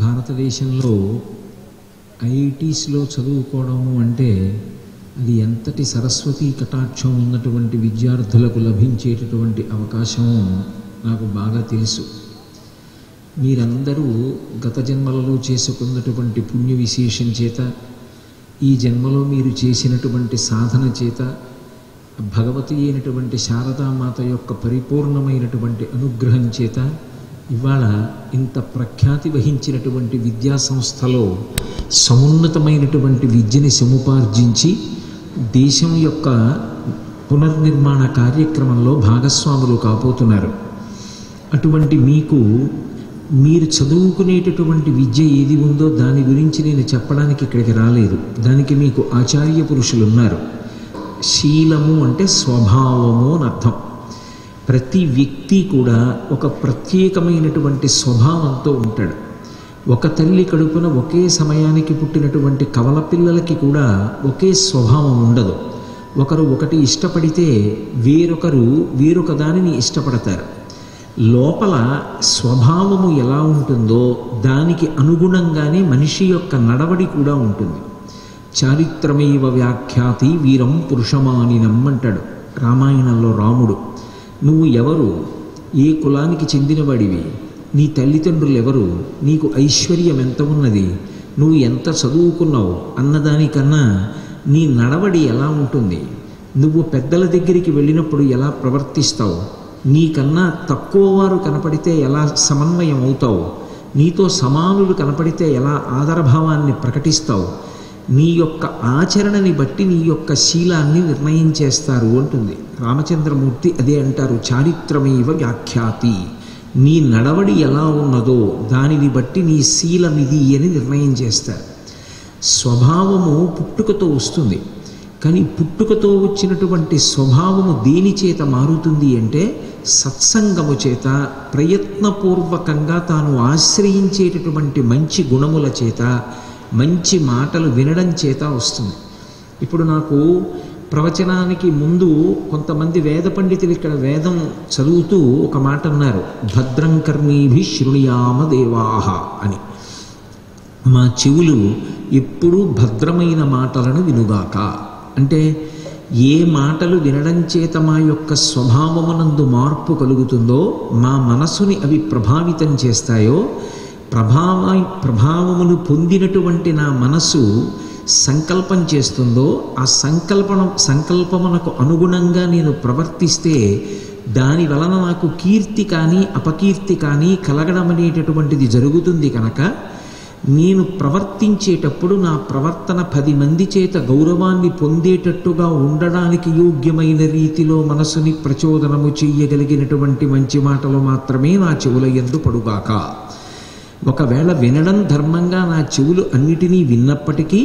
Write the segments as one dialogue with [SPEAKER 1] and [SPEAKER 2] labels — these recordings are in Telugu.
[SPEAKER 1] భారతదేశంలో ఐఐటీస్లో చదువుకోవడము అంటే అది ఎంతటి సరస్వతీ కటాక్షం ఉన్నటువంటి విద్యార్థులకు లభించేటటువంటి అవకాశము నాకు బాగా తెలుసు. మీరందరూ గత జన్మలలో చేసుకున్నటువంటి పుణ్య విశేషం చేత, ఈ జన్మలో మీరు చేసినటువంటి సాధన చేత, భగవతి అయినటువంటి శారదామాత యొక్క పరిపూర్ణమైనటువంటి అనుగ్రహం చేత ఇవాళ ఇంత ప్రఖ్యాతి వహించినటువంటి విద్యా సంస్థలో సమున్నతమైనటువంటి విద్యని సముపార్జించి దేశం యొక్క పునర్నిర్మాణ కార్యక్రమంలో భాగస్వాములు కాబోతున్నారు. అటువంటి మీరు చదువుకునేటటువంటి విద్య ఏది ఉందో దాని గురించి నేను చెప్పడానికి ఇక్కడికి రాలేదు. దానికి మీకు ఆచార్య పురుషులు ఉన్నారు. శీలము అంటే స్వభావము అని అర్థం. ప్రతి వ్యక్తి కూడా ఒక ప్రత్యేకమైనటువంటి స్వభావంతో ఉంటాడు. ఒక తల్లి కడుపున ఒకే సమయానికి పుట్టినటువంటి కవల పిల్లలకి కూడా ఒకే స్వభావం ఉండదు. ఒకరు ఒకటి ఇష్టపడితే వేరొక దానిని ఇష్టపడతారు. లోపల స్వభావము ఎలా ఉంటుందో దానికి అనుగుణంగానే మనిషి యొక్క నడవడి కూడా ఉంటుంది. చారిత్రమేవ వ్యాఖ్యాతి వీరం పురుషమానినం అంటాడు రామాయణంలో రాముడు. నువ్వు ఎవరు, ఏ కులానికి చెందినవాడివి, నీ తల్లిదండ్రులు ఎవరు, నీకు ఐశ్వర్యం ఎంత ఉన్నది, నువ్వు ఎంత చదువుకున్నావు అన్నదానికన్నా నీ నడవడి ఎలా ఉంటుంది, నువ్వు పెద్దల దగ్గరికి వెళ్ళినప్పుడు ఎలా ప్రవర్తిస్తావు, నీకన్నా తక్కువ వారు కనపడితే ఎలా సమన్వయం అవుతావు, నీతో సమానులు కనపడితే ఎలా ఆదరభావాన్ని ప్రకటిస్తావు, నీ యొక్క ఆచరణని బట్టి నీ యొక్క శీలాన్ని నిర్ణయం చేస్తారు అంటుంది రామచంద్రమూర్తి. అదే అంటారు చారిత్రమేవ వ్యాఖ్యాతి. నీ నడవడి ఎలా ఉన్నదో దానిని బట్టి నీ శీలమిది అని నిర్ణయం చేస్తారు. స్వభావము పుట్టుకతో వస్తుంది. కానీ పుట్టుకతో వచ్చినటువంటి స్వభావము దేని చేత మారుతుంది అంటే సత్సంగము చేత, ప్రయత్నపూర్వకంగా తాను ఆశ్రయించేటటువంటి మంచి గుణముల చేత, మంచి మాటలు వినడం చేత వస్తుంది. ఇప్పుడు నాకు ప్రవచనానికి ముందు కొంతమంది వేద పండితులు ఇక్కడ వేదం చదువుతూ ఒక మాట అన్నారు, భద్రం కర్ణీభి శృణుయామ దేవాహ అని. మా చెవులు ఎప్పుడూ భద్రమైన మాటలను వినుగాక అంటే ఏ మాటలు వినడం చేత మా యొక్క స్వభావమునందు మార్పు కలుగుతుందో, మా మనసుని అవి ప్రభావితం చేస్తాయో, ప్రభావమును పొందినటువంటి నా మనసు సంకల్పం చేస్తుందో, ఆ సంకల్పమునకు అనుగుణంగా నేను ప్రవర్తిస్తే దాని వలన నాకు కీర్తి కానీ అపకీర్తి కానీ కలగడం అనేటటువంటిది జరుగుతుంది. కనుక నేను ప్రవర్తించేటప్పుడు నా ప్రవర్తన 10 మంది చేత గౌరవాన్ని పొందేటట్టుగా ఉండడానికి యోగ్యమైన రీతిలో మనసుని ప్రచోదనము చెయ్యగలిగినటువంటి మంచి మాటలు మాత్రమే నా చెవుల యందు పడుగాక. ఒకవేళ వినడం ధర్మంగా నా చెవులు అన్నిటినీ విన్నప్పటికీ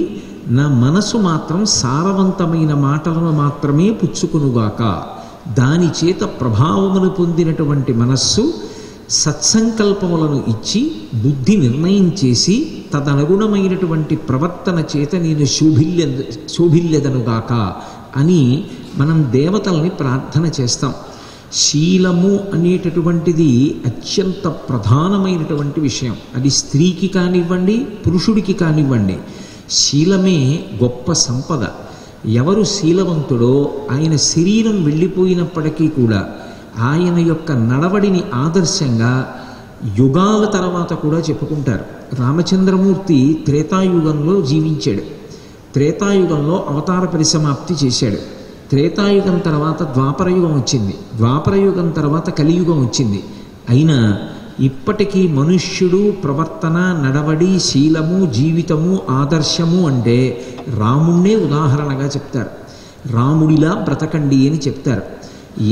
[SPEAKER 1] నా మనసు మాత్రం సారవంతమైన మాటలను మాత్రమే పుచ్చుకునుగాక. దాని చేత ప్రభావమును పొందినటువంటి మనస్సు సత్సంకల్పములను ఇచ్చి బుద్ధి నిర్ణయం చేసి తదనుగుణమైనటువంటి ప్రవర్తన చేత నేను శోభిల్లెదనుగాక అని మనం దేవతల్ని ప్రార్థన చేస్తాం. శీలము అనేటటువంటిది అత్యంత ప్రధానమైనటువంటి విషయం. అది స్త్రీకి కానివ్వండి, పురుషుడికి కానివ్వండి, శీలమే గొప్ప సంపద. ఎవరు శీలవంతుడో ఆయన శరీరం వెళ్ళిపోయినప్పటికీ కూడా ఆయన యొక్క నడవడిని ఆదర్శంగా యుగాల తర్వాత కూడా చెప్పుకుంటారు. రామచంద్రమూర్తి త్రేతాయుగంలో జీవించాడు. త్రేతాయుగంలో అవతార పరిసమాప్తి చేశాడు. త్రేతాయుగం తర్వాత ద్వాపరయుగం వచ్చింది. ద్వాపరయుగం తర్వాత కలియుగం వచ్చింది. అయినా ఇప్పటికీ మనుష్యుడు ప్రవర్తన, నడవడి, శీలము, జీవితము, ఆదర్శము అంటే రాముణ్ణే ఉదాహరణగా చెప్తారు. రాముడిలా బ్రతకండి అని చెప్తారు.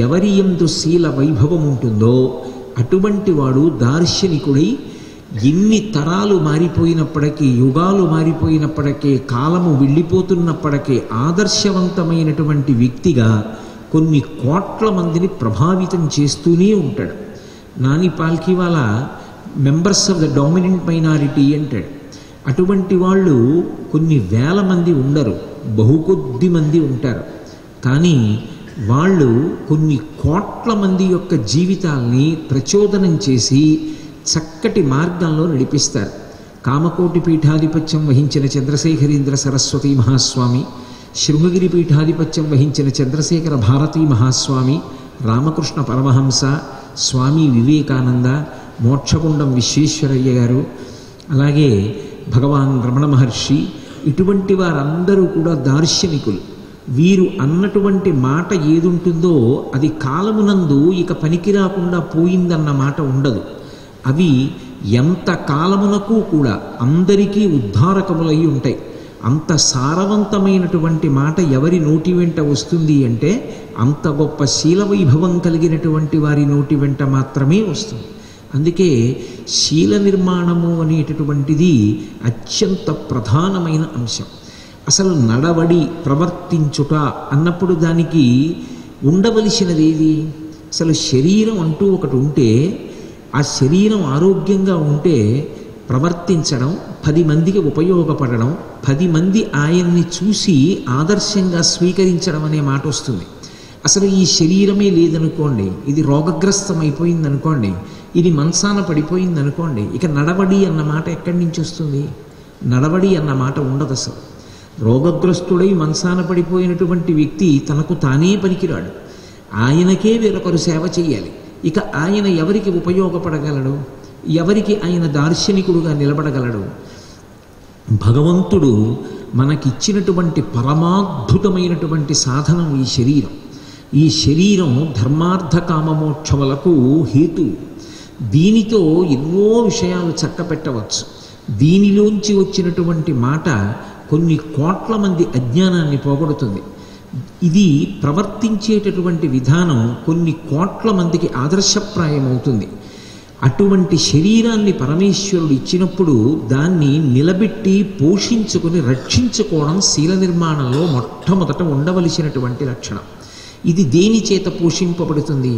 [SPEAKER 1] ఎవరి యందు శీల వైభవం ఉంటుందో అటువంటి వాడు దార్శనికుడై ఎన్ని తరాలు మారిపోయినప్పటికీ, యుగాలు మారిపోయినప్పటికీ, కాలము వెళ్ళిపోతున్నప్పటికీ ఆదర్శవంతమైనటువంటి వ్యక్తిగా కొన్ని కోట్ల మందిని ప్రభావితం చేస్తూనే ఉంటాడు. Nani Palkhivala members of the dominant minority అంటాడు. అటువంటి వాళ్ళు కొన్ని వేల మంది ఉండరు, బహుకొద్ది మంది ఉంటారు. కానీ వాళ్ళు కొన్ని కోట్ల మంది యొక్క జీవితాల్ని ప్రచోదనం చేసి చక్కటి మార్గంలో నడిపిస్తారు. కామకోటి పీఠాధిపత్యం వహించిన చంద్రశేఖరేంద్ర సరస్వతి మహాస్వామి, శృంగగిరి పీఠాధిపత్యం వహించిన చంద్రశేఖర భారతీ మహాస్వామి, రామకృష్ణ పరమహంస, స్వామి వివేకానంద, మోక్షగుండం విశ్వేశ్వరయ్య గారు, అలాగే భగవాన్ రమణ మహర్షి, ఇటువంటి వారందరూ కూడా దార్శనికులు. వీరు అన్నటువంటి మాట ఏదుంటుందో అది కాలమునందు ఇక పనికి రాకుండా పోయిందన్న మాట ఉండదు. అవి ఎంత కాలమునకు కూడా అందరికీ ఉద్ధారకములై ఉంటాయి. అంత సారవంతమైనటువంటి మాట ఎవరి నోటి వెంట వస్తుంది అంటే అంత గొప్ప శీల వైభవం కలిగినటువంటి వారి నోటి వెంట మాత్రమే వస్తుంది. అందుకే శీల నిర్మాణము అనేటటువంటిది అత్యంత ప్రధానమైన అంశం. అసలు నడవడి ప్రవర్తించుట అన్నప్పుడు దానికి ఉండవలసినదేది? అసలు శరీరం అంటూ ఒకటి ఉంటే ఆ శరీరం ఆరోగ్యంగా ఉంటే ప్రవర్తించడం, 10 మందికి ఉపయోగపడడం, 10 మంది ఆయన్ని చూసి ఆదర్శంగా స్వీకరించడం అనే మాట వస్తుంది. అసలు ఈ శరీరమే లేదనుకోండి, ఇది రోగగ్రస్తం అయిపోయిందనుకోండి, ఇది మంచాన పడిపోయిందనుకోండి, ఇక నడవడి అన్న మాట ఎక్కడి నుంచి వస్తుంది? నడవడి అన్న మాట ఉండదు. అసలు రోగగ్రస్తుడై మంచాన పడిపోయినటువంటి వ్యక్తి తనకు తానే పనికిరాడు, ఆయనకే వేరొకరు సేవ చేయాలి. ఇక ఆయన ఎవరికి ఉపయోగపడగలడు? ఎవరికి ఆయన దార్శనికుడుగా నిలబడగలడు? భగవంతుడు మనకిచ్చినటువంటి పరమాద్భుతమైనటువంటి సాధనం ఈ శరీరం. ఈ శరీరం ధర్మార్థ కామమోక్షములకు హేతు. దీనితో ఎన్నో విషయాలు చక్కపెట్టవచ్చు. దీనిలోంచి వచ్చినటువంటి మాట కొన్ని కోట్ల మంది అజ్ఞానాన్ని పోగొడుతుంది. ఇది ప్రవర్తించేటటువంటి విధానం కొన్ని కోట్ల మందికి ఆదర్శప్రాయమవుతుంది. అటువంటి శరీరాన్ని పరమేశ్వరుడు ఇచ్చినప్పుడు దాన్ని నిలబెట్టి పోషించుకుని రక్షించుకోవడం శీల నిర్మాణంలో మొట్టమొదట ఉండవలసినటువంటి లక్షణం. ఇది దేని చేత పోషింపబడుతుంది?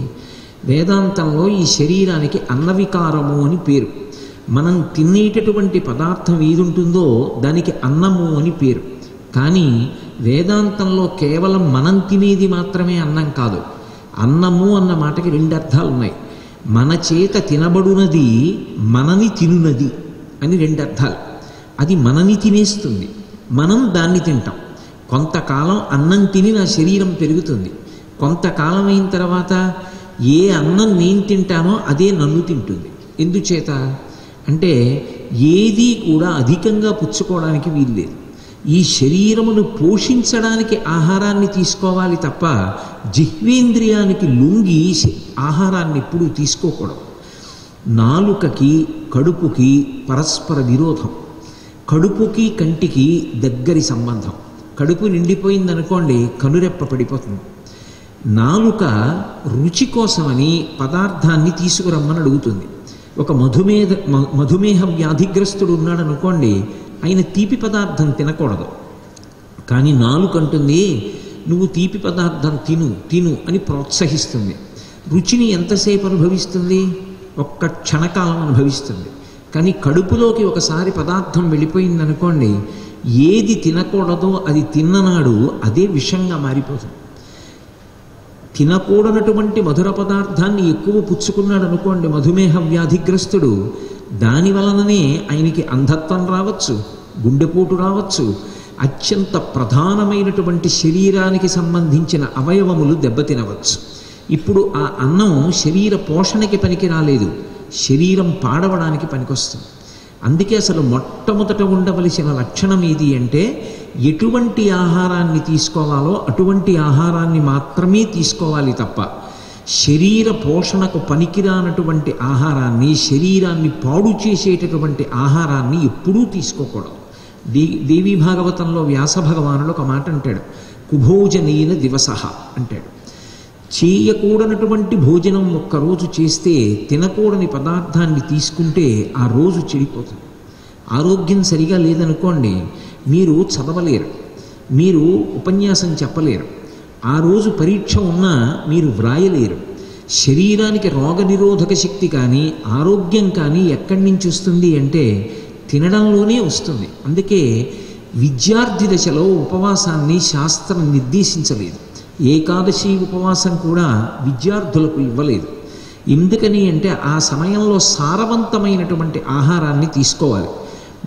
[SPEAKER 1] వేదాంతంలో ఈ శరీరానికి అన్నవికారము అని పేరు. మనం తినేటటువంటి పదార్థం ఏదుంటుందో దానికి అన్నము అని పేరు. కానీ వేదాంతంలో కేవలం మనం తినేది మాత్రమే అన్నం కాదు. అన్నము అన్న మాటకి 2 అర్థాలు ఉన్నాయి. మన చేత తినబడునది మనని తినునది అని 2 అర్థాలు. అది మనని తినేస్తుంది, మనం దాన్ని తింటాం. కొంతకాలం అన్నం తిని నా శరీరం పెరుగుతుంది. కొంతకాలం అయిన తర్వాత ఏ అన్నం నేను తింటానో అదే నన్ను తింటుంది. ఎందుచేత అంటే ఏది కూడా అధికంగా పుచ్చుకోవడానికి వీల్లేదు. ఈ శరీరమును పోషించడానికి ఆహారాన్ని తీసుకోవాలి తప్ప జిహ్వేంద్రియానికి లొంగి ఆహారాన్ని ఎప్పుడూ తీసుకోకూడదు. నాలుకకి కడుపుకి పరస్పర విరోధం. కడుపుకి కంటికి దగ్గరి సంబంధం. కడుపు నిండిపోయిందనుకోండి, కనురెప్ప పడిపోతుంది. నాలుక రుచి కోసమని పదార్థాన్ని తీసుకురమ్మని అడుగుతుంది. ఒక మధుమేహ వ్యాధిగ్రస్తుడు ఉన్నాడనుకోండి, ఆయన తీపి పదార్థం తినకూడదు. కానీ నాలుకంటుంది, నువ్వు తీపి పదార్థం తిను తిను అని ప్రోత్సహిస్తుంది. రుచిని ఎంతసేపు అనుభవిస్తుంది? ఒక్క క్షణకాలం అనుభవిస్తుంది. కానీ కడుపులోకి ఒకసారి పదార్థం వెళ్ళిపోయిందనుకోండి, ఏది తినకూడదో అది తిన్ననాడు అదే విషంగా మారిపోతుంది. తినకూడనటువంటి మధుర పదార్థాన్ని ఎక్కువ పుచ్చుకున్నాడు అనుకోండి మధుమేహ వ్యాధిగ్రస్తుడు, దాని వలననే ఆయనకి అంధత్వం రావచ్చు, గుండెపోటు రావచ్చు, అత్యంత ప్రధానమైనటువంటి శరీరానికి సంబంధించిన అవయవములు దెబ్బతినవచ్చు. ఇప్పుడు ఆ అన్నం శరీర పోషణకి పనికి రాలేదు, శరీరం పాడవడానికి పనికొస్తుంది. అందుకే అసలు మొట్టమొదట ఉండవలసిన లక్షణం ఏది అంటే, ఎటువంటి ఆహారాన్ని తీసుకోవాలో అటువంటి ఆహారాన్ని మాత్రమే తీసుకోవాలి తప్ప శరీర పోషణకు పనికిరానటువంటి ఆహారాన్ని, శరీరాన్ని పాడు చేసేటటువంటి ఆహారాన్ని ఎప్పుడూ తీసుకోకూడదు. దేవీ భాగవతంలో వ్యాస భగవానుడు ఒక మాట అంటాడు, కుభోజనీన దివసః అంటాడు. చేయకూడనటువంటి భోజనం ఒక్కరోజు చేస్తే, తినకూడని పదార్థాన్ని తీసుకుంటే ఆ రోజు చెడిపోతుంది. ఆరోగ్యం సరిగా లేదనుకోండి, మీరు చదవలేరు, మీరు ఉపన్యాసం చెప్పలేరు, ఆ రోజు పరీక్ష ఉన్నా మీరు వ్రాయలేరు. శరీరానికి రోగనిరోధక శక్తి కానీ ఆరోగ్యం కానీ ఎక్కడి నుంచి వస్తుంది అంటే తినడంలోనే వస్తుంది. అందుకే విద్యార్థి దశలో ఉపవాసాన్ని శాస్త్రం నిర్దేశించలేదు. ఏకాదశి ఉపవాసం కూడా విద్యార్థులకు ఇవ్వలేదు. ఎందుకని అంటే ఆ సమయంలో సారవంతమైనటువంటి ఆహారాన్ని తీసుకోవాలి.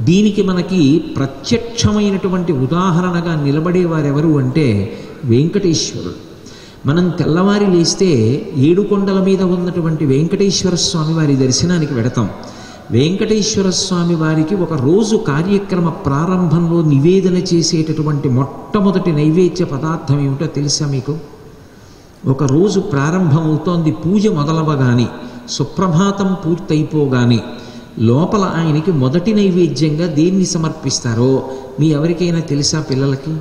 [SPEAKER 1] దీనికి మనకి ప్రత్యక్షమైనటువంటి ఉదాహరణగా నిలబడేవారెవరు అంటే వెంకటేశ్వరుడు. మనం తెల్లవారి లేస్తే ఏడుకొండల మీద ఉన్నటువంటి వెంకటేశ్వర స్వామి వారి దర్శనానికి వెడతాం. వెంకటేశ్వర స్వామి వారికి ఒక రోజు కార్యక్రమ ప్రారంభంలో నివేదన చేసేటటువంటి మొట్టమొదటి నైవేద్య పదార్థం ఏమిటో తెలుసా మీకు? ఒకరోజు ప్రారంభమవుతోంది, పూజ మొదలవగానే, సుప్రభాతం పూర్తయిపోగానే లోపల ఆయనకి మొదటి నైవేద్యంగా దేన్ని సమర్పిస్తారో మీ ఎవరికైనా తెలుసా? పిల్లలకి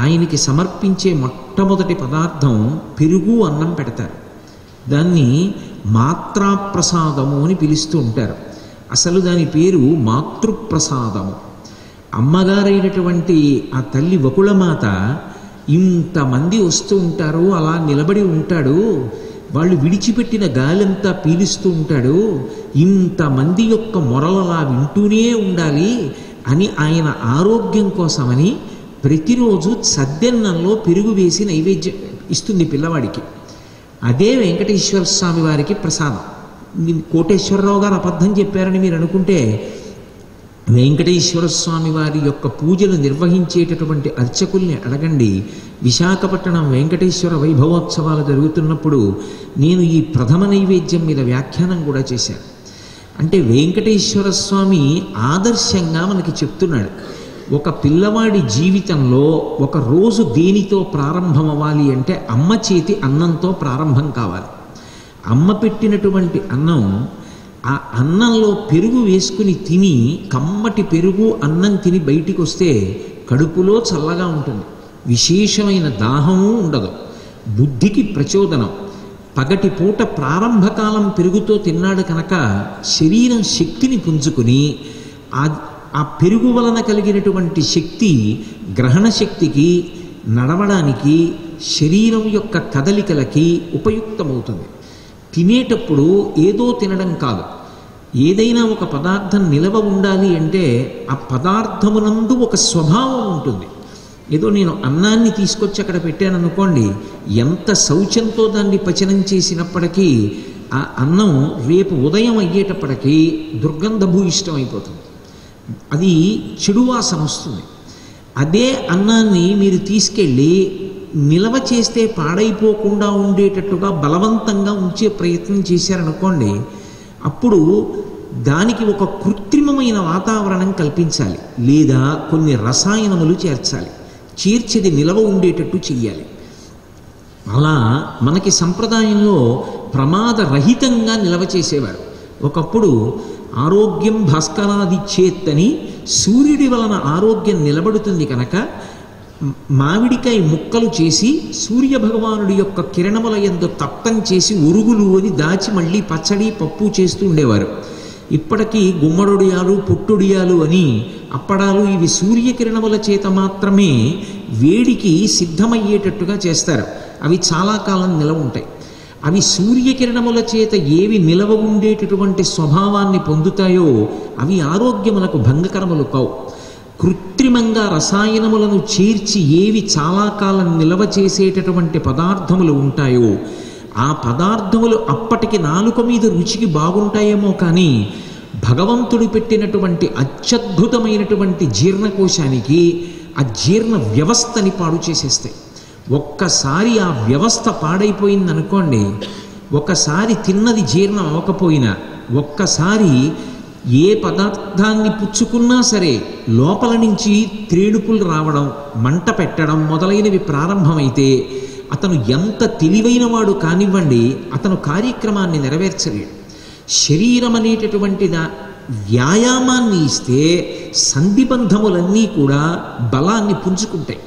[SPEAKER 1] ఆయనకి సమర్పించే మొట్టమొదటి పదార్థం పెరుగు అన్నం పెడతారు. దాన్ని మాత్రాప్రసాదము అని పిలుస్తూ ఉంటారు. అసలు దాని పేరు మాతృప్రసాదము. అమ్మగారైనటువంటి ఆ తల్లి వకుళమాత ఇంతమంది వస్తూ ఉంటారు, అలా నిలబడి ఉంటాడు, వాళ్ళు విడిచిపెట్టిన గాలంతా పీలుస్తూ ఉంటాడు, ఇంతమంది యొక్క మొరలలా వింటూనే ఉండాలి అని ఆయన ఆరోగ్యం కోసమని ప్రతిరోజు సద్దెన్నంలో పెరుగు వేసి నైవేద్యం ఇస్తుంది పిల్లవాడికి. అదే వెంకటేశ్వర స్వామి వారికి ప్రసాదం. కోటేశ్వరరావు గారు అబద్ధం చెప్పారని మీరు అనుకుంటే, వెంకటేశ్వర స్వామి వారి యొక్క పూజలు నిర్వహించేటటువంటి అర్చకుల్ని అడగండి. విశాఖపట్నం వెంకటేశ్వర వైభవోత్సవాలు జరుగుతున్నప్పుడు నేను ఈ ప్రథమ నైవేద్యం మీద వ్యాఖ్యానం కూడా చేశాను. అంటే వెంకటేశ్వర స్వామి ఆదర్శంగా మనకి చెప్తున్నాడు, ఒక పిల్లవాడి జీవితంలో ఒక రోజు దేనితో ప్రారంభం అవ్వాలి అంటే అమ్మ చేతి అన్నంతో ప్రారంభం కావాలి. అమ్మ పెట్టినటువంటి అన్నం, ఆ అన్నంలో పెరుగు వేసుకుని తిని, కమ్మటి పెరుగు అన్నం తిని బయటికి వస్తే కడుపులో చల్లగా ఉంటుంది, విశేషమైన దాహము ఉండదు, బుద్ధికి ప్రచోదనం. పగటి పూట ప్రారంభకాలం పెరుగుతో తిన్నాడు కనుక శరీరం శక్తిని పుంజుకుని ఆ పెరుగు వలన కలిగినటువంటి శక్తి గ్రహణ శక్తికి, నడవడానికి, శరీరం యొక్క కదలికలకి ఉపయుక్తమవుతుంది. తినేటప్పుడు ఏదో తినడం కాదు, ఏదైనా ఒక పదార్థం నిలవ ఉండాలి అంటే ఆ పదార్థమునందు ఒక స్వభావం ఉంటుంది. ఏదో నేను అన్నాన్ని తీసుకొచ్చి అక్కడ పెట్టాను అనుకోండి, ఎంత శౌచంతో దాన్ని పచనం చేసినప్పటికీ ఆ అన్నం రేపు ఉదయం అయ్యేటప్పటికీ దుర్గంధభూయిష్టం అయిపోతుంది, అది చెడు వాసన వస్తుంది. అదే అన్నాన్ని మీరు తీసుకెళ్ళి నిలవ చేస్తే పాడైపోకుండా ఉండేటట్టుగా బలవంతంగా ఉంచే ప్రయత్నం చేశారనుకోండి, అప్పుడు దానికి ఒక కృత్రిమమైన వాతావరణం కల్పించాలి, లేదా కొన్ని రసాయనములు చేర్చాలి, చేర్చేది నిలవ ఉండేటట్టు చెయ్యాలి. అలా మనకి సంప్రదాయంలో ప్రమాదరహితంగా నిలవ చేసేవారు. ఒకప్పుడు ఆరోగ్యం భాస్కరాది చేత్తని, సూర్యుడి వలన ఆరోగ్యం నిలబడుతుంది కనుక మామిడికాయ ముక్కలు చేసి సూర్యభగవానుడి యొక్క కిరణముల యందు తప్తం చేసి ఉరుగులు అని దాచి మళ్ళీ పచ్చడి పప్పు చేస్తూ ఉండేవారు. ఇప్పటికీ గుమ్మడొడియాలు, పుట్టుడియాలు అని అప్పడాలు ఇవి సూర్యకిరణముల చేత మాత్రమే వేడికి సిద్ధమయ్యేటట్టుగా చేస్తారు. అవి చాలా కాలం నిలవ ఉంటాయి. అవి సూర్యకిరణముల చేత ఏవి నిలవ ఉండేటటువంటి స్వభావాన్ని పొందుతాయో అవి ఆరోగ్యములకు భంగకరములు కావు. కృత్రిమంగా రసాయనములను చేర్చి ఏవి చాలా కాలం నిలవ చేసేటటువంటి పదార్థములు ఉంటాయో ఆ పదార్థములు అప్పటికి నాలుక మీద రుచికి బాగుంటాయేమో కానీ భగవంతుడు పెట్టినటువంటి అత్యద్భుతమైనటువంటి జీర్ణకోశానికి ఆ జీర్ణ వ్యవస్థని పాడు చేసేస్తాయి. ఒక్కసారి ఆ వ్యవస్థ పాడైపోయిందనుకోండి, ఒకసారి తిన్నది జీర్ణం అవ్వకపోయినా, ఒక్కసారి ఏ పదార్థాన్ని పుచ్చుకున్నా సరే లోపల నుంచి త్రేణుపులు రావడం, మంట పెట్టడం మొదలైనవి ప్రారంభమైతే అతను ఎంత తెలివైన వాడు కానివ్వండి, అతను కార్యక్రమాన్ని నెరవేర్చలేడు. శరీరం అనేటటువంటి వ్యాయామాన్ని ఇస్తే సంధిబంధములన్నీ కూడా బలాన్ని పుంజుకుంటాయి.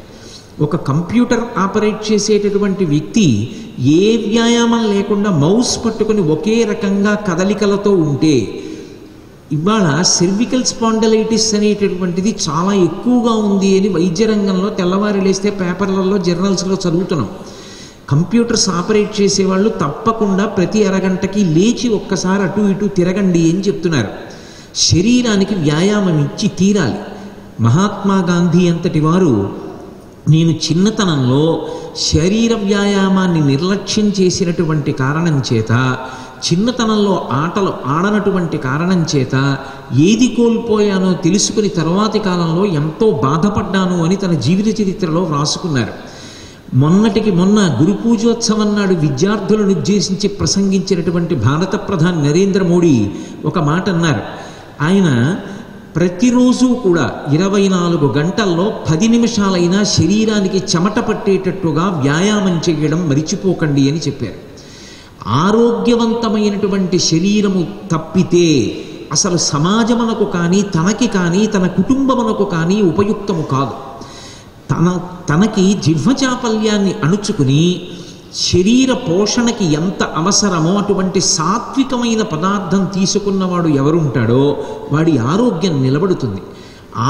[SPEAKER 1] ఒక కంప్యూటర్ ఆపరేట్ చేసేటటువంటి వ్యక్తి ఏ వ్యాయామం లేకుండా మౌస్ పట్టుకొని ఒకే రకంగా కదలికలతో ఉంటే, ఇవాళ సెర్వికల్ స్పాండలైటిస్ అనేటటువంటిది చాలా ఎక్కువగా ఉంది అని వైద్య రంగంలో తెల్లవారి లేస్తే పేపర్లలో, జర్నల్స్లో చదువుతున్నాం. కంప్యూటర్స్ ఆపరేట్ చేసేవాళ్ళు తప్పకుండా ప్రతి అరగంటకి లేచి ఒక్కసారి అటు ఇటు తిరగండి అని చెప్తున్నారు. శరీరానికి వ్యాయామం ఇచ్చి తీరాలి. మహాత్మా గాంధీ అంతటి వారు నేను చిన్నతనంలో శరీర వ్యాయామాన్ని నిర్లక్ష్యం చేసినటువంటి కారణం చేత చిన్నతనంలో ఆటలు ఆడనటువంటి కారణం చేత ఏది కోల్పోయానో తెలుసుకుని తర్వాతి కాలంలో ఎంతో బాధపడ్డాను అని తన జీవిత చరిత్రలో వ్రాసుకున్నారు. మొన్నటికి మొన్న గురు పూజోత్సవం నాడు విద్యార్థులను ఉద్దేశించి ప్రసంగించినటువంటి భారత ప్రధాని నరేంద్ర మోడీ ఒక మాట అన్నారు. ఆయన ప్రతిరోజు కూడా 24 గంటల్లో 10 నిమిషాలైనా శరీరానికి చెమట పట్టేటట్టుగా వ్యాయామం చేయడం మరిచిపోకండి అని చెప్పారు. ఆరోగ్యవంతమైనటువంటి శరీరము తప్పితే అసలు సమాజమునకు కానీ తనకి కానీ తన కుటుంబమునకు కానీ ఉపయుక్తము కాదు. తనకి జిహ్వచాపల్యాన్ని అణుచుకుని శరీర పోషణకి ఎంత అవసరమో అటువంటి సాత్వికమైన పదార్థం తీసుకున్నవాడు ఎవరుంటాడో వాడి ఆరోగ్యం నిలబడుతుంది.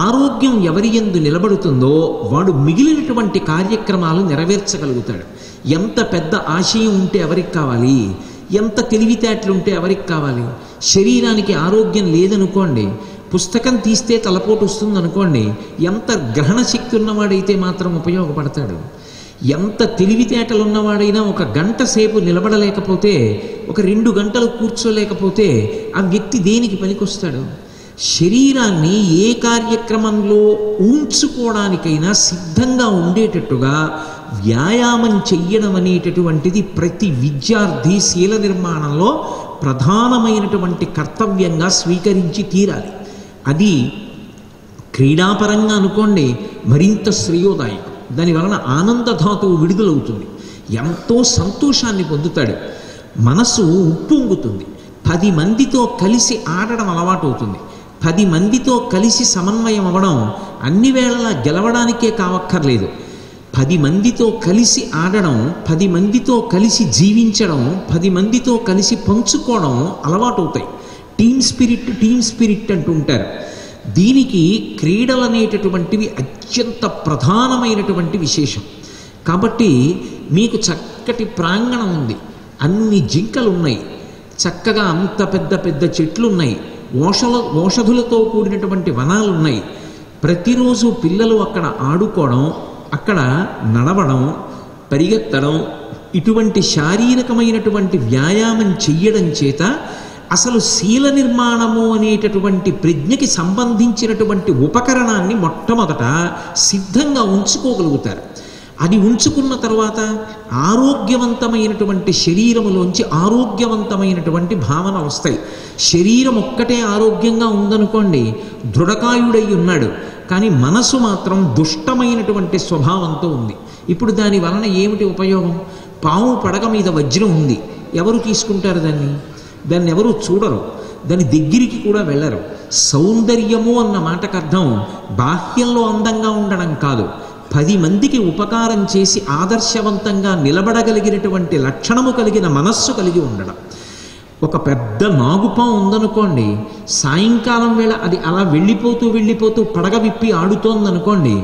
[SPEAKER 1] ఆరోగ్యం ఎవరి యందు నిలబడుతుందో వాడు మిగిలినటువంటి కార్యక్రమాలు నెరవేర్చగలుగుతాడు. ఎంత పెద్ద ఆశయం ఉంటే ఎవరికి కావాలి, ఎంత తెలివితేటలుంటే ఎవరికి కావాలి. శరీరానికి ఆరోగ్యం లేదనుకోండి, పుస్తకం తీస్తే తలపోటు వస్తుందనుకోండి, ఎంత గ్రహణ శక్తి ఉన్నవాడైతే మాత్రం ఉపయోగపడతాడు. ఎంత తెలివితేటలు ఉన్నవాడైనా 1 గంట సేపు నిలబడలేకపోతే, 2 గంటలు కూర్చోలేకపోతే ఆ వ్యక్తి దేనికి పనికొస్తాడు? శరీరాన్ని ఏ కార్యక్రమంలో ఉంచుకోవడానికైనా సిద్ధంగా ఉండేటట్టుగా వ్యాయామం చెయ్యడం అనేటటువంటిది ప్రతి విద్యార్థి శీల నిర్మాణంలో ప్రధానమైనటువంటి కర్తవ్యంగా స్వీకరించి తీరాలి. అది క్రీడాపరంగా అనుకోండి మరింత శ్రేయోదాయకం. దానివలన ఆనందధాతువు విడుదలవుతుంది, ఎంతో సంతోషాన్ని పొందుతాడు, మనసు ఉప్పొంగుతుంది, 10 మందితో కలిసి ఆడడం అలవాటు అవుతుంది. 10 మందితో కలిసి సమన్వయం అవ్వడం అన్ని వేళలా గెలవడానికే కావక్కర్లేదు. 10 మందితో కలిసి ఆడడం, 10 మందితో కలిసి జీవించడం, 10 మందితో కలిసి పంచుకోవడం అలవాటు అవుతాయి. టీమ్ స్పిరిట్ అంటుంటారు. దీనికి క్రీడలు అనేటటువంటివి అత్యంత ప్రధానమైనటువంటి విశేషం. కాబట్టి మీకు చక్కటి ప్రాంగణం ఉంది, అన్ని జింకలు ఉన్నాయి, చక్కగా అంత పెద్ద పెద్ద చెట్లు ఉన్నాయి, ఓషధులతో కూడినటువంటి వనాలు ఉన్నాయి. ప్రతిరోజు పిల్లలు అక్కడ ఆడుకోవడం, అక్కడ నడవడం, పరిగెత్తడం, ఇటువంటి శారీరకమైనటువంటి వ్యాయామం చెయ్యడం చేత అసలు శీల నిర్మాణము అనేటటువంటి ప్రజ్ఞకి సంబంధించినటువంటి ఉపకరణాన్ని మొట్టమొదట సిద్ధంగా ఉంచుకోగలుగుతారు. అది ఉంచుకున్న తర్వాత ఆరోగ్యవంతమైనటువంటి శరీరములోంచి ఆరోగ్యవంతమైనటువంటి భావన వస్తాయి. శరీరం ఒక్కటే ఆరోగ్యంగా ఉందనుకోండి, దృఢకాయుడై ఉన్నాడు, కానీ మనసు మాత్రం దుష్టమైనటువంటి స్వభావంతో ఉంది. ఇప్పుడు దాని వలన ఏమిటి ఉపయోగం? పాము పడగ మీద వజ్రం ఉంది, ఎవరు తీసుకుంటారు దాన్ని? దాన్ని ఎవరు చూడరు, దాని దగ్గరికి కూడా వెళ్ళరు. సౌందర్యము అన్న మాటకు అర్థం బాహ్యంలో అందంగా ఉండడం కాదు, 10 మందికి ఉపకారం చేసి ఆదర్శవంతంగా నిలబడగలిగినటువంటి లక్షణము కలిగిన మనస్సు కలిగి ఉండడం. ఒక పెద్ద నాగుపాం ఉందనుకోండి, సాయంకాలం వేళ అది అలా వెళ్ళిపోతూ పడగ విప్పి ఆడుతోందనుకోండి,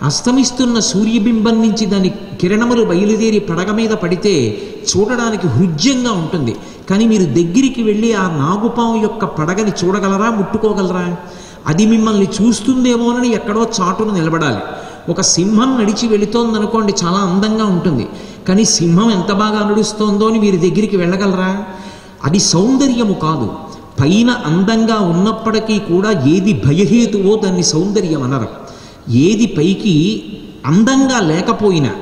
[SPEAKER 1] అస్తమిస్తున్న సూర్యబింబం నుంచి దాని కిరణములు బయలుదేరి పడగ మీద పడితే చూడడానికి హృద్యంగా ఉంటుంది. కానీ మీరు దగ్గరికి వెళ్ళి ఆ నాగుపాం యొక్క పడగని చూడగలరా, ముట్టుకోగలరా? అది మిమ్మల్ని చూస్తుందేమోనని ఎక్కడో చాటును నిలబడాలి. ఒక సింహం నడిచి వెళుతోందనుకోండి, చాలా అందంగా ఉంటుంది, కానీ సింహం ఎంత బాగా నడుస్తోందో అని మీరు దగ్గరికి వెళ్ళగలరా? అది సౌందర్యము కాదు. పైన అందంగా ఉన్నప్పటికీ కూడా ఏది భయహేతువో దాన్ని సౌందర్యం అనరు. ఏది పైకి అందంగా లేకపోయినా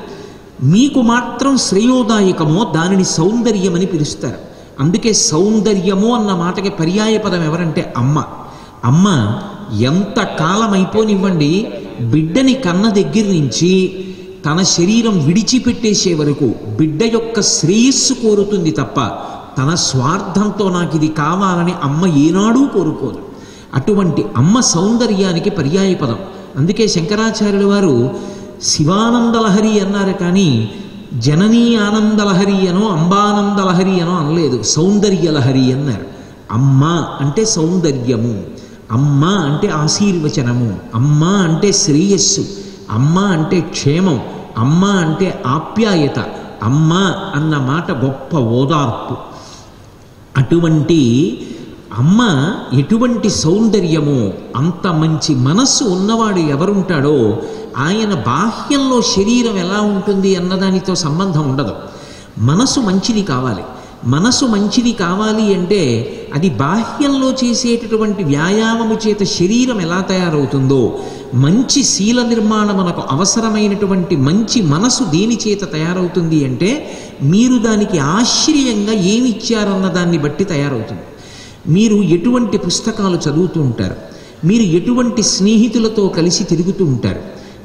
[SPEAKER 1] మీకు మాత్రం శ్రేయోదాయకమో దానిని సౌందర్యమని పిలుస్తారు. అందుకే సౌందర్యము అన్న మాటకి పర్యాయ పదం ఎవరంటే అమ్మ. అమ్మ ఎంత కాలం అయిపోనివ్వండి, బిడ్డని కన్న దగ్గర నుంచి తన శరీరం విడిచిపెట్టేసే వరకు బిడ్డ యొక్క శ్రేయస్సు కోరుతుంది తప్ప తన స్వార్థంతో నాకు ఇది కావాలని అమ్మ ఏనాడూ కోరుకోదు. అటువంటి అమ్మ సౌందర్యానికి పర్యాయ పదం. అందుకే శంకరాచార్యుల వారు శివానందలహరి అన్నారు, కానీ జననీ ఆనందలహరి అనో అంబానందలహరి అనో అనలేదు, సౌందర్యలహరి అన్నారు. అమ్మ అంటే సౌందర్యము, అమ్మ అంటే ఆశీర్వచనము, అమ్మ అంటే శ్రేయస్సు, అమ్మ అంటే క్షేమం, అమ్మ అంటే ఆప్యాయత, అమ్మ అన్న మాట గొప్ప ఓదార్పు. అటువంటి అమ్మ ఎటువంటి సౌందర్యమో అంత మంచి మనస్సు ఉన్నవాడు ఎవరుంటాడో ఆయన బాహ్యంలో శరీరం ఎలా ఉంటుంది అన్నదానితో సంబంధం ఉండదు. మనసు మంచిది కావాలి. మనసు మంచిది కావాలి అంటే అది బాహ్యంలో చేసేటటువంటి వ్యాయామము చేత శరీరం ఎలా తయారవుతుందో, మంచి శీల నిర్మాణమునకు అవసరమైనటువంటి మంచి మనసు దేని చేత తయారవుతుంది అంటే మీరు దానికి ఆశ్రయంగా ఏమిచ్చారన్న దాన్ని బట్టి తయారవుతుంది. మీరు ఎటువంటి పుస్తకాలు చదువుతూ ఉంటారు, మీరు ఎటువంటి స్నేహితులతో కలిసి తిరుగుతూ ఉంటారు,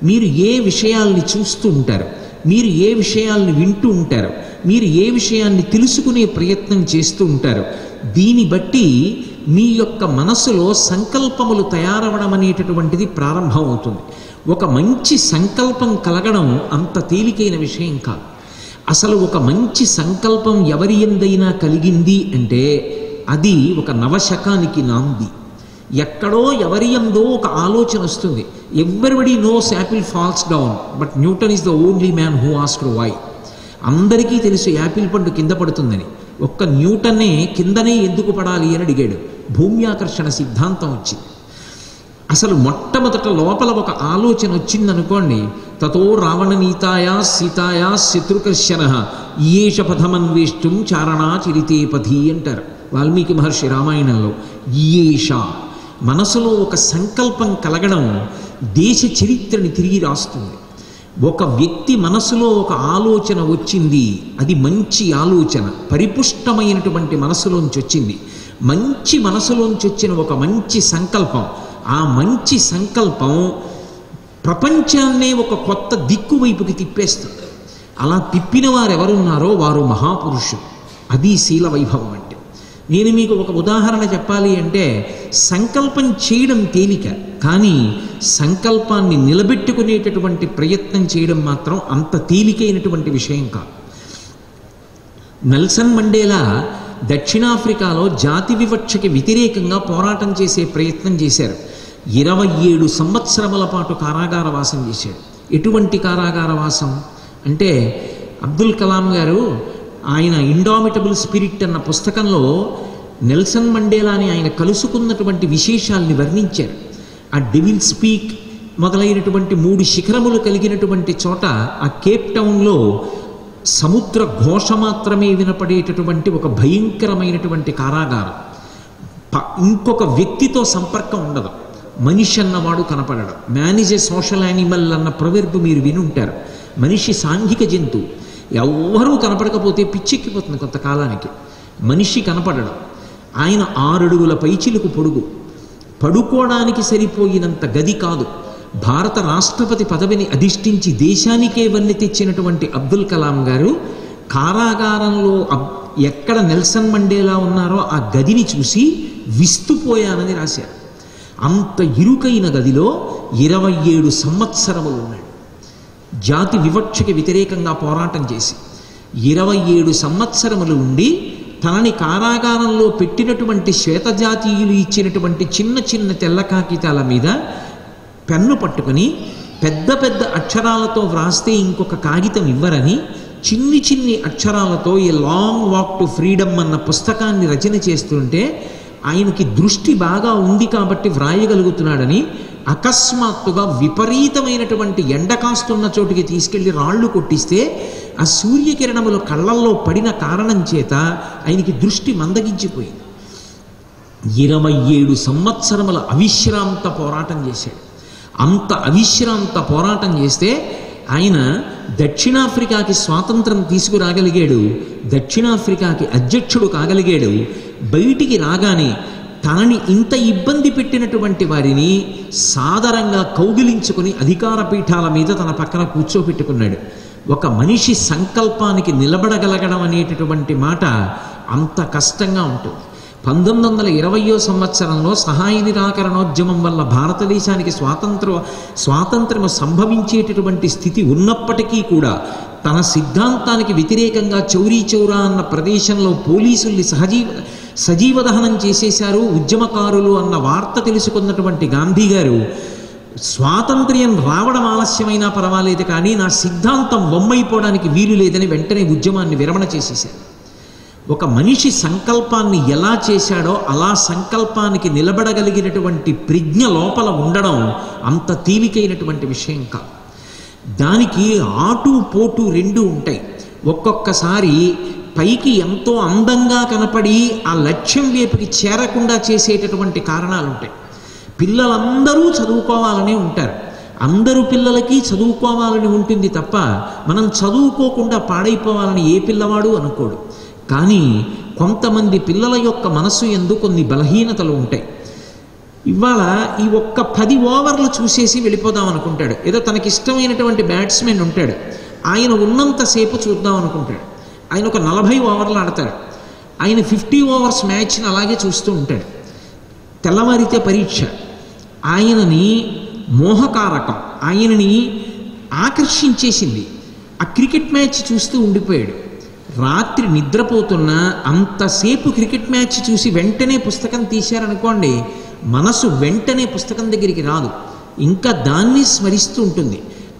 [SPEAKER 1] మీరు ఏ విషయాల్ని చూస్తూ ఉంటారు, మీరు ఏ విషయాల్ని వింటూ ఉంటారు, మీరు ఏ విషయాన్ని తెలుసుకునే ప్రయత్నం చేస్తూ ఉంటారు, దీన్ని బట్టి మీ యొక్క మనసులో సంకల్పములు తయారవడం అనేటటువంటిది ప్రారంభం అవుతుంది. ఒక మంచి సంకల్పం కలగడం అంత తేలికైన విషయం కాదు. అసలు ఒక మంచి సంకల్పం ఎవరి యందైనా కలిగింది అంటే అది ఒక నవశకానికి నాంది. ఎక్కడో ఎవరి యందో ఒక ఆలోచన వస్తుంది. Everybody knows apple falls down but Newton is the only man who asked why. అందరికీ తెలుసు యాపిల్ పండు కింద పడుతుందని, ఒక్క న్యూటనే కిందనే ఎందుకు పడాలి అని అడిగాడు. భూమ్యాకర్షణ సిద్ధాంతం వచ్చింది. అసలు మొట్టమొదట లోపల ఒక ఆలోచన వచ్చిందనుకోండి, తతో రావణనీతాయా సీతాయా శత్రుకర్షణ ఈయేష పథమన్వేష్టం చారణాచరితే పథి అంటారు వాల్మీకి మహర్షి రామాయణంలో. ఈయేష మనసులో ఒక సంకల్పం కలగడం దేశ చరిత్రని తిరిగి రాస్తుంది. ఒక వ్యక్తి మనసులో ఒక ఆలోచన వచ్చింది, అది మంచి ఆలోచన, పరిపుష్టమైనటువంటి మనసులోంచి వచ్చింది, మంచి మనసులోంచి వచ్చిన ఒక మంచి సంకల్పం. ఆ మంచి సంకల్పం ప్రపంచాన్నే ఒక కొత్త దిక్కు వైపుకి తిప్పేస్తుంది. అలా తిప్పిన వారు ఎవరున్నారో వారు మహాపురుషులు. అది శీల వైభవం అంటే. నేను మీకు ఒక ఉదాహరణ చెప్పాలి అంటే, సంకల్పం చేయడం తేలిక, కానీ సంకల్పాన్ని నిలబెట్టుకునేటటువంటి ప్రయత్నం చేయడం మాత్రం అంత తేలికైనటువంటి విషయం కాదు. నెల్సన్ మండేలా దక్షిణాఫ్రికాలో జాతి వివక్షకి వ్యతిరేకంగా పోరాటం చేసే ప్రయత్నం చేశారు. 27 సంవత్సరముల పాటు కారాగారవాసం చేశాడు. ఎటువంటి కారాగారవాసం అంటే, అబ్దుల్ కలాం గారు ఆయన ఇండామిటబుల్ స్పిరిట్ అన్న పుస్తకంలో నెల్సన్ మండేలాని ఆయన కలుసుకున్నటువంటి విశేషాల్ని వర్ణించారు. ఆ డెవిల్ స్పీక్ మొదలైనటువంటి 3 శిఖరములు కలిగినటువంటి చోట, ఆ కేప్ టౌన్లో సముద్ర ఘోష మాత్రమే వినపడేటటువంటి ఒక భయంకరమైనటువంటి కారాగారం. ఇంకొక వ్యక్తితో సంపర్కం ఉండదు. మనిషి అన్నవాడు కనపడడం. Man is a social animal అన్న ప్రొవెర్బ్ మీరు వినుంటారు. మనిషి సాంఘిక జంతువు. ఎవ్వరూ కనపడకపోతే పిచ్చెక్కిపోతుంది కొంతకాలానికి. మనిషి కనపడడం. ఆయన 6 అడుగుల పైచిలుకు పొడుగు, పడుకోవడానికి సరిపోయినంత గది కాదు. భారత రాష్ట్రపతి పదవిని అధిష్ఠించి దేశానికే వన్నె తెచ్చినటువంటి అబ్దుల్ కలాం గారు కారాగారంలో ఎక్కడ నెల్సన్ మండేలా ఉన్నారో ఆ గదిని చూసి విస్తుపోయానని రాశారు. అంత ఇరుకైన గదిలో 27 సంవత్సరములు ఉన్నాడు. జాతి వివక్షకి వ్యతిరేకంగా పోరాటం చేసి 27 సంవత్సరములు ఉండి, తనని కారాగారంలో పెట్టినటువంటి శ్వేతజాతీయులు ఇచ్చినటువంటి చిన్న చిన్న తెల్ల కాగితాల మీద పెన్ను పట్టుకుని పెద్ద పెద్ద అక్షరాలతో వ్రాస్తే ఇంకొక కాగితం ఇవ్వరని చిన్ని చిన్ని అక్షరాలతో a long walk to freedom అన్న పుస్తకాన్ని రచన చేస్తుంటే, ఆయనకి దృష్టి బాగా ఉంది కాబట్టి వ్రాయగలుగుతున్నాడని అకస్మాత్తుగా విపరీతమైనటువంటి ఎండ కాస్తున్న చోటికి తీసుకెళ్లి రాళ్లు కొట్టిస్తే ఆ సూర్యకిరణములు కళ్ళల్లో పడిన కారణం చేత ఆయనకి దృష్టి మందగించిపోయింది. 27 సంవత్సరముల అవిశ్రాంత పోరాటం చేశాడు. అంత అవిశ్రాంత పోరాటం చేస్తే ఆయన దక్షిణాఫ్రికాకి స్వాతంత్రం తీసుకురాగలిగాడు, దక్షిణాఫ్రికాకి అధ్యక్షుడు కాగలిగాడు. బయటికి రాగానే తనని ఇంత ఇబ్బంది పెట్టినటువంటి వారిని సాదరంగా కౌగిలించుకుని అధికార పీఠాల మీద తన పక్కన కూర్చోపెట్టుకున్నాడు. ఒక మనిషి సంకల్పానికి నిలబడగలగడం అనేటటువంటి మాట అంత కష్టంగా ఉంటుంది. 1920వ సంవత్సరంలో సహాయ నిరాకరణోద్యమం వల్ల భారతదేశానికి స్వాతంత్రము సంభవించేటటువంటి స్థితి ఉన్నప్పటికీ కూడా తన సిద్ధాంతానికి వ్యతిరేకంగా చౌరీ చౌరా అన్న ప్రదేశంలో పోలీసుల్ని సజీవ దహనం చేసేశారు ఉద్యమకారులు అన్న వార్త తెలుసుకున్నటువంటి గాంధీ గారు, స్వాతంత్ర్యం రావడం ఆలస్యమైనా పర్వాలేదు కానీ నా సిద్ధాంతం వమ్మైపోవడానికి వీలు లేదని వెంటనే ఉద్యమాన్ని విరమణ చేసేశారు. ఒక మనిషి సంకల్పాన్ని ఎలా చేశాడో అలా సంకల్పానికి నిలబడగలిగినటువంటి ప్రజ్ఞ లోపల ఉండడం అంత తేలికైనటువంటి విషయం కాదు. దానికి ఆటు పోటు 2 ఉంటాయి. ఒక్కొక్కసారి పైకి ఎంతో అందంగా కనపడి ఆ లక్ష్యం వైపుకి చేరకుండా చేసేటటువంటి కారణాలు ఉంటాయి. పిల్లలందరూ చదువుకోవాలని ఉంటారు, అందరూ పిల్లలకి చదువుకోవాలని ఉంటుంది తప్ప మనం చదువుకోకుండా పాడైపోవాలని ఏ పిల్లవాడు అనుకోడు. కానీ కొంతమంది పిల్లల యొక్క మనస్సు యందు కొన్ని బలహీనతలు ఉంటాయి. ఇవాళ ఈ ఒక్క 10 ఓవర్లు చూసేసి వెళ్ళిపోదాం అనుకుంటాడు. ఏదో తనకిష్టమైనటువంటి బ్యాట్స్మెన్ ఉంటాడు, ఆయన ఉన్నంతసేపు చూద్దాం అనుకుంటాడు. ఆయన ఒక 40 ఓవర్లు ఆడతాడు. ఆయన 50 ఓవర్స్ మ్యాచ్ని అలాగే చూస్తూ ఉంటాడు. తెల్లవారితే పరీక్ష. ఆయనని మోహకారకం, ఆయనని ఆకర్షించేసింది. ఆ క్రికెట్ మ్యాచ్ చూస్తూ ఉండిపోయాడు. రాత్రి నిద్రపోతున్నా అంతసేపు క్రికెట్ మ్యాచ్ చూసి వెంటనే పుస్తకం తీశారనుకోండి, మనసు వెంటనే పుస్తకం దగ్గరికి రాదు, ఇంకా దాన్ని స్మరిస్తూ ఉంటుంది.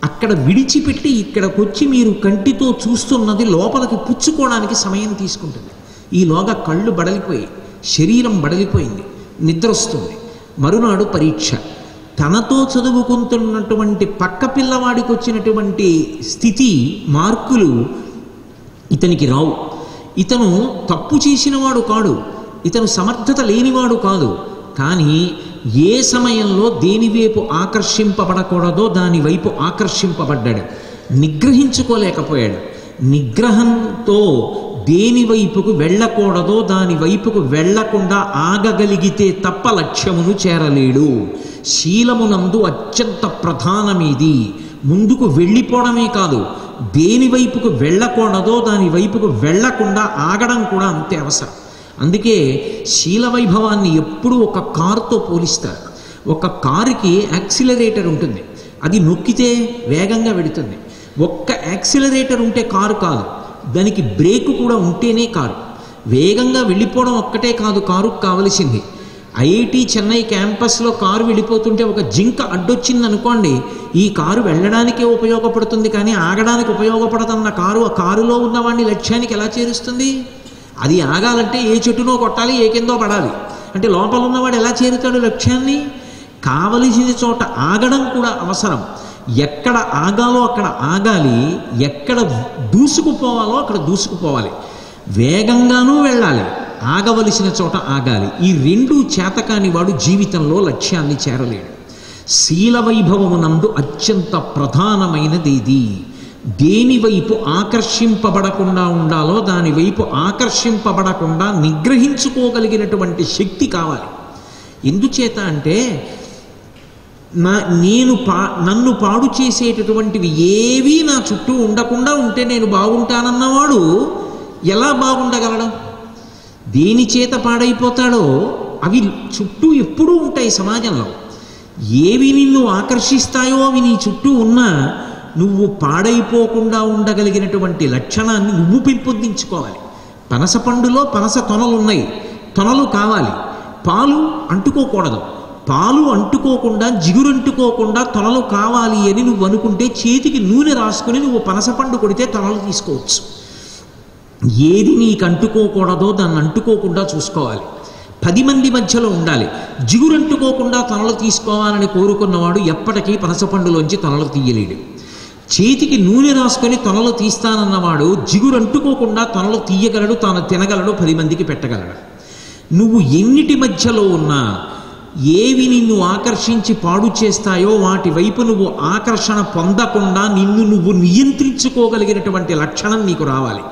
[SPEAKER 1] అక్కడ విడిచిపెట్టి ఇక్కడికి వచ్చి మీరు కంటితో చూస్తున్నది లోపలికి పుచ్చుకోవడానికి సమయం తీసుకుంటుంది. ఈలోగా కళ్ళు బడలిపోయి శరీరం బడలిపోయింది, నిద్ర వస్తుంది. మరునాడు పరీక్ష. తనతో చదువుకుంటున్నటువంటి పక్క పిల్లవాడికి వచ్చినటువంటి స్థితి మార్కులు ఇతనికి రావు. ఇతను తప్పు చేసినవాడు కాడు, ఇతను సమర్థత లేనివాడు కాదు. కానీ ఏ సమయంలో దేనివైపు ఆకర్షింపబడకూడదో దాని వైపు ఆకర్షింపబడ్డాడు, నిగ్రహించుకోలేకపోయాడు. నిగ్రహంతో దేని వైపుకు వెళ్ళకూడదో దాని వైపుకు వెళ్లకుండా ఆగగలిగితే తప్ప లక్ష్యమును చేరలేడు. శీలమునందు అత్యంత ప్రధానమేది. ముందుకు వెళ్ళిపోవడమే కాదు, దేని వైపుకు వెళ్ళకూడదో దాని వైపుకు వెళ్లకుండా ఆగడం కూడా అంతే అవసరం. అందుకే శీల వైభవాన్ని ఎప్పుడూ ఒక కారుతో పోలిస్తారు. ఒక కారుకి యాక్సిలరేటర్ ఉంటుంది, అది నొక్కితే వేగంగా వెడుతుంది. ఒక్క యాక్సిలరేటర్ ఉంటే కారు కాదు, దానికి బ్రేక్ కూడా ఉంటేనే కారు. వేగంగా వెళ్ళిపోవడం ఒక్కటే కాదు కారుకు కావలసింది. ఐఐటి చెన్నై క్యాంపస్లో కారు వెళ్ళిపోతుంటే ఒక జింక అడ్డొచ్చింది అనుకోండి, ఈ కారు వెళ్ళడానికే ఉపయోగపడుతుంది కానీ ఆగడానికి ఉపయోగపడదన్న కారు ఆ కారులో ఉన్నవాడిని లక్ష్యానికి ఎలా చేరుస్తుంది? అది ఆగాలంటే ఏ చెట్టునో కొట్టాలి, ఏ కిందో పడాలి. అంటే లోపల ఉన్నవాడు ఎలా చేరుతాడు లక్ష్యాన్ని? కావలసిన చోట ఆగడం కూడా అవసరం. ఎక్కడ ఆగాలో అక్కడ ఆగాలి, ఎక్కడ దూసుకుపోవాలో అక్కడ దూసుకుపోవాలి. వేగంగానూ వెళ్ళాలి, ఆగవలసిన చోట ఆగాలి. ఈ రెండు చేతకాని వాడు జీవితంలో లక్ష్యాన్ని చేరలేడు. శీల వైభవమునందు అత్యంత ప్రధానమైనది ఇది. దేని వైపు ఆకర్షింపబడకుండా ఉండాలో దాని వైపు ఆకర్షింపబడకుండా నిగ్రహించుకోగలిగినటువంటి శక్తి కావాలి. ఎందుచేత అంటే నన్ను పాడు చేసేటటువంటివి ఏవీ నా చుట్టూ ఉండకుండా ఉంటే నేను బాగుంటానన్నవాడు ఎలా బాగుండగలడం? దేని చేత పాడైపోతాడో అవి చుట్టూ ఎప్పుడూ ఉంటాయి సమాజంలో. ఏవి నిన్ను ఆకర్షిస్తాయో అవి నీ చుట్టూ ఉన్నా నువ్వు పాడైపోకుండా ఉండగలిగినటువంటి లక్షణాన్ని నువ్వు పెంపొందించుకోవాలి. పనస పండులో పనస తొనలు ఉన్నాయి, తొనలు కావాలి. పాలు అంటుకోకూడదు, పాలు అంటుకోకుండా జిగురంటుకోకుండా తొనలు కావాలి అని నువ్వు అనుకుంటే చేతికి నూనె రాసుకుని నువ్వు పనసపండు కొడితే తొనలు తీసుకోవచ్చు. ఏది నీకు అంటుకోకూడదో దాన్ని అంటుకోకుండా చూసుకోవాలి. 10 మంది మధ్యలో ఉండాలి. జిగురంటుకోకుండా తొనలు తీసుకోవాలని కోరుకున్నవాడు ఎప్పటికీ పనసపండులోంచి తొనలు తీయలేడు. చేతికి నూనె రాసుకొని తొనలు తీస్తానన్నవాడు జిగురంటుకోకుండా తొనలు తీయగలడు, తాను తినగలడు, 10 మందికి పెట్టగలడు. నువ్వు ఎన్నిటి మధ్యలో ఉన్నా ఏవి నిన్ను ఆకర్షించి పాడు చేస్తాయో వాటి వైపు నువ్వు ఆకర్షణ పొందకుండా నిన్ను నువ్వు నియంత్రించుకోగలిగినటువంటి లక్షణం నీకు రావాలి.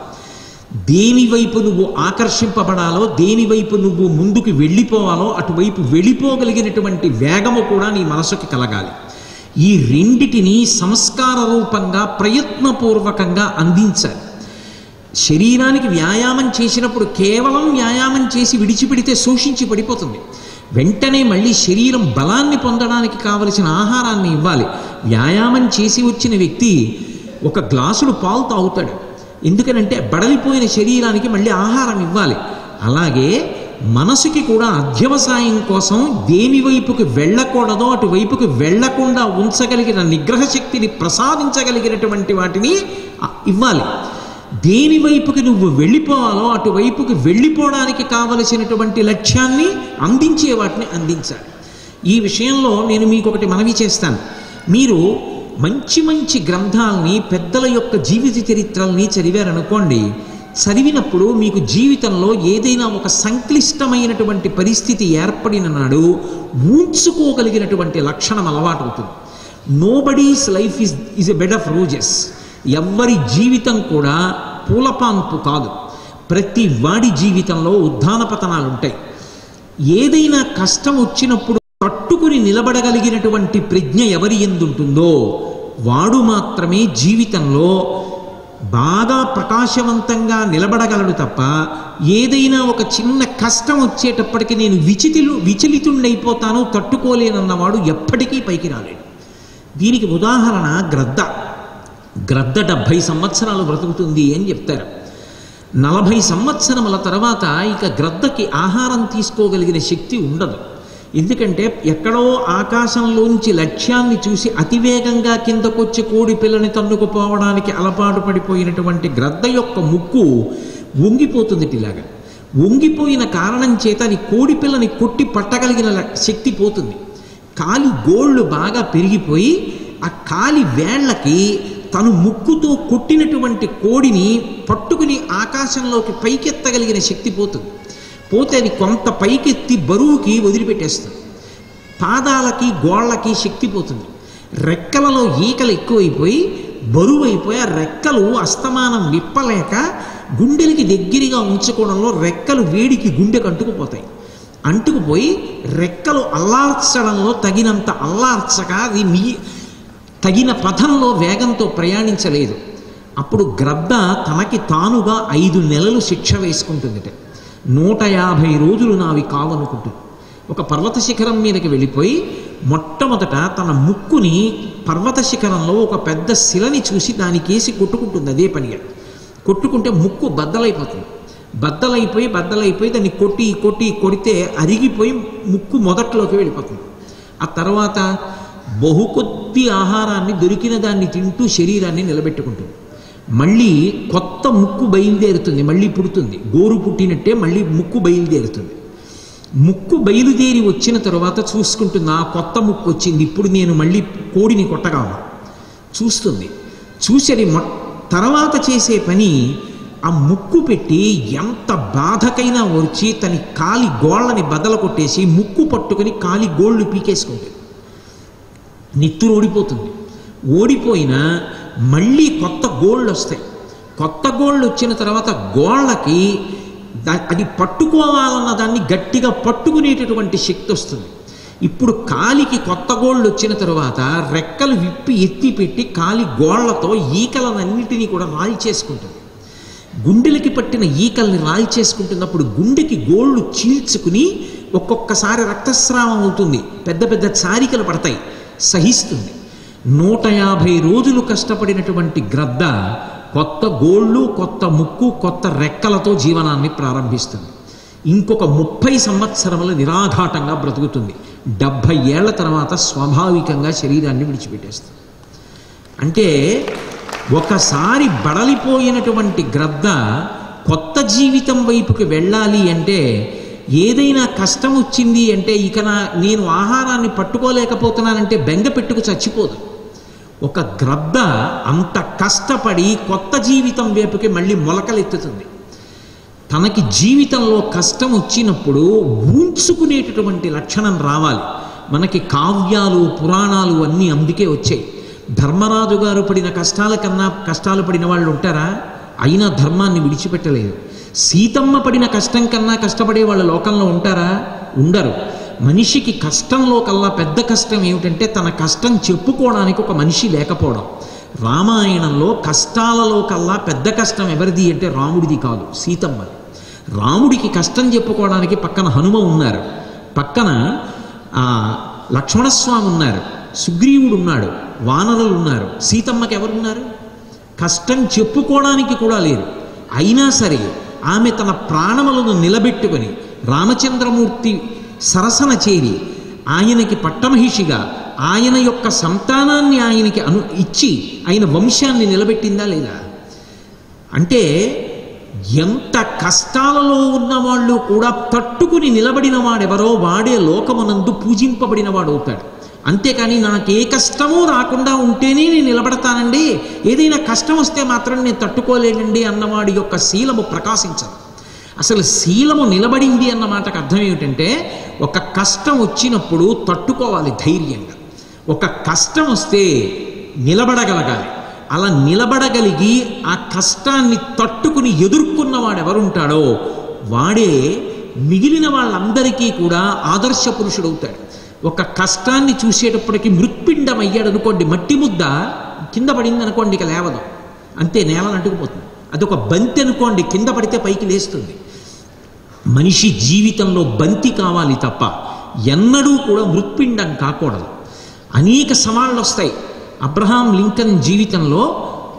[SPEAKER 1] దేని వైపు నువ్వు ఆకర్షింపబడాలో, దేని వైపు నువ్వు ముందుకు వెళ్ళిపోవాలో అటువైపు వెళ్ళిపోగలిగినటువంటి వేగము కూడా నీ మనసుకి కలగాలి. ఈ రెండిటిని సంస్కార రూపంగా ప్రయత్నపూర్వకంగా అందించాలి. శరీరానికి వ్యాయామం చేసినప్పుడు కేవలం వ్యాయామం చేసి విడిచిపెడితే శోషించి పడిపోతుంది. వెంటనే మళ్ళీ శరీరం బలాన్ని పొందడానికి కావలసిన ఆహారాన్ని ఇవ్వాలి. వ్యాయామం చేసి వచ్చిన వ్యక్తి 1 గ్లాసుడు పాలు తాగుతాడు, ఎందుకనంటే బడలిపోయిన శరీరానికి మళ్ళీ ఆహారం ఇవ్వాలి. అలాగే మనసుకి కూడా అధ్యవసాయం కోసం దేని వైపుకి వెళ్ళకూడదో అటువైపుకి వెళ్లకుండా ఉంచగలిగిన నిగ్రహ శక్తిని ప్రసాదించగలిగినటువంటి వాటిని ఇవ్వాలి. దేని వైపుకి నువ్వు వెళ్ళిపోవాలో అటువైపుకి వెళ్ళిపోవడానికి కావలసినటువంటి లక్ష్యాన్ని అందించే వాటిని అందించాలి. ఈ విషయంలో నేను మీకు ఒకటి మనవి చేస్తాను. మీరు మంచి మంచి గ్రంథాలని, పెద్దల యొక్క జీవిత చరిత్రల్ని చదివారనుకోండి, చదివినప్పుడు మీకు జీవితంలో ఏదైనా ఒక సంక్లిష్టమైనటువంటి పరిస్థితి ఏర్పడిన నాడు ఊంచుకోగలిగినటువంటి లక్షణం అలవాటు అవుతుంది. Nobody's life is a bed of roses. ఎవ్వరి జీవితం కూడా పూలపాన్పు కాదు. ప్రతి వాడి జీవితంలో ఉత్థాన పతనాలు ఉంటాయి. ఏదైనా కష్టం వచ్చినప్పుడు తట్టుకుని నిలబడగలిగినటువంటి ప్రజ్ఞ ఎవరి ఎందుంటుందో వాడు మాత్రమే జీవితంలో బాగా ప్రకాశవంతంగా నిలబడగలడు తప్ప, ఏదైనా ఒక చిన్న కష్టం వచ్చేటప్పటికి నేను విచలితుణ్ణైపోతాను, తట్టుకోలేనన్నవాడు ఎప్పటికీ పైకి రాలేడు. దీనికి ఉదాహరణ గ్రద్ద. గ్రద్ద 70 సంవత్సరాలు బ్రతుకుతుంది అని చెప్తారు. 40 సంవత్సరముల తర్వాత ఇక గ్రద్దకి ఆహారం తీసుకోగలిగిన శక్తి ఉండదు. ఎందుకంటే ఎక్కడో ఆకాశంలోంచి లక్ష్యాన్ని చూసి అతివేగంగా కిందకొచ్చి కోడి పిల్లని తన్నుకుపోవడానికి అలవాటు పడిపోయినటువంటి గ్రద్ద యొక్క ముక్కు వంగిపోతుంది. ఇలాగా వంగిపోయిన కారణం చేత అది కోడి పిల్లని కొట్టి పట్టగలిగిన శక్తి పోతుంది. కాలి గోళ్ళు బాగా పెరిగిపోయి ఆ కాలి వేళ్లకి తను ముక్కుతో కొట్టినటువంటి కోడిని పట్టుకుని ఆకాశంలోకి పైకెత్తగలిగిన శక్తి పోతుంది. పోతే అది కొంత పైకెత్తి బరువుకి వదిలిపెట్టేస్తుంది. పాదాలకి గోళ్ళకి శక్తి పోతుంది. రెక్కలలో ఈకలు ఎక్కువైపోయి బరువు అయిపోయి ఆ రెక్కలు అస్తమానం విప్పలేక గుండెలకి దగ్గరగా ఉంచుకోవడంలో రెక్కలు వేడికి గుండెకు అంటుకుపోతాయి. అంటుకుపోయి రెక్కలు అల్లార్చడంలో తగినంత అల్లార్చక అది తగిన పథంలో వేగంతో ప్రయాణించలేదు. అప్పుడు గ్రద్ద తనకి తానుగా 5 నెలలు శిక్ష వేసుకుంటుందిట. 150 రోజులు నావి కావనుకుంటుంది. ఒక పర్వత శిఖరం మీదకి వెళ్ళిపోయి మొట్టమొదట తన ముక్కుని పర్వత శిఖరంలో ఒక పెద్ద శిలని చూసి దానికేసి కొట్టుకుంటుంది. అదే పనిగా కొట్టుకుంటే ముక్కు బద్దలైపోతుంది. బద్దలైపోయి దాన్ని కొడితే అరిగిపోయి ముక్కు మొదట్లోకి వెళ్ళిపోతుంది. ఆ తర్వాత కొద్ది ఆహారాన్ని దొరికిన దాన్ని తింటూ శరీరాన్ని నిలబెట్టుకుంటుంది. మళ్ళీ కొత్త ముక్కు బయలుదేరుతుంది, మళ్ళీ పుడుతుంది. గోరు పుట్టినట్టే మళ్ళీ ముక్కు బయలుదేరుతుంది. ముక్కు బయలుదేరి వచ్చిన తర్వాత చూసుకుంటుంది, ఆ కొత్త ముక్కు వచ్చింది, ఇప్పుడు నేను మళ్ళీ కోడిని కొట్టగలను చూస్తుంది. చూసి తర్వాత చేసే పని ఆ ముక్కు పెట్టి ఎంత బాధకైనా వచ్చి తన కాలి గోళ్ళని బదల కొట్టేసి ముక్కు పట్టుకుని కాలి గోళ్ళు పీకేసుకుంటుంది. నెత్తురు ఓడిపోయినా మళ్ళీ కొత్త గోళ్ళు వస్తాయి. కొత్త గోళ్ళు వచ్చిన తర్వాత గోళ్ళకి అది పట్టుకోవాలన్న దాన్ని గట్టిగా పట్టుకునేటటువంటి శక్తి వస్తుంది. ఇప్పుడు కాలికి కొత్త గోళ్ళు వచ్చిన తర్వాత రెక్కలు విప్పి ఎత్తి పెట్టి కాలి గోళ్లతో ఈకలనన్నిటినీ కూడా రాల్చేసుకుంటుంది. గుండెలకి పట్టిన ఈకల్ని రాల్చేసుకుంటున్నప్పుడు గుండెకి గోళ్ళు చీల్చుకుని ఒక్కొక్కసారి రక్తస్రావం అవుతుంది, పెద్ద పెద్ద చారికలు పడతాయి, సహిస్తుంది. 150 రోజులు కష్టపడినటువంటి గ్రద్ద కొత్త గోళ్ళు, కొత్త ముక్కు, కొత్త రెక్కలతో జీవనాన్ని ప్రారంభిస్తుంది. ఇంకొక 30 సంవత్సరములు నిరాఘాటంగా బ్రతుకుతుంది. 70 ఏళ్ల తర్వాత స్వాభావికంగా శరీరాన్ని విడిచిపెట్టేస్తుంది. అంటే ఒకసారి బడలిపోయినటువంటి గ్రద్ద కొత్త జీవితం వైపుకి వెళ్ళాలి అంటే, ఏదైనా కష్టం వచ్చింది అంటే ఇక నేను ఆహారాన్ని పట్టుకోలేకపోతున్నానంటే బెంగ పెట్టుకు చచ్చిపోదు. ఒక గ్రద్ద అంత కష్టపడి కొత్త జీవితం వైపుకి మళ్ళీ మొలకలెత్తుతుంది. తనకి జీవితంలో కష్టం వచ్చినప్పుడు ఊంచుకునేటటువంటి లక్షణం రావాలి. మనకి కావ్యాలు, పురాణాలు అన్నీ అందుకే వచ్చాయి. ధర్మరాజు గారు పడిన కష్టాల కన్నా కష్టాలు పడిన వాళ్ళు ఉంటారా? అయినా ధర్మాన్ని విడిచిపెట్టలేదు. సీతమ్మ పడిన కష్టం కన్నా కష్టపడే వాళ్ళ లోకంలో ఉంటారా? ఉండరు. మనిషికి కష్టంలో కల్లా పెద్ద కష్టం ఏమిటంటే తన కష్టం చెప్పుకోవడానికి ఒక మనిషి లేకపోవడం. రామాయణంలో కష్టాలలో కల్లా పెద్ద కష్టం ఎవరిది అంటే రాముడిది కాదు, సీతమ్మది. రాముడికి కష్టం చెప్పుకోవడానికి పక్కన హనుమ ఉన్నారు, పక్కన లక్ష్మణస్వామి ఉన్నారు, సుగ్రీవుడు ఉన్నాడు, వానరులు ఉన్నారు. సీతమ్మకి ఎవరున్నారు? కష్టం చెప్పుకోవడానికి కూడా లేరు. అయినా సరే ఆమె తన ప్రాణములను నిలబెట్టుకొని రామచంద్రమూర్తి సరసన చేరి ఆయనకి పట్టమహిషిగా ఆయన యొక్క సంతానాన్ని ఆయనకి ఇచ్చి ఆయన వంశాన్ని నిలబెట్టిందా లేదా? అంటే ఎంత కష్టాలలో ఉన్నవాళ్ళు కూడా తట్టుకుని నిలబడిన వాడెవరో వాడే లోకమునందు పూజింపబడిన వాడు అవుతాడు. అంతేకాని నాకే కష్టమూ రాకుండా ఉంటేనే నేను నిలబడతానండి, ఏదైనా కష్టం వస్తే మాత్రం నేను తట్టుకోలేనండి అన్నవాడి యొక్క శీలము ప్రకాశించదు. అసలు శీలము నిలబడింది అన్న మాటకు అర్థం ఏమిటంటే, ఒక కష్టం వచ్చినప్పుడు తట్టుకోవాలి ధైర్యంగా, ఒక కష్టం వస్తే నిలబడగలగాలి. అలా నిలబడగలిగి ఆ కష్టాన్ని తట్టుకుని ఎదుర్కొన్నవాడు ఎవరుంటాడో వాడే మిగిలిన వాళ్ళందరికీ కూడా ఆదర్శ పురుషుడవుతాడు. ఒక కష్టాన్ని చూసేటప్పటికి మృత్పిండం అయ్యాడు అనుకోండి, మట్టి ముద్ద కింద పడింది అనుకోండి, ఇక లేవదు, అంతే, నేలను అంటుకుపోతుంది. అదొక బంతి అనుకోండి, కింద పడితే పైకి లేస్తుంది. మనిషి జీవితంలో బంతి కావాలి తప్ప ఎన్నడూ కూడా మృత్పిండం కాకూడదు. అనేక సవాళ్ళు వస్తాయి. అబ్రహాం లింకన్ జీవితంలో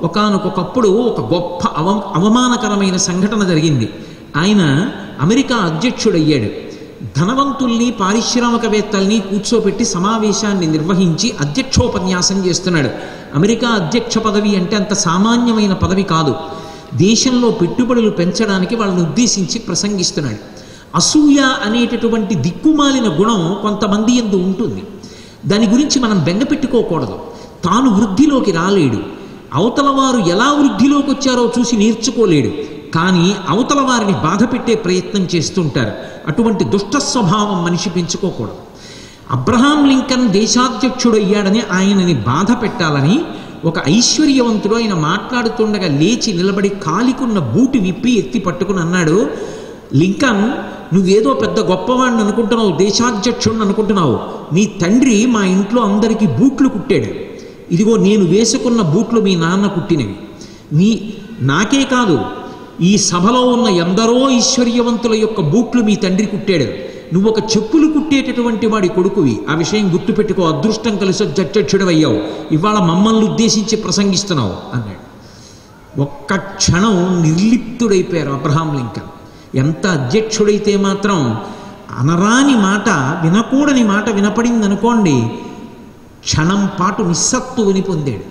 [SPEAKER 1] ఒకానొకప్పుడు ఒక గొప్ప అవమానకరమైన సంఘటన జరిగింది. ఆయన అమెరికా అధ్యక్షుడయ్యాడు. ధనవంతుల్ని పారిశ్రామికవేత్తల్ని కూర్చోబెట్టి సమావేశాన్ని నిర్వహించి అధ్యక్షోపన్యాసం చేస్తున్నాడు. అమెరికా అధ్యక్ష పదవి అంటే అంత సామాన్యమైన పదవి కాదు. దేశంలో పెట్టుబడులు పెంచడానికి వాళ్ళని ఉద్దేశించి ప్రసంగిస్తున్నాడు. అసూయ అనేటటువంటి దిక్కుమాలిన గుణం కొంతమంది యందు ఉంటుంది. దాని గురించి మనం బెంగపెట్టుకోకూడదు. తాను వృద్ధిలోకి రాలేడు, అవతల వారు ఎలా వృద్ధిలోకి వచ్చారో చూసి నేర్చుకోలేడు, కానీ అవతల వారిని బాధ పెట్టే ప్రయత్నం చేస్తుంటారు. అటువంటి దుష్ట స్వభావం మనిషి పెంచుకోకూడదు. అబ్రహాం లింకన్ దేశాధ్యక్షుడయ్యాడని ఆయనని బాధ పెట్టాలని ఒక ఐశ్వర్యవంతుడు ఆయన మాట్లాడుతుండగా లేచి నిలబడి కాలికున్న బూటి విప్పి ఎత్తి పట్టుకుని అన్నాడు, లింకన్, నువ్వేదో పెద్ద గొప్పవాడిని అనుకుంటున్నావు, దేశాధ్యక్షుడిని అనుకుంటున్నావు. నీ తండ్రి మా ఇంట్లో అందరికీ బూట్లు కుట్టాడు. ఇదిగో నేను వేసుకున్న బూట్లు మీ నాన్న కుట్టినవి. నాకే కాదు, ఈ సభలో ఉన్న ఎందరో ఐశ్వర్యవంతుల యొక్క బూట్లు మీ తండ్రి కుట్టాడు. నువ్వు ఒక చెప్పులు కుట్టేటటువంటి వాడి కొడుకువి, ఆ విషయం గుర్తుపెట్టుకో. అదృష్టం కలిసి అధ్యక్షుడవయ్యావు, ఇవాళ మమ్మల్ని ఉద్దేశించి ప్రసంగిస్తున్నావు అన్నాడు. ఒక్క క్షణం నిర్లిప్తుడైపోయారు అబ్రహాం లింకన్. ఎంత అధ్యక్షుడైతే మాత్రం అనరాని మాట, వినకూడని మాట వినపడిందనుకోండి, క్షణం పాటు నిస్సత్తువుని పొందాడు.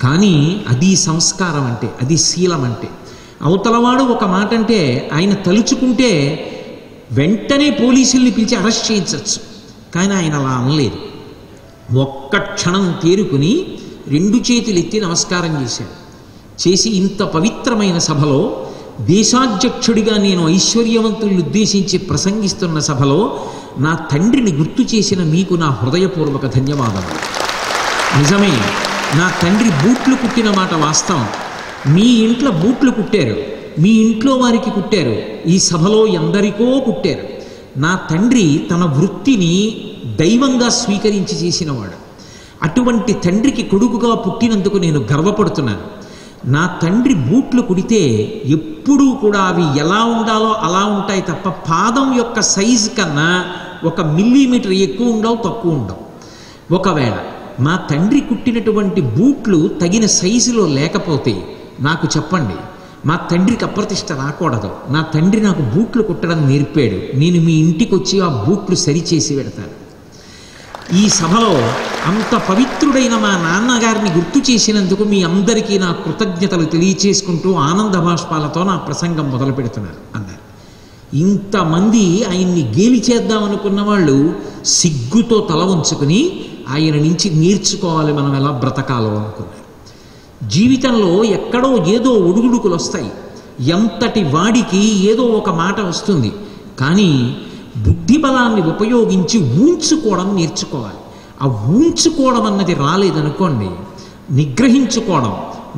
[SPEAKER 1] కానీ అది సంస్కారం అంటే, అది శీలం అంటే. అవతలవాడు ఒక మాట అంటే ఆయన తలుచుకుంటే వెంటనే పోలీసుల్ని పిలిచి అరెస్ట్ చేయించవచ్చు, కానీ ఆయన అలా అనలేదు. ఒక్క క్షణం తేరుకుని 2 చేతులు ఎత్తి నమస్కారం చేశాడు. చేసి, ఇంత పవిత్రమైన సభలో, దేశాధ్యక్షుడిగా నేను ఐశ్వర్యవంతుల్ని ఉద్దేశించి ప్రసంగిస్తున్న సభలో నా తండ్రిని గుర్తు చేసిన మీకు నా హృదయపూర్వక ధన్యవాదాలు. నిజమే, నా తండ్రి బూట్లు కుట్టిన మాట వాస్తవం. మీ ఇంట్లో బూట్లు కుట్టారు, మీ ఇంట్లో వారికి కుట్టారు, ఈ సభలో ఎందరికో కుట్టారు. నా తండ్రి తన వృత్తిని దైవంగా స్వీకరించి చేసినవాడు. అటువంటి తండ్రికి కొడుకుగా పుట్టినందుకు నేను గర్వపడుతున్నాను. నా తండ్రి బూట్లు కుడితే ఎప్పుడూ కూడా అవి ఎలా ఉండాలో అలా ఉంటాయి తప్ప పాదం యొక్క సైజు కన్నా 1 మిల్లీమీటర్ ఎక్కువ ఉండవు, తక్కువ ఉండవు. ఒకవేళ మా తండ్రి కుట్టినటువంటి బూట్లు తగిన సైజులో లేకపోతే నాకు చెప్పండి, మా తండ్రికి అప్రతిష్ట రాకూడదు. నా తండ్రి నాకు బూట్లు కుట్టడం నేర్పాడు, నేను మీ ఇంటికి వచ్చి ఆ బూట్లు సరిచేసి పెడతాను. ఈ సభలో అంత పవిత్రుడైన మా నాన్నగారిని గుర్తు చేసినందుకు మీ అందరికీ నా కృతజ్ఞతలు తెలియచేసుకుంటూ ఆనంద బాష్పాలతో నా ప్రసంగం మొదలు పెడుతున్నారు అన్నారు. ఇంతమంది ఆయన్ని గేలి చేద్దామనుకున్న వాళ్ళు సిగ్గుతో తల ఉంచుకుని ఆయన నుంచి నేర్చుకోవాలి మనం ఎలా బ్రతకాలో అనుకున్నారు. జీవితంలో ఎక్కడో ఏదో ఒడుగుడుకులు వస్తాయి, ఎంతటి వాడికి ఏదో ఒక మాట వస్తుంది. కానీ బుద్ధి బలాన్ని ఉపయోగించి ఊంచుకోవడం నేర్చుకోవాలి. ఆ ఊంచుకోవడం అన్నది రాలేదనుకోండి, నిగ్రహించుకోవడం,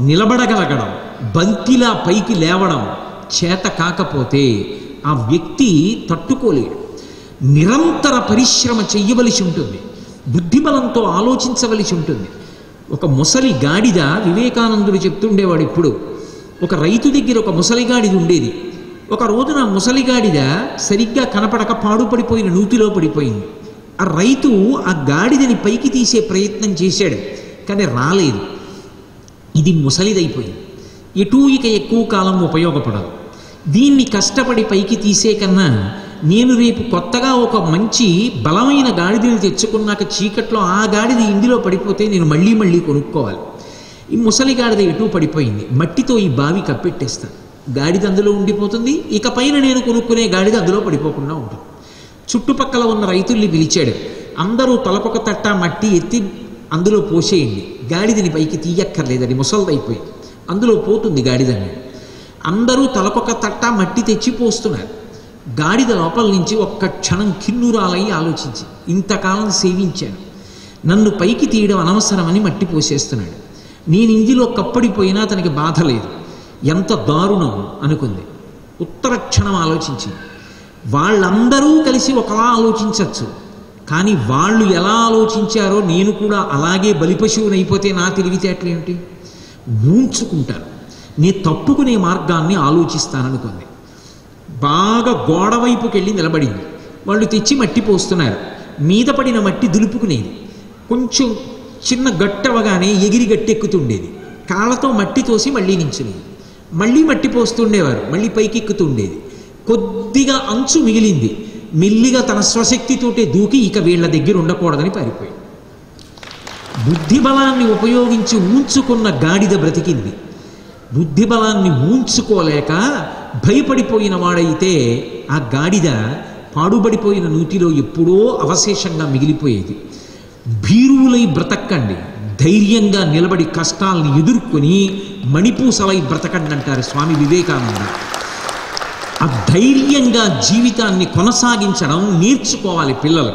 [SPEAKER 1] నిలబడగలగడం, బంతిలా పైకి లేవడం చేత కాకపోతే ఆ వ్యక్తి తట్టుకోలేడు. నిరంతర పరిశ్రమ చెయ్యవలసి ఉంటుంది, బుద్ధిబలంతో ఆలోచించవలసి ఉంటుంది. ఒక ముసలి గాడిద, వివేకానందుడు చెప్తుండేవాడు ఇప్పుడు, ఒక రైతు దగ్గర ఒక ముసలిగాడిద ఉండేది. ఒక రోజున ముసలిగాడిద సరిగ్గా కనపడక పాడుపడిపోయిన నూతిలో పడిపోయింది. ఆ రైతు ఆ గాడిదని పైకి తీసే ప్రయత్నం చేశాడు, కానీ రాలేదు. ఇది ముసలిదైపోయింది, ఎటూ ఇక ఎక్కువ కాలం ఉపయోగపడదు. దీన్ని కష్టపడి పైకి తీసే కన్నా నేను రేపు కొత్తగా ఒక మంచి బలమైన గాడిదని తెచ్చుకున్నాక చీకట్లో ఆ గాడిద ఇందులో పడిపోతే నేను మళ్ళీ మళ్ళీ కొనుక్కోవాలి. ఈ ముసలి గాడిద ఎటూ పడిపోయింది, మట్టితో ఈ బావి కప్పెట్టేస్తాను, గాడిద అందులో ఉండిపోతుంది, ఇక పైన నేను కొనుక్కునే గాడిద అందులో పడిపోకుండా ఉంటుంది. చుట్టుపక్కల ఉన్న రైతుల్ని పిలిచాడు. అందరూ తలకొక తట్ట మట్టి ఎత్తి అందులో పోసేయండి, గాడిదని పైకి తీయక్కర్లేదని ముసలిదైపోయింది, అందులో పోతుంది గాడిదని. అందరూ తలకొక తట్ట మట్టి తెచ్చి పోస్తున్నారు. గాడిద లోపల నుంచి ఒక్క క్షణం కిన్నురాలై ఆలోచించి, ఇంతకాలం సేవించాను, నన్ను పైకి తీయడం అనవసరమని మట్టి పోసేస్తున్నాడు, నేను ఇందులో కప్పడిపోయినా అతనికి బాధ లేదు, ఎంత దారుణం అనుకుంది. ఉత్తర క్షణం ఆలోచించింది. వాళ్ళందరూ కలిసి ఒకలా ఆలోచించవచ్చు, కానీ వాళ్ళు ఎలా ఆలోచించారో నేను కూడా అలాగే బలిపశువునైపోతే నా తెలివితేటలేమిటి? ఊంచుకుంటాను, నీ తప్పుకునే మార్గాన్ని ఆలోచిస్తాననుకుంది. బాగా గోడ వైపుకి వెళ్ళి నిలబడింది. వాళ్ళు తెచ్చి మట్టి పోస్తున్నారు. మీద పడిన మట్టి దులుపుకునేది, కొంచెం చిన్న గట్టవగానే ఎగిరి గట్టెక్కుతుండేది. కాళ్ళతో మట్టి తోసి మళ్ళీ నించునేది, మళ్ళీ మట్టి పోస్తుండేవారు, మళ్ళీ పైకి ఎక్కుతుండేది. కొద్దిగా అంచు మిగిలింది, మెల్లిగా తన స్వశక్తితోటే దూకి ఇక వీళ్ళ దగ్గర ఉండకూడదని పారిపోయింది. బుద్ధిబలాన్ని ఉపయోగించి ఊంచుకున్న గాడిద బ్రతికింది. బుద్ధిబలాన్ని ఊంచుకోలేక భయపడిపోయిన వాడైతే ఆ గాడిద పాడుబడిపోయిన నూతిలో ఎప్పుడో అవశేషంగా మిగిలిపోయేది. భీరువులై బ్రతకండి, ధైర్యంగా నిలబడి కష్టాలను ఎదుర్కొని మణిపూసలై బ్రతకండి అంటారు స్వామి వివేకానంద. ఆ ధైర్యంగా జీవితాన్ని కొనసాగించడం నేర్చుకోవాలి పిల్లలు.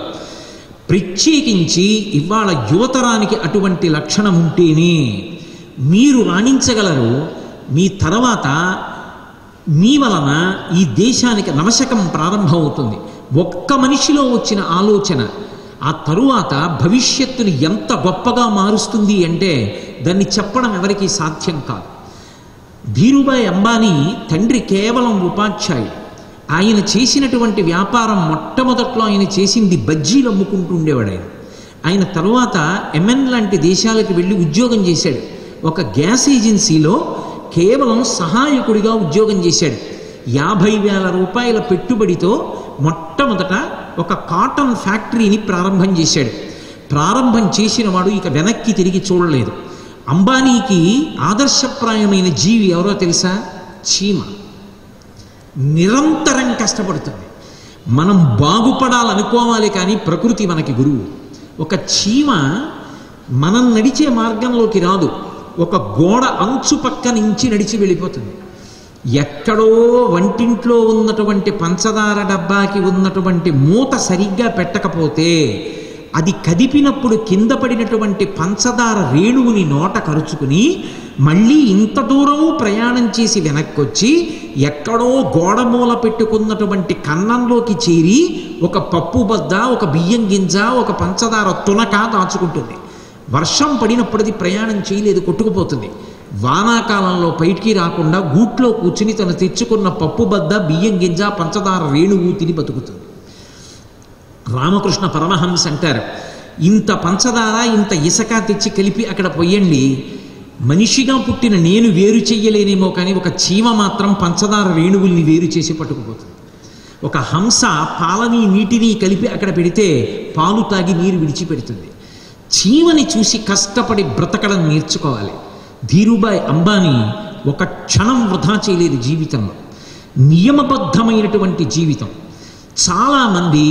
[SPEAKER 1] ప్రత్యేకించి ఇవాళ యువతరానికి అటువంటి లక్షణం ఉంటేనే మీరు రాణించగలరు. మీ తర్వాత మీ వలన ఈ దేశానికి నవశకం ప్రారంభమవుతుంది. ఒక్క మనిషిలో వచ్చిన ఆలోచన ఆ తరువాత భవిష్యత్తుని ఎంత గొప్పగా మారుస్తుంది అంటే దాన్ని చెప్పడం ఎవరికీ సాధ్యం కాదు. ధీరుభాయ్ అంబానీ తండ్రి కేవలం ఉపాధ్యాయుడు. ఆయన చేసినటువంటి వ్యాపారం మొట్టమొదట్లో ఆయన చేసింది బజ్జీలు అమ్ముకుంటూ ఉండేవాడు. ఆయన తరువాత ఎంఎన్ లాంటి దేశాలకు వెళ్ళి ఉద్యోగం చేశాడు. ఒక గ్యాస్ ఏజెన్సీలో కేవలం సహాయకుడిగా ఉద్యోగం చేశాడు. 50,000 రూపాయల పెట్టుబడితో మొట్టమొదట ఒక కాటన్ ఫ్యాక్టరీని ప్రారంభం చేశాడు. ప్రారంభం చేసిన వాడు ఇక వెనక్కి తిరిగి చూడలేదు. అంబానీకి ఆదర్శప్రాయమైన జీవి ఎవరో తెలుసా? చీమ. నిరంతరం కష్టపడుతుంది. మనం బాగుపడాలనుకోవాలి, కానీ ప్రకృతి మనకి గురువు. ఒక చీమ మనం నడిచే మార్గంలోకి రాదు, ఒక గోడ అంచు పక్క నుంచి నడిచి వెళ్ళిపోతుంది. ఎక్కడో వంటింట్లో ఉన్నటువంటి పంచదార డబ్బాకి ఉన్నటువంటి మూత సరిగ్గా పెట్టకపోతే అది కదిపినప్పుడు కింద పడినటువంటి పంచదార రేణువుని నోట కరుచుకుని మళ్ళీ ఇంత దూరం ప్రయాణం చేసి వెనక్కొచ్చి ఎక్కడో గోడ మూల పెట్టుకున్నటువంటి కన్నంలోకి చేరి ఒక పప్పు బద్ద, ఒక బియ్యం గింజ, ఒక పంచదార తునక దాచుకుంటుంది. వర్షం పడినప్పుడు అది ప్రయాణం చేయలేదు, కొట్టుకుపోతుంది. వానాకాలంలో బయటికి రాకుండా గూట్లో కూర్చుని తను తెచ్చుకున్న పప్పు బద్ద, బియ్యం గింజ, పంచదార రేణువు తిని బతుకుతుంది. రామకృష్ణ పరమహంస అంటారు, ఇంత పంచదార ఇంత ఇసక తెచ్చి కలిపి అక్కడ పొయ్యండి, మనిషిగా పుట్టిన నేను వేరు చెయ్యలేనేమో, కానీ ఒక చీమ మాత్రం పంచదార రేణువుల్ని వేరు చేసి పట్టుకుపోతుంది. ఒక హంస పాలని నీటిని కలిపి అక్కడ పెడితే పాలు తాగి నీరు విడిచిపెడుతుంది. చీమని చూసి కష్టపడి బ్రతకడం నేర్చుకోవాలి. ధీరుభాయ్ అంబానీ ఒక క్షణం వృధా చేయలేదు జీవితంలో. నియమబద్ధమైనటువంటి జీవితం. చాలామంది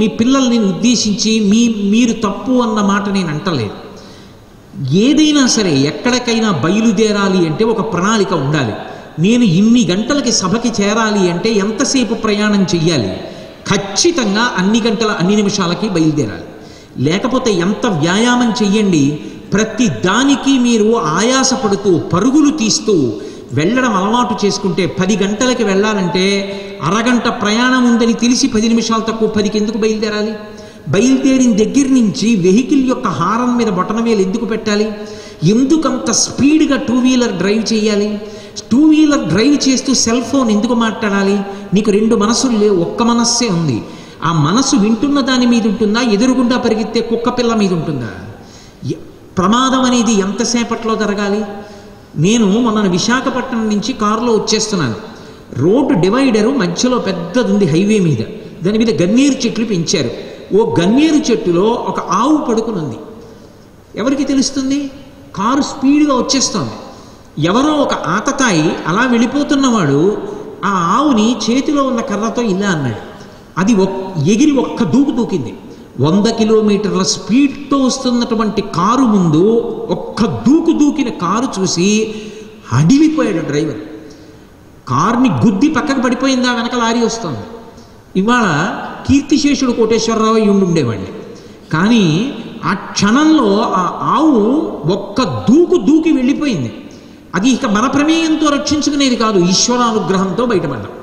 [SPEAKER 1] మీ పిల్లల్ని ఉద్దేశించి మీరు తప్పు అన్న మాట నేను అంటలేదు. ఏదైనా సరే ఎక్కడికైనా బయలుదేరాలి అంటే ఒక ప్రణాళిక ఉండాలి. నేను ఇన్ని గంటలకి సభకి చేరాలి అంటే ఎంతసేపు ప్రయాణం చెయ్యాలి, ఖచ్చితంగా అన్ని గంటల అన్ని నిమిషాలకి బయలుదేరాలి. లేకపోతే ఎంత వ్యాయామం చెయ్యండి, ప్రతి దానికి మీరు ఆయాసపడుతూ పరుగులు తీస్తూ వెళ్ళడం అలవాటు చేసుకుంటే 10 గంటలకి వెళ్ళాలంటే అరగంట ప్రయాణం ఉందని తెలిసి 10 నిమిషాలు తక్కువ 10కి ఎందుకు బయలుదేరాలి? బయలుదేరిన దగ్గర నుంచి వెహికల్ యొక్క హారన్ మీద బొటనవేలు ఎందుకు పెట్టాలి? ఎందుకంత స్పీడ్గా 2 వీలర్ డ్రైవ్ చేయాలి? 2 వీలర్ డ్రైవ్ చేస్తూ సెల్ ఫోన్ ఎందుకు మాట్లాడాలి? నీకు 2 మనసులు లేవు, ఒక్క మనస్సే ఉంది. ఆ మనసు వింటున్న దాని మీద ఉంటుందా, ఎదురుగుండా పరిగెత్తే కుక్క పిల్ల మీద ఉంటుందా? ప్రమాదం అనేది ఎంతసేపట్లో జరగాలి? నేను మొన్న విశాఖపట్నం నుంచి కారులో వచ్చేస్తున్నాను. రోడ్డు డివైడరు మధ్యలో పెద్దది ఉంది హైవే మీద, దాని మీద గన్నేరు చెట్లు పెంచారు. ఓ గన్నేరు చెట్టులో ఒక ఆవు పడుకుని ఉంది. ఎవరికి తెలుస్తుంది? కారు స్పీడ్గా వచ్చేస్తోంది. ఎవరో ఒక ఆతతాయి అలా వెళ్ళిపోతున్నవాడు ఆ ఆవుని చేతిలో ఉన్న కర్రతో ఇలా అన్నాడు. అది ఎగిరి ఒక్క దూకు దూకింది. 100 కిలోమీటర్ల స్పీడ్తో వస్తున్నటువంటి కారు ముందు ఒక్క దూకిన కారు చూసి అడిగిపోయాడు డ్రైవర్. కారుని గుద్ది పక్కకు పడిపోయిందా, వెనక లారీ వస్తుంది. ఇవాళ కీర్తిశేషుడు కోటేశ్వరరావు అయి ఉండేవాడిని. కానీ ఆ క్షణంలో ఆ ఆవు ఒక్క దూకి వెళ్ళిపోయింది. అది ఇక మన ప్రమేయంతో రక్షించుకునేది కాదు, ఈశ్వరానుగ్రహంతో బయటపడ్డాం.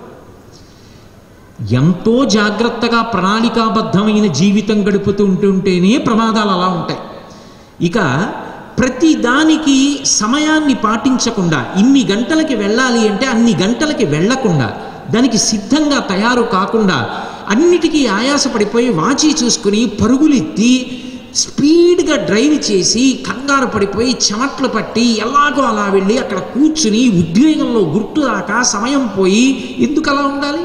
[SPEAKER 1] ఎంతో జాగ్రత్తగా ప్రణాళికాబద్ధమైన జీవితం గడుపుతుంటేనే ప్రమాదాలు అలా ఉంటాయి. ఇక ప్రతి దానికి సమయాన్ని పాటించకుండా, ఇన్ని గంటలకి వెళ్ళాలి అంటే అన్ని గంటలకి వెళ్లకుండా, దానికి సిద్ధంగా తయారు కాకుండా, అన్నిటికీ ఆయాసపడిపోయి వాచి చూసుకుని పరుగులెత్తి స్పీడ్గా డ్రైవ్ చేసి కంగారు పడిపోయి చెమట్లు పట్టి ఎలాగో అలా వెళ్ళి అక్కడ కూర్చుని ఉద్వేగంలో గుర్తు రాక సమయం పోయి ఎందుకు అలా ఉండాలి?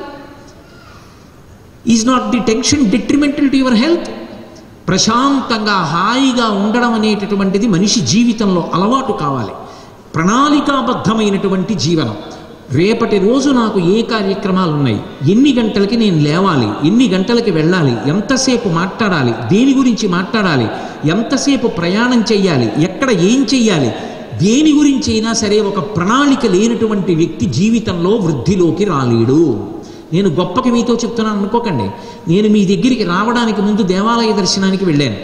[SPEAKER 1] Is not the tension detrimental to your health? ప్రశాంతంగా హాయిగా ఉండడం అనేటటువంటిది మనిషి జీవితంలో అలవాటు కావాలి. ప్రణాళికాబద్ధమైనటువంటి జీవనం. రేపటి రోజు నాకు ఏ కార్యక్రమాలు ఉన్నాయి, ఎన్ని గంటలకి నేను లేవాలి, ఎన్ని గంటలకి వెళ్ళాలి, ఎంతసేపు మాట్లాడాలి, దేని గురించి మాట్లాడాలి, ఎంతసేపు ప్రయాణం చెయ్యాలి, ఎక్కడ ఏం చెయ్యాలి, దేని గురించి అయినా సరే ఒక ప్రణాళిక లేనటువంటి వ్యక్తి జీవితంలో వృద్ధిలోకి రాలేడు. నేను గొప్పకి మీతో చెప్తున్నాను అనుకోకండి. నేను మీ దగ్గరికి రావడానికి ముందు దేవాలయ దర్శనానికి వెళ్ళాను.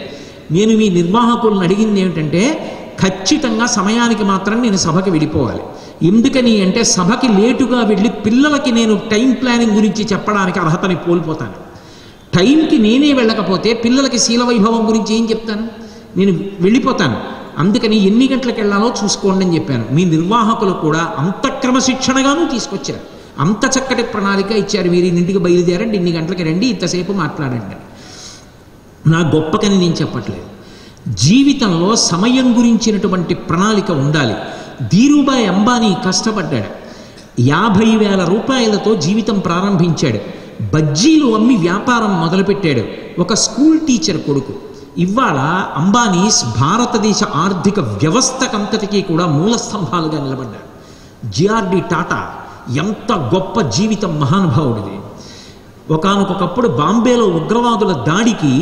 [SPEAKER 1] నేను మీ నిర్వాహకులను అడిగింది ఏమిటంటే, ఖచ్చితంగా సమయానికి మాత్రం నేను సభకి వెళ్ళిపోవాలి. ఎందుకని అంటే సభకి లేటుగా వెళ్ళి పిల్లలకి నేను టైం ప్లానింగ్ గురించి చెప్పడానికి అర్హతని కోల్పోతాను. టైంకి నేనే వెళ్ళకపోతే పిల్లలకి శీలవైభవం గురించి ఏం చెప్తాను? నేను వెళ్ళిపోతాను. అందుకని ఎన్ని గంటలకు వెళ్ళాలో చూసుకోండి అని చెప్పాను. మీ నిర్వాహకులు కూడా అంత క్రమశిక్షణగానూ తీసుకొచ్చారు. అంత చక్కటి ప్రణాళిక ఇచ్చారు. మీరు ఇంటికి బయలుదేరండి, ఇన్ని గంటలకి రండి, ఇంతసేపు మాట్లాడండి. నా గొప్పకని నేను చెప్పట్లేదు. జీవితంలో సమయం గురించినటువంటి ప్రణాళిక ఉండాలి. ధీరుభాయ్ అంబానీ కష్టపడ్డాడు. 50,000 రూపాయలతో జీవితం ప్రారంభించాడు. బజ్జీలు అమ్మి వ్యాపారం మొదలుపెట్టాడు. ఒక స్కూల్ టీచర్ కొడుకు. ఇవాళ అంబానీస్ భారతదేశ ఆర్థిక వ్యవస్థకంతటికీ కూడా మూల స్తంభాలుగా నిలబడ్డాడు. జిఆర్డి టాటా ఎంత గొప్ప జీవితం మహానుభావుడిది. ఒకానొకప్పుడు బాంబేలో ఉగ్రవాదుల దాడికి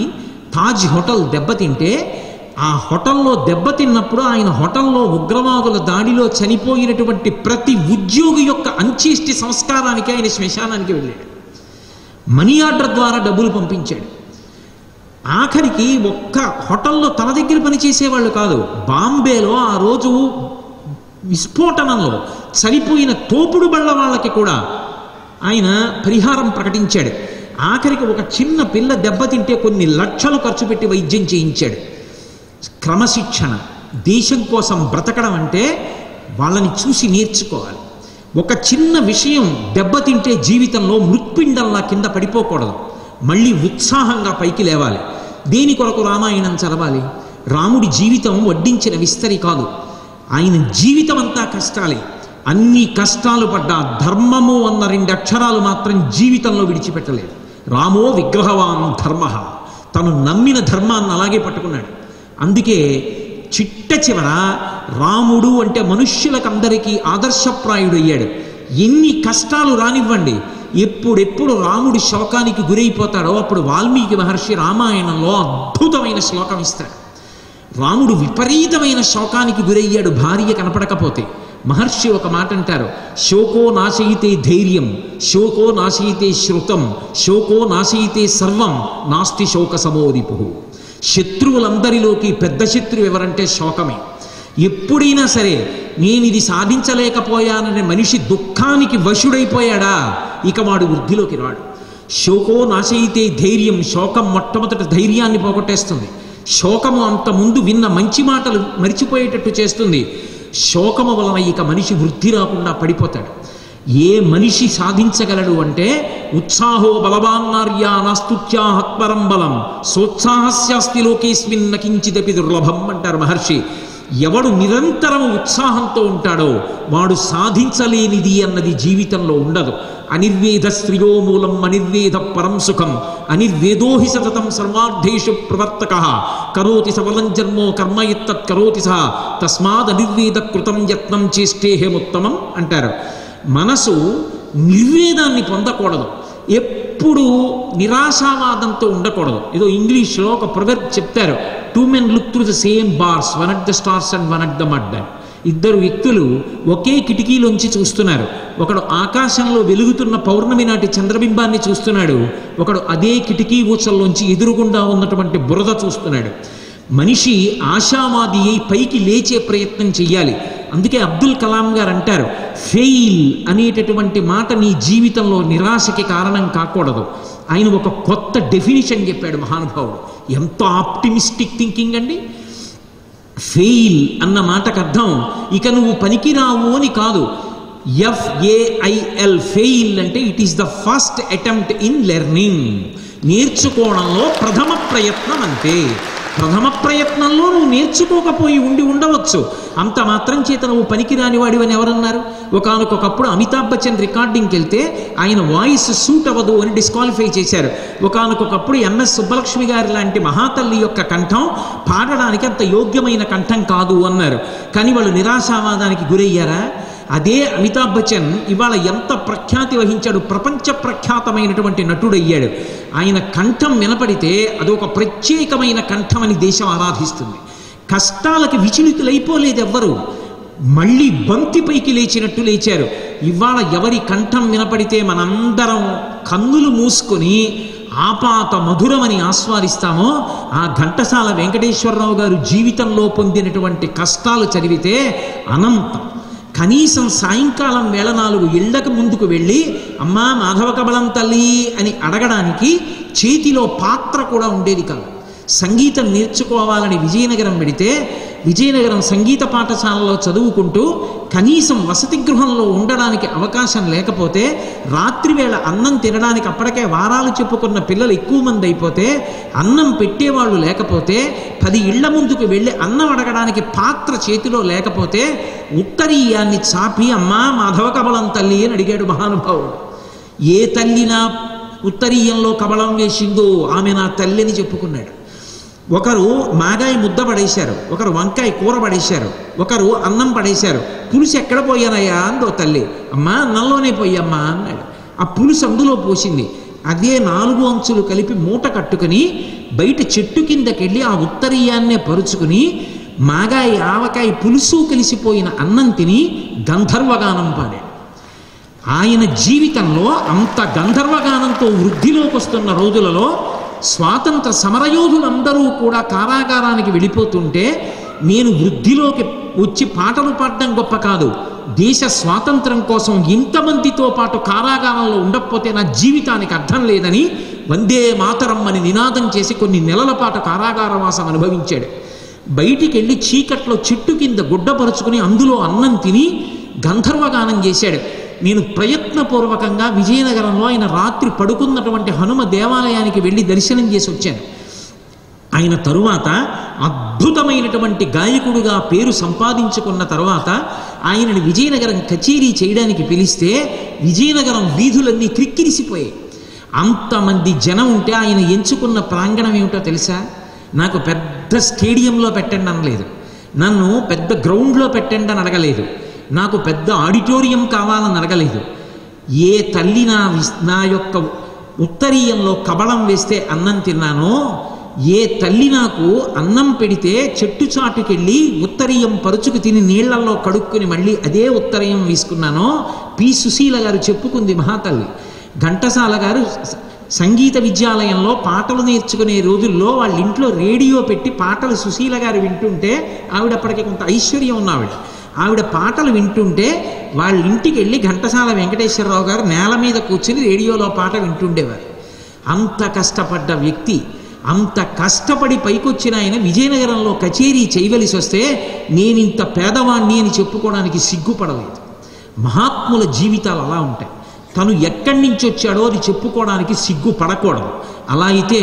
[SPEAKER 1] తాజ్ హోటల్ దెబ్బతింటే, ఆ హోటల్లో దెబ్బతిన్నప్పుడు ఆయన హోటల్లో ఉగ్రవాదుల దాడిలో చనిపోయినటువంటి ప్రతి ఉద్యోగి యొక్క అంత్యేష్టి సంస్కారానికి ఆయన శ్మశానానికి వెళ్ళాడు. మనీ ఆర్డర్ ద్వారా డబ్బులు పంపించాడు. ఆఖరికి ఒక్క హోటల్లో తన దగ్గర పనిచేసేవాళ్ళు కాదు, బాంబేలో ఆ రోజు విస్ఫోటనంలో చనిపోయిన తోపుడు బళ్ళ వాళ్ళకి కూడా ఆయన పరిహారం ప్రకటించాడు. ఆఖరికి ఒక చిన్న పిల్ల దెబ్బతింటే కొన్ని లక్షలు ఖర్చు పెట్టి వైద్యం చేయించాడు. క్రమశిక్షణ. దేశం కోసం బ్రతకడం అంటే వాళ్ళని చూసి నేర్చుకోవాలి. ఒక చిన్న విషయం దెబ్బతింటే జీవితంలో మృత్పిండంలా కింద పడిపోకూడదు, మళ్ళీ ఉత్సాహంగా పైకి లేవాలి. దేని కొరకు రామాయణం చదవాలి? రాముడి జీవితం వడ్డించిన విస్తరి కాదు. ఆయన జీవితం అంతా కష్టాలే. అన్ని కష్టాలు పడ్డా ధర్మము అన్న 2 అక్షరాలు మాత్రం జీవితంలో విడిచిపెట్టలేదు. రామో విగ్రహవాన్ ధర్మ. తను నమ్మిన ధర్మాన్ని అలాగే పట్టుకున్నాడు. అందుకే చిట్ట చివర రాముడు అంటే మనుష్యులకందరికీ ఆదర్శప్రాయుడు అయ్యాడు. ఎన్ని కష్టాలు రానివ్వండి, ఎప్పుడెప్పుడు రాముడి శోకానికి గురైపోతాడో అప్పుడు వాల్మీకి మహర్షి రామాయణంలో అద్భుతమైన శ్లోకం ఇస్తాడు. రాముడు విపరీతమైన శోకానికి గురయ్యాడు భార్య కనపడకపోతే. మహర్షి ఒక మాట అంటారు, శోకో నాశయితే ధైర్యం, శోకో నాశయితే శ్రుతం, శోకో నాశయితే సర్వం, నాస్తి శోక సమోరిపు. శత్రువులందరిలోకి పెద్ద శత్రువు ఎవరంటే శోకమే. ఎప్పుడైనా సరే నేను ఇది సాధించలేకపోయాననే మనిషి దుఃఖానికి వశుడైపోయాడా ఇక వాడు వృద్ధిలోకి రాడు. శోకో నాశయితే ధైర్యం. శోకం మొట్టమొదట ధైర్యాన్ని పోగొట్టేస్తుంది. శోకము అంత ముందు విన్న మంచి మాటలు మరిచిపోయేటట్టు చేస్తుంది. శోకము వలన ఇక మనిషి వృద్ధి రాకుండా పడిపోతాడు. ఏ మనిషి సాధించగలడు అంటే ఉత్సాహో బలవాన్నార్యా నాస్తుత్యాహత్పరం బలం సోత్సాహస్యాస్తి లోకేస్మిన్ నకించిదపి దుర్లభం అంటారు మహర్షి. ఎవడు నిరంతరము ఉత్సాహంతో ఉంటాడో వాడు సాధించలేనిది అన్నది జీవితంలో ఉండదు. అనిర్వేద శ్రియో మూలం అనిర్వేద పరం సుఖం అనిర్వేదోహి సతతం సర్వార్థేషు ప్రవర్తక కరోతి సబలం జన్మో కర్మ యత్తత్ కరోతి సహ తస్మాద్ అనిర్వేద కృతం యత్నం చేష్టేహముత్తమం అంటారు. మనసు నిర్వేదాన్ని పొందకూడదు. ఎప్పుడూ నిరాశావాదంతో ఉండకూడదు. ఏదో ఇంగ్లీష్లో ఒక ప్రొవర్బ్ చెప్తారు, 2 men look through the same bars, one at the stars and one at the mud. ఇద్దరు వ్యక్తులు ఒకే కిటికీలోంచి చూస్తున్నారు. ఒకడు ఆకాశంలో వెలుగుతున్న పౌర్ణమి నాటి చంద్రబింబాన్ని చూస్తున్నాడు, ఒకడు అదే కిటికీ ఊచల్లోంచి ఎదురుగుండా ఉన్నటువంటి బురద చూస్తున్నాడు. మనిషి ఆశావాది అయి పైకి లేచే ప్రయత్నం చెయ్యాలి. అందుకే అబ్దుల్ కలాం గారు అంటారు, ఫెయిల్ అనేటటువంటి మాట నీ జీవితంలో నిరాశకి కారణం కాకూడదు. ఆయన ఒక కొత్త డెఫినిషన్ చెప్పాడు మహానుభావుడు. ఎంత ఆప్టిమిస్టిక్ థింకింగ్ అండి. ఫెయిల్ అన్న మాటకు అర్థం ఇక నువ్వు పనికిరావు అని కాదు. FAIL, ఫెయిల్ అంటే it is the first attempt in learning. నేర్చుకోవడంలో ప్రథమ ప్రయత్నం అంతే. ప్రథమ ప్రయత్నంలో నువ్వు నేర్చుకోకపోయి ఉండవచ్చు. అంత మాత్రం చేత నువ్వు పనికిరాని వాడివని ఎవరన్నారు? ఒకానొకప్పుడు అమితాబ్ బచ్చన్ రికార్డింగ్కి వెళ్తే ఆయన వాయిస్ సూట్ అవ్వదు అని డిస్క్వాలిఫై చేశారు. ఒకానొకప్పుడు MS సుబ్బలక్ష్మి గారి లాంటి మహాతల్లి యొక్క కంఠం పాడడానికి అంత యోగ్యమైన కంఠం కాదు అన్నారు. కానీ వాళ్ళు నిరాశావాదానికి గురయ్యారా? అదే అమితాబ్ బచ్చన్ ఇవాళ ఎంత ప్రఖ్యాతి వహించాడు, ప్రపంచ ప్రఖ్యాతమైనటువంటి నటుడయ్యాడు. ఆయన కంఠం వినపడితే అదొక ప్రత్యేకమైన కంఠం అని దేశం ఆరాధిస్తుంది. కష్టాలకి విచలితులైపోలేదు ఎవ్వరు, మళ్ళీ బంతిపైకి లేచినట్టు లేచారు. ఇవాళ ఎవరి కంఠం వినపడితే మనందరం కన్నులు మూసుకొని ఆపాత మధురమని ఆస్వాదిస్తామో, ఆ ఘంటసాల వెంకటేశ్వరరావు గారు జీవితంలో పొందినటువంటి కష్టాలు చదివితే అనంతం. కనీసం సాయంకాలం వేళ 4 ఇళ్లకు ముందుకు వెళ్ళి అమ్మా మాధవ కబళం తల్లి అని అడగడానికి చేతిలో పాత్ర కూడా ఉండేది కాదు. సంగీతం నేర్చుకోవాలని విజయనగరం వెడితే విజయనగరం సంగీత పాఠశాలలో చదువుకుంటూ కనీసం వసతి గృహంలో ఉండడానికి అవకాశం లేకపోతే, రాత్రివేళ అన్నం తినడానికి అప్పటికే వారాలు చెప్పుకున్న పిల్లలు ఎక్కువ మంది అయిపోతే, అన్నం పెట్టేవాళ్ళు లేకపోతే, 10 ఇళ్ల ముందుకు వెళ్ళి అన్నం అడగడానికి పాత్ర చేతిలో లేకపోతే ఉత్తరీయాన్ని చాపి అమ్మా మాధవ కబళం తల్లి అని అడిగాడు మహానుభావుడు. ఏ తల్లి నా ఉత్తరీయంలో కబళం వేసిందో ఆమె నా తల్లి అని చెప్పుకున్నాడు. ఒకరు మాగాయ ముద్ద పడేశారు, ఒకరు వంకాయ కూర పడేశారు, ఒకరు అన్నం పడేశారు. పులుసు ఎక్కడ పోయానయ్యా అందో తల్లి. అమ్మా అన్నంలోనే పోయమ్మా అన్నాడు. ఆ పులుసు అందులో పోసింది. అదే 4 అంచులు కలిపి మూట కట్టుకుని బయట చెట్టు కిందకెళ్ళి ఆ ఉత్తరీయాన్నే పరుచుకుని మాగాయ ఆవకాయ పులుసు కలిసిపోయిన అన్నం తిని గంధర్వగానం పాడాడు. ఆయన జీవితంలో అంత గంధర్వగానంతో వృద్ధిలోకి వస్తున్న రోజులలో స్వాతంత్ర సమరయోధులందరూ కూడా కారాగారానికి వెళ్ళిపోతుంటే, నేను వృద్ధిలోకి వచ్చి పాటలు పాడడం గొప్ప కాదు, దేశ స్వాతంత్రం కోసం ఇంతమందితో పాటు కారాగారంలో ఉండకపోతే నా జీవితానికి అర్థం లేదని వందే మాతరం అని నినాదం చేసి కొన్ని నెలల పాటు కారాగారవాసం అనుభవించాడు. బయటికి వెళ్ళి చీకట్లో చెట్టు కింద గుడ్డపరుచుకుని అందులో అన్నం తిని గంధర్వగానం చేశాడు. నేను ప్రయత్నపూర్వకంగా విజయనగరంలో ఆయన రాత్రి పడుకున్నటువంటి హనుమ దేవాలయానికి వెళ్ళి దర్శనం చేసి వచ్చాను. ఆయన తరువాత అద్భుతమైనటువంటి గాయకుడుగా పేరు సంపాదించుకున్న తరువాత ఆయనని విజయనగరం కచేరీ చేయడానికి పిలిస్తే విజయనగరం వీధులన్నీ క్రిక్కిరిసిపోయాయి. అంతమంది జనం ఉంటే ఆయన ఎంచుకున్న ప్రాంగణం ఏమిటో తెలుసా? నాకు పెద్ద స్టేడియంలో పెట్టండి అనలేదు, నన్ను పెద్ద గ్రౌండ్లో పెట్టండి అని అడగలేదు, నాకు పెద్ద ఆడిటోరియం కావాలని అడగలేదు. ఏ తల్లి నా యొక్క ఉత్తరీయంలో కబళం వేస్తే అన్నం తిన్నానో, ఏ తల్లి నాకు అన్నం పెడితే చెట్టు చాటుకెళ్ళి ఉత్తరీయం పరుచుకు తిని నీళ్లలో కడుక్కుని మళ్ళీ అదే ఉత్తరీయం వేసుకున్నానో, పి సుశీల గారు చెప్పుకుంది మహాతల్లి. ఘంటసాల గారు సంగీత విద్యాలయంలో పాటలు నేర్చుకునే రోజుల్లో వాళ్ళ ఇంట్లో రేడియో పెట్టి పాటలు సుశీల గారు వింటుంటే, ఆవిడప్పటికి కొంత ఐశ్వర్యం ఉన్న ఆవిడ పాటలు వింటుంటే వాళ్ళ ఇంటికి వెళ్ళి ఘంటసాల వెంకటేశ్వరరావు గారు నేల మీద కూర్చుని రేడియోలో పాట వింటుండేవారు. అంత కష్టపడ్డ వ్యక్తి, అంత కష్టపడి పైకొచ్చిన ఆయన విజయనగరంలో కచేరీ చేయవలసి వస్తే నేనింత పేదవాణ్ణి అని చెప్పుకోవడానికి సిగ్గుపడలేదు. మహాత్ముల జీవితాలు అలా ఉంటాయి. తను ఎక్కడి నుంచి వచ్చాడో అది చెప్పుకోవడానికి సిగ్గుపడకూడదు. అలా అయితే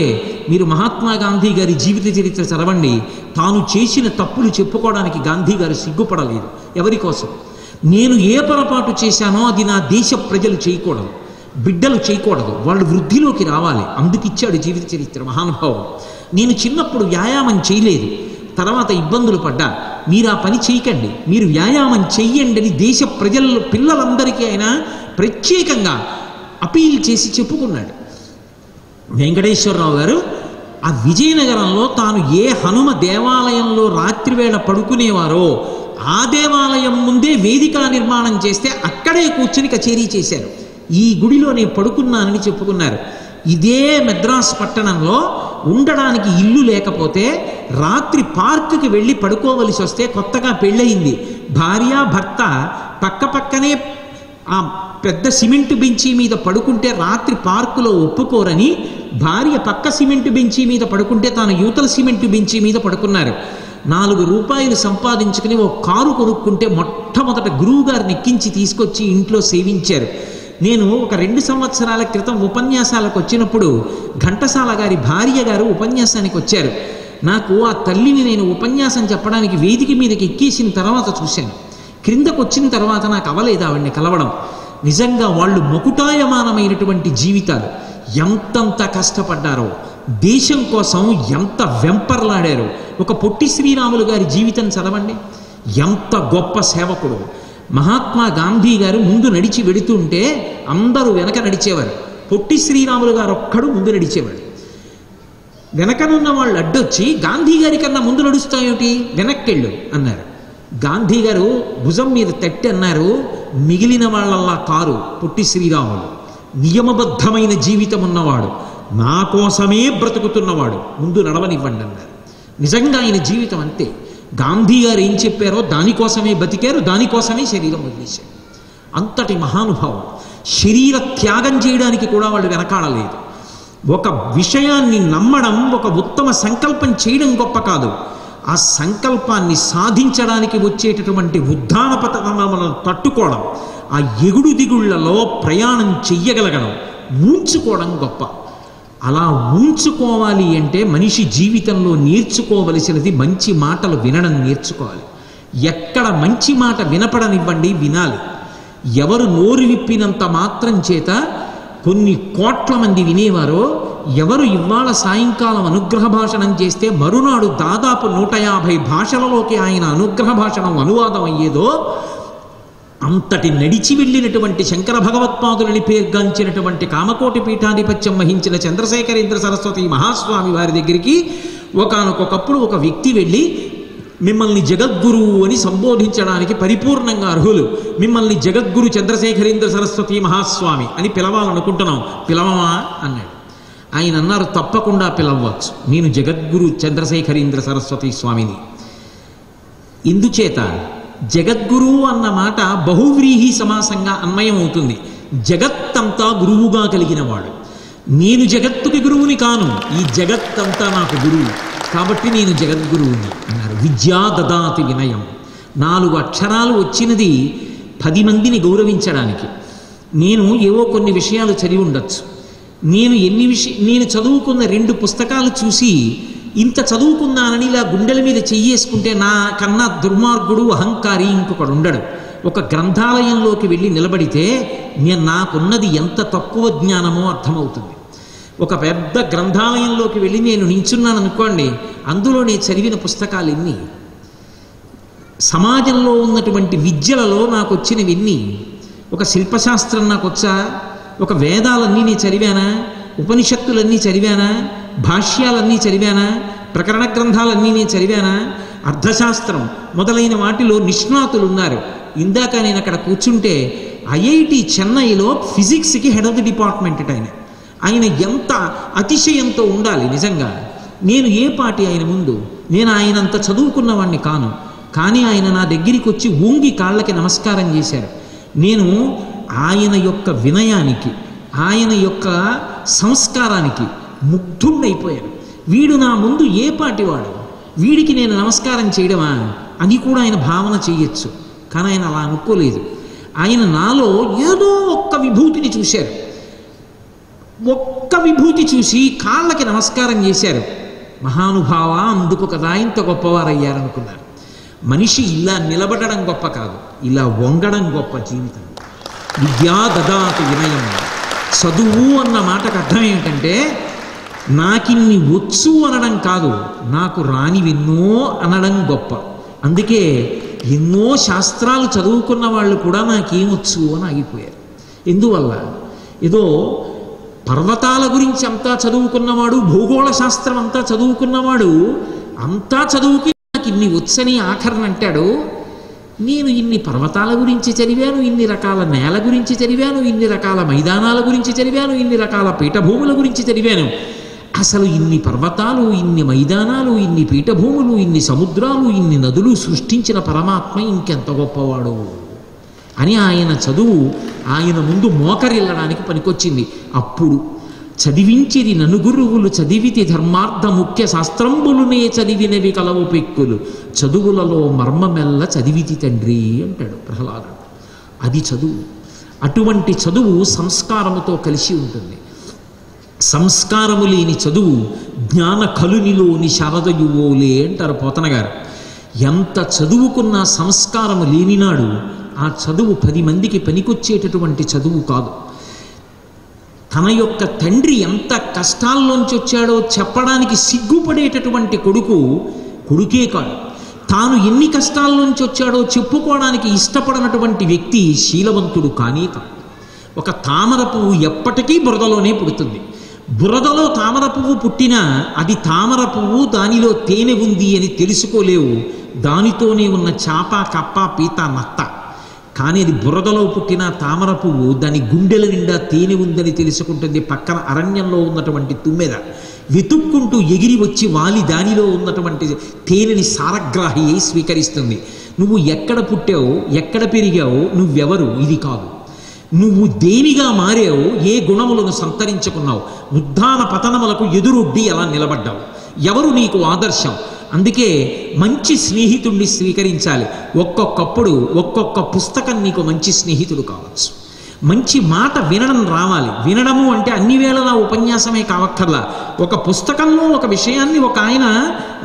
[SPEAKER 1] మీరు మహాత్మా గాంధీ గారి జీవిత చరిత్ర చదవండి. తాను చేసిన తప్పులు చెప్పుకోవడానికి గాంధీ గారు సిగ్గుపడలేదు. ఎవరి కోసం? నేను ఏ పొరపాటు చేశానో అది నా దేశ ప్రజలు చేయకూడదు, బిడ్డలు చేయకూడదు, వాళ్ళు వృద్ధిలోకి రావాలి, అందుకిచ్చాడు జీవిత చరిత్ర మహానుభావుడు. నేను చిన్నప్పుడు వ్యాయామం చేయలేదు, తర్వాత ఇబ్బందులు పడ్డా. మీరు ఆ పని చేయకండి, మీరు వ్యాయామం చెయ్యండి అని దేశ ప్రజల పిల్లలందరికీ ఆయన ప్రత్యేకంగా అపీల్ చేసి చెప్పుకున్నాడు. వెంకటేశ్వరరావు గారు ఆ విజయనగరంలో తాను ఏ హనుమ దేవాలయంలో రాత్రివేళ పడుకునేవారో ఆ దేవాలయం ముందే వేదిక నిర్మాణం చేస్తే అక్కడే కూర్చుని కచేరీ చేశారు. ఈ గుడిలో నేను పడుకున్నానని చెప్పుకున్నారు. ఇదే మద్రాస్ పట్టణంలో ఉండడానికి ఇల్లు లేకపోతే రాత్రి పార్కుకి వెళ్ళి పడుకోవలసి వస్తే, కొత్తగా పెళ్ళయింది, భార్య భర్త పక్క పక్కనే ఆ పెద్ద సిమెంటు బెంచీ మీద పడుకుంటే రాత్రి పార్కులో ఒప్పుకోరని భార్య పక్క సిమెంటు బెంచీ మీద పడుకుంటే తాను యూతల సిమెంటు బెంచీ మీద పడుకున్నారు. 4 రూపాయలు సంపాదించుకుని ఓ కారు కొనుక్కుంటే మొట్టమొదట గురువు గారిని ఎక్కించి తీసుకొచ్చి ఇంట్లో సేవించారు. నేను ఒక 2 సంవత్సరాల క్రితం ఉపన్యాసాలకు వచ్చినప్పుడు ఘంటసాల గారి భార్య గారు ఉపన్యాసానికి వచ్చారు. నాకు ఆ తల్లిని నేను ఉపన్యాసం చెప్పడానికి వేదిక మీదకి ఎక్కేసిన తర్వాత చూశాను. క్రిందకు వచ్చిన తర్వాత నాకు అవలేదు ఆవిడ్ని కలవడం. నిజంగా వాళ్ళు మకుటాయమానమైనటువంటి జీవితాలు, ఎంతంత కష్టపడ్డారో, దేశం కోసం ఎంత వెంపర్లాడారు. ఒక పొట్టి శ్రీరాములు గారి జీవితం చదవండి, ఎంత గొప్ప సేవకుడు. మహాత్మా గాంధీ గారు ముందు నడిచి వెడుతుంటే అందరూ వెనక నడిచేవారు, పొట్టి శ్రీరాములు గారు ఒక్కడు ముందు నడిచేవాడు. వెనకనున్న వాళ్ళు అడ్డొచ్చి గాంధీ గారి కన్నా ముందు నడుస్తాయేమిటి, వెనక్కెళ్ళు అన్నారు. గాంధీ గారు భుజం మీద తట్టి అన్నారు, మిగిలిన వాళ్ళల్లా కారు పొట్టి శ్రీరాములు, నియమబద్ధమైన జీవితం ఉన్నవాడు, నా కోసమే బ్రతుకుతున్నవాడు, ముందు నడవనివ్వండి అన్నారు. నిజంగా ఆయన జీవితం అంతే. గాంధీ గారు ఏం చెప్పారో దానికోసమే బతికారు, దానికోసమే శరీరం వదిలేశారు. అంతటి మహానుభావం. శరీర త్యాగం చేయడానికి కూడా వాళ్ళు వెనకాడలేదు. ఒక విషయాన్ని నమ్మడం, ఒక ఉత్తమ సంకల్పం చేయడం గొప్ప కాదు, ఆ సంకల్పాన్ని సాధించడానికి వచ్చేటటువంటి ఉద్దాన పతనములను తట్టుకోవడం, ఆ ఎగుడు దిగుళ్లలో ప్రయాణం చెయ్యగలగడం, ఊంచుకోవడం గొప్ప. అలా ఊంచుకోవాలి అంటే మనిషి జీవితంలో నేర్చుకోవలసినది మంచి మాటలు వినడం నేర్చుకోవాలి. ఎక్కడ మంచి మాట వినపడనివ్వండి, వినాలి. ఎవరు నోరు విప్పినంత మాత్రం చేత కొన్ని కోట్ల మంది వినేవారో, ఎవరు ఇవాళ సాయంకాలం అనుగ్రహ భాషణం చేస్తే మరునాడు దాదాపు 150 భాషలలోకి ఆయన అనుగ్రహ భాషణం అనువాదం అయ్యేదో, అంతటి నడిచి వెళ్ళినటువంటి శంకర భగవత్పాదులని పేర్గాంచినటువంటి కామకోటి పీఠాధిపత్యం వహించిన చంద్రశేఖరేంద్ర సరస్వతి మహాస్వామి వారి దగ్గరికి ఒకానొకప్పుడు ఒక వ్యక్తి వెళ్ళి, మిమ్మల్ని జగద్గురువు అని సంబోధించడానికి పరిపూర్ణంగా అర్హులు, మిమ్మల్ని జగద్గురు చంద్రశేఖరేంద్ర సరస్వతి మహాస్వామి అని పిలవాలనుకుంటున్నాం, పిలవమా అన్నాడు. ఆయన అన్నారు, తప్పకుండా పిలవచ్చు, నేను జగద్గురు చంద్రశేఖరేంద్ర సరస్వతి స్వామిని. ఇందుచేత జగద్గురు అన్న మాట బహువ్రీహి సమాసంగా అన్వయం అవుతుంది. జగత్తంతా గురువుగా కలిగిన వాడు. నేను జగత్తుకి గురువుని కాను, ఈ జగత్తంతా నాకు గురువు, కాబట్టి నేను జగద్గురువుని అన్నారు. విద్యా దదాతి వినయం. 4 అక్షరాలు వచ్చినది 10 మందిని గౌరవించడానికి. నేను ఏవో కొన్ని విషయాలు చదివి ఉండొచ్చు, నేను చదువుకున్న 2 పుస్తకాలు చూసి ఇంత చదువుకున్నానని ఇలా గుండెల మీద చెయ్యేసుకుంటే నా కన్నా దుర్మార్గుడు అహంకారి ఇంకొకడు ఉండడు. ఒక గ్రంథాలయంలోకి వెళ్ళి నిలబడితే నాకున్నది ఎంత తక్కువ జ్ఞానమో అర్థమవుతుంది. ఒక పెద్ద గ్రంథాలయంలోకి వెళ్ళి నేను నించున్నాను అనుకోండి, అందులో నేను చదివిన పుస్తకాలు ఎన్ని, సమాజంలో ఉన్నటువంటి విద్యలలో నాకు వచ్చినవి ఎన్ని. ఒక శిల్పశాస్త్రం నాకు వచ్చా, ఒక వేదాలన్నీ నేను చదివానా, ఉపనిషత్తులన్నీ చదివానా, భాష్యాలన్నీ చదివానా, ప్రకరణ గ్రంథాలన్నీ నేను చదివానా, అర్థశాస్త్రం మొదలైన వాటిలో నిష్ణాతులు ఉన్నారు. ఇందాక నేను అక్కడ కూర్చుంటే ఐఐటి చెన్నైలో ఫిజిక్స్కి హెడ్ ఆఫ్ ది డిపార్ట్మెంట్ ఆయన ఎంత అతిశయంతో ఉండాలి నిజంగా. నేను ఏ పాటి ఆయన ముందు, నేను ఆయనంత చదువుకున్నవాడిని కాను, కానీ ఆయన నా దగ్గరికి వచ్చి ఊంగి కాళ్ళకి నమస్కారం చేశారు. నేను ఆయన యొక్క వినయానికి, ఆయన యొక్క సంస్కారానికి ముగ్ధుడైపోయాను. వీడు నా ముందు ఏ పాటివాడు, వీడికి నేను నమస్కారం చేయడమా అని కూడా ఆయన భావన చేయొచ్చు. కానీ ఆయన అలా అనుకోలేదు. ఆయన నాలో ఏదో ఒక్క విభూతిని చూశారు, ఒక్క విభూతి చూసి కాళ్ళకి నమస్కారం చేశారు. మహానుభావ, అందుకు కదా ఇంత గొప్పవారయ్యారనుకున్నారు. మనిషి ఇలా నిలబడడం గొప్ప కాదు, ఇలా వంగడం గొప్ప జీవితం. విద్యా దదాతి వినయం. చదువు అన్న మాటకు అర్థం ఏంటంటే నాకిన్ని వచ్చు అనడం కాదు, నాకు రానివెన్నో అనడం గొప్ప. అందుకే ఎన్నో శాస్త్రాలు చదువుకున్న వాళ్ళు కూడా నాకేమొచ్చు అని ఆగిపోయారు. ఎందువల్ల? ఏదో పర్వతాల గురించి అంతా చదువుకున్నవాడు, భూగోళ శాస్త్రం అంతా చదువుకున్నవాడు, అంతా చదువుకి నాకు ఇన్ని వచ్చని ఆఖరణ అంటాడు. నేను ఇన్ని పర్వతాల గురించి చదివాను, ఇన్ని రకాల నేల గురించి చదివాను, ఇన్ని రకాల మైదానాల గురించి చదివాను, ఇన్ని రకాల పీఠభూముల గురించి చదివాను. అసలు ఇన్ని పర్వతాలు, ఇన్ని మైదానాలు, ఇన్ని పీఠభూములు, ఇన్ని సముద్రాలు, ఇన్ని నదులు సృష్టించిన పరమాత్మ ఇంకెంత గొప్పవాడు అని ఆయన చదువు ఆయన ముందు మోకరిల్లడానికి పనికొచ్చింది. అప్పుడు చదివించిరి ననుగురువులు చదివితి ధర్మార్థ ముఖ్య శాస్త్రంబులునే చదివినవి కలవు పెక్కులు చదువులలో మర్మమెల్ల చదివితి తండ్రి అంటాడు ప్రహ్లాదుడు. అది చదువు. అటువంటి చదువు సంస్కారముతో కలిసి ఉంటుంది. సంస్కారము లేని చదువు జ్ఞాన కలునిలోని శారదయువోలే అంటారు పోతన గారు. ఎంత చదువుకున్నా సంస్కారము లేనినాడు ఆ చదువు 10 మందికి పనికొచ్చేటటువంటి చదువు కాదు. తన యొక్క తండ్రి ఎంత కష్టాల్లోంచి వచ్చాడో చెప్పడానికి సిగ్గుపడేటటువంటి కొడుకే కాదు. తాను ఎన్ని కష్టాల్లోంచి వచ్చాడో చెప్పుకోవడానికి ఇష్టపడనటువంటి వ్యక్తి శీలవంతుడు కానీ కాదు. ఒక తామర పువ్వు ఎప్పటికీ బురదలోనే పుడుతుంది. బురదలో తామర పువ్వు పుట్టినా అది తామర పువ్వు, దానిలో తేనె ఉంది అని తెలుసుకోలేవు. దానితోనే ఉన్న చాప, కప్ప, పీత, నత్త. కానీ అది బురదలో పుట్టిన తామర పువ్వు దాని గుండెల నిండా తేనె ఉందని తెలుసుకుంటుంది. పక్కన అరణ్యంలో ఉన్నటువంటి తుమ్మెద వెతుక్కుంటూ ఎగిరి వచ్చి వాలి దానిలో ఉన్నటువంటి తేనెని సారగ్రాహి అయి స్వీకరిస్తుంది. నువ్వు ఎక్కడ పుట్టావు, ఎక్కడ పెరిగావు, నువ్వెవరు ఇది కాదు. నువ్వు దేనిగా మారావు, ఏ గుణములను సంతరించుకున్నావు, ఉద్ధాన పతనములకు ఎదురొడ్డి ఎలా నిలబడ్డావు, ఎవరు నీకు ఆదర్శం. అందుకే మంచి స్నేహితుడిని స్వీకరించాలి. ఒక్కొక్కప్పుడు ఒక్కొక్క పుస్తకం నీకు మంచి స్నేహితుడు కావచ్చు. మంచి మాట వినడం రావాలి. వినడము అంటే అన్ని వేళలా ఉపన్యాసమే కావక్కర్లా. ఒక పుస్తకంలో ఒక విషయాన్ని ఒక ఆయన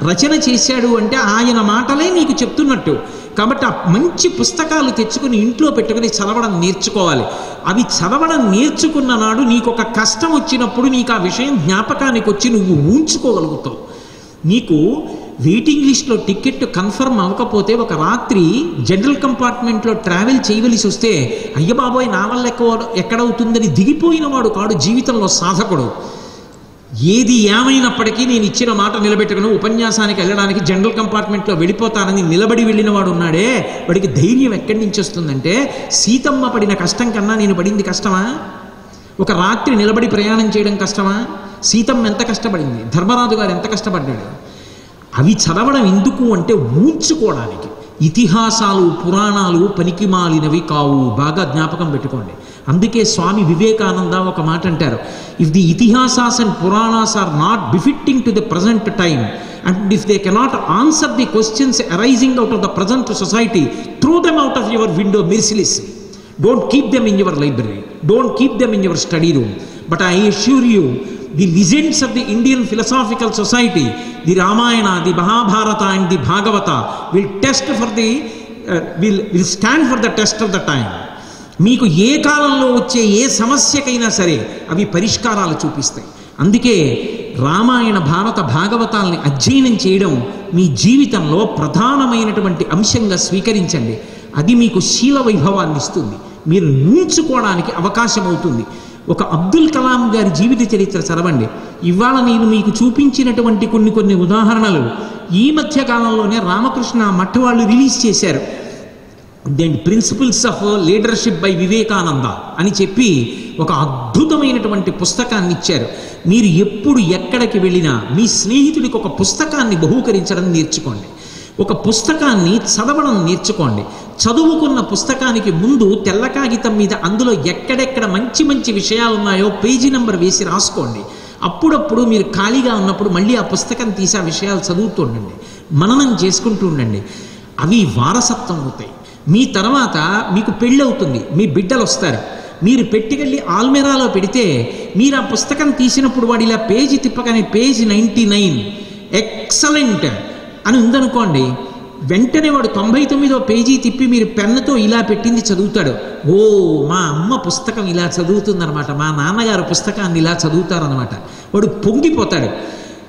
[SPEAKER 1] రచన చేశాడు అంటే ఆయన మాటలే నీకు చెప్తున్నట్టు. కాబట్టి ఆ మంచి పుస్తకాలు తెచ్చుకుని ఇంట్లో పెట్టుకుని చదవడం నేర్చుకోవాలి. అవి చదవడం నేర్చుకున్న నాడు నీకు ఒక కష్టం వచ్చినప్పుడు నీకు ఆ విషయం జ్ఞాపకానికి వచ్చి నువ్వు ఊంచుకోగలుగుతావు. నీకు వెయిటింగ్ లిస్ట్లో టికెట్ కన్ఫర్మ్ అవ్వకపోతే ఒక రాత్రి జనరల్ కంపార్ట్మెంట్లో ట్రావెల్ చేయవలసి వస్తే అయ్య బాబోయ్ నా వల్ల ఎక్కడవుతుందని దిగిపోయిన వాడు కాడు జీవితంలో సాధకుడు. ఏది ఏమైనప్పటికీ నేను ఇచ్చిన మాట నిలబెట్టుకుని ఉపన్యాసానికి వెళ్ళడానికి జనరల్ కంపార్ట్మెంట్లో వెళ్ళిపోతానని నిలబడి వెళ్ళిన వాడు ఉన్నాడే, వాడికి ధైర్యం ఎక్కడి నుంచి వస్తుందంటే సీతమ్మ పడిన కష్టం కన్నా నేను పడింది కష్టమా? ఒక రాత్రి నిలబడి ప్రయాణం చేయడం కష్టమా? సీతమ్మ ఎంత కష్టపడింది, ధర్మరాజు గారు ఎంత కష్టపడ్డాడు. అవి చదవడం ఎందుకు అంటే ఊంచుకోవడానికి. ఇతిహాసాలు పురాణాలు పనికిమాలినవి కావు, బాగా జ్ఞాపకం పెట్టుకోండి. అందుకే స్వామి వివేకానంద ఒక మాట అంటారు, if the itihasas and puranas are not befitting to the present time and if they cannot answer the questions arising out of the present society, throw them out of your window mercilessly. Don't keep them in your library, don't keep them in your study room. But I assure you, the legends of the Indian philosophical society, the Ramayana, the Mahabharata and the Bhagavata will stand for the test of the time. మీకు ఏ కాలంలో వచ్చే ఏ సమస్యకైనా సరే అవి పరిష్కారాలు చూపిస్తాయి. అందుకే రామాయణ భారత భాగవతాల్ని అధ్యయనం చేయడం మీ జీవితంలో ప్రధానమైనటువంటి అంశంగా స్వీకరించండి. అది మీకు శీల వైభవాన్ని ఇస్తుంది, మీరు నించుకోవడానికి అవకాశం అవుతుంది. ఒక అబ్దుల్ కలాం గారి జీవిత చరిత్ర చదవండి. ఇవాళ నేను మీకు చూపించినటువంటి కొన్ని ఉదాహరణలు ఈ మధ్య కాలంలోనే రామకృష్ణ మఠ్ వాళ్ళు రిలీజ్ చేశారు. Then principles of leadership by Vivekananda అని చెప్పి ఒక అద్భుతమైనటువంటి పుస్తకాన్ని ఇచ్చారు. మీరు ఎప్పుడు ఎక్కడికి వెళ్ళినా మీ స్నేహితుడికి ఒక పుస్తకాన్ని బహూకరించడం నేర్చుకోండి. ఒక పుస్తకాన్ని చదవడం నేర్చుకోండి. చదువుకున్న పుస్తకానికి ముందు తెల్ల కాగితం మీద అందులో ఎక్కడెక్కడ మంచి మంచి విషయాలు ఉన్నాయో పేజీ నెంబర్ వేసి రాసుకోండి. అప్పుడప్పుడు మీరు ఖాళీగా ఉన్నప్పుడు మళ్ళీ ఆ పుస్తకం తీసి ఆ విషయాలు చదువుతూ ఉండండి, మననం చేసుకుంటూ ఉండండి. అవి వారసత్వం అవుతాయి. మీ తర్వాత మీకు పెళ్ళి అవుతుంది, మీ బిడ్డలు వస్తారు, మీరు పెట్టుకెళ్ళి ఆల్మెరాలో పెడితే మీరు ఆ పుస్తకం తీసినప్పుడు వాడు ఇలా పేజీ తిప్పగానే పేజీ 99 ఎక్సలెంట్ అని ఉందనుకోండి, వెంటనే వాడు 99వ పేజీ తిప్పి మీరు పెన్నుతో ఇలా పెట్టింది చదువుతాడు. ఓ మా అమ్మ పుస్తకం ఇలా చదువుతుందనమాట, మా నాన్నగారు పుస్తకాన్ని ఇలా చదువుతారనమాట. వాడు పొంగిపోతాడు.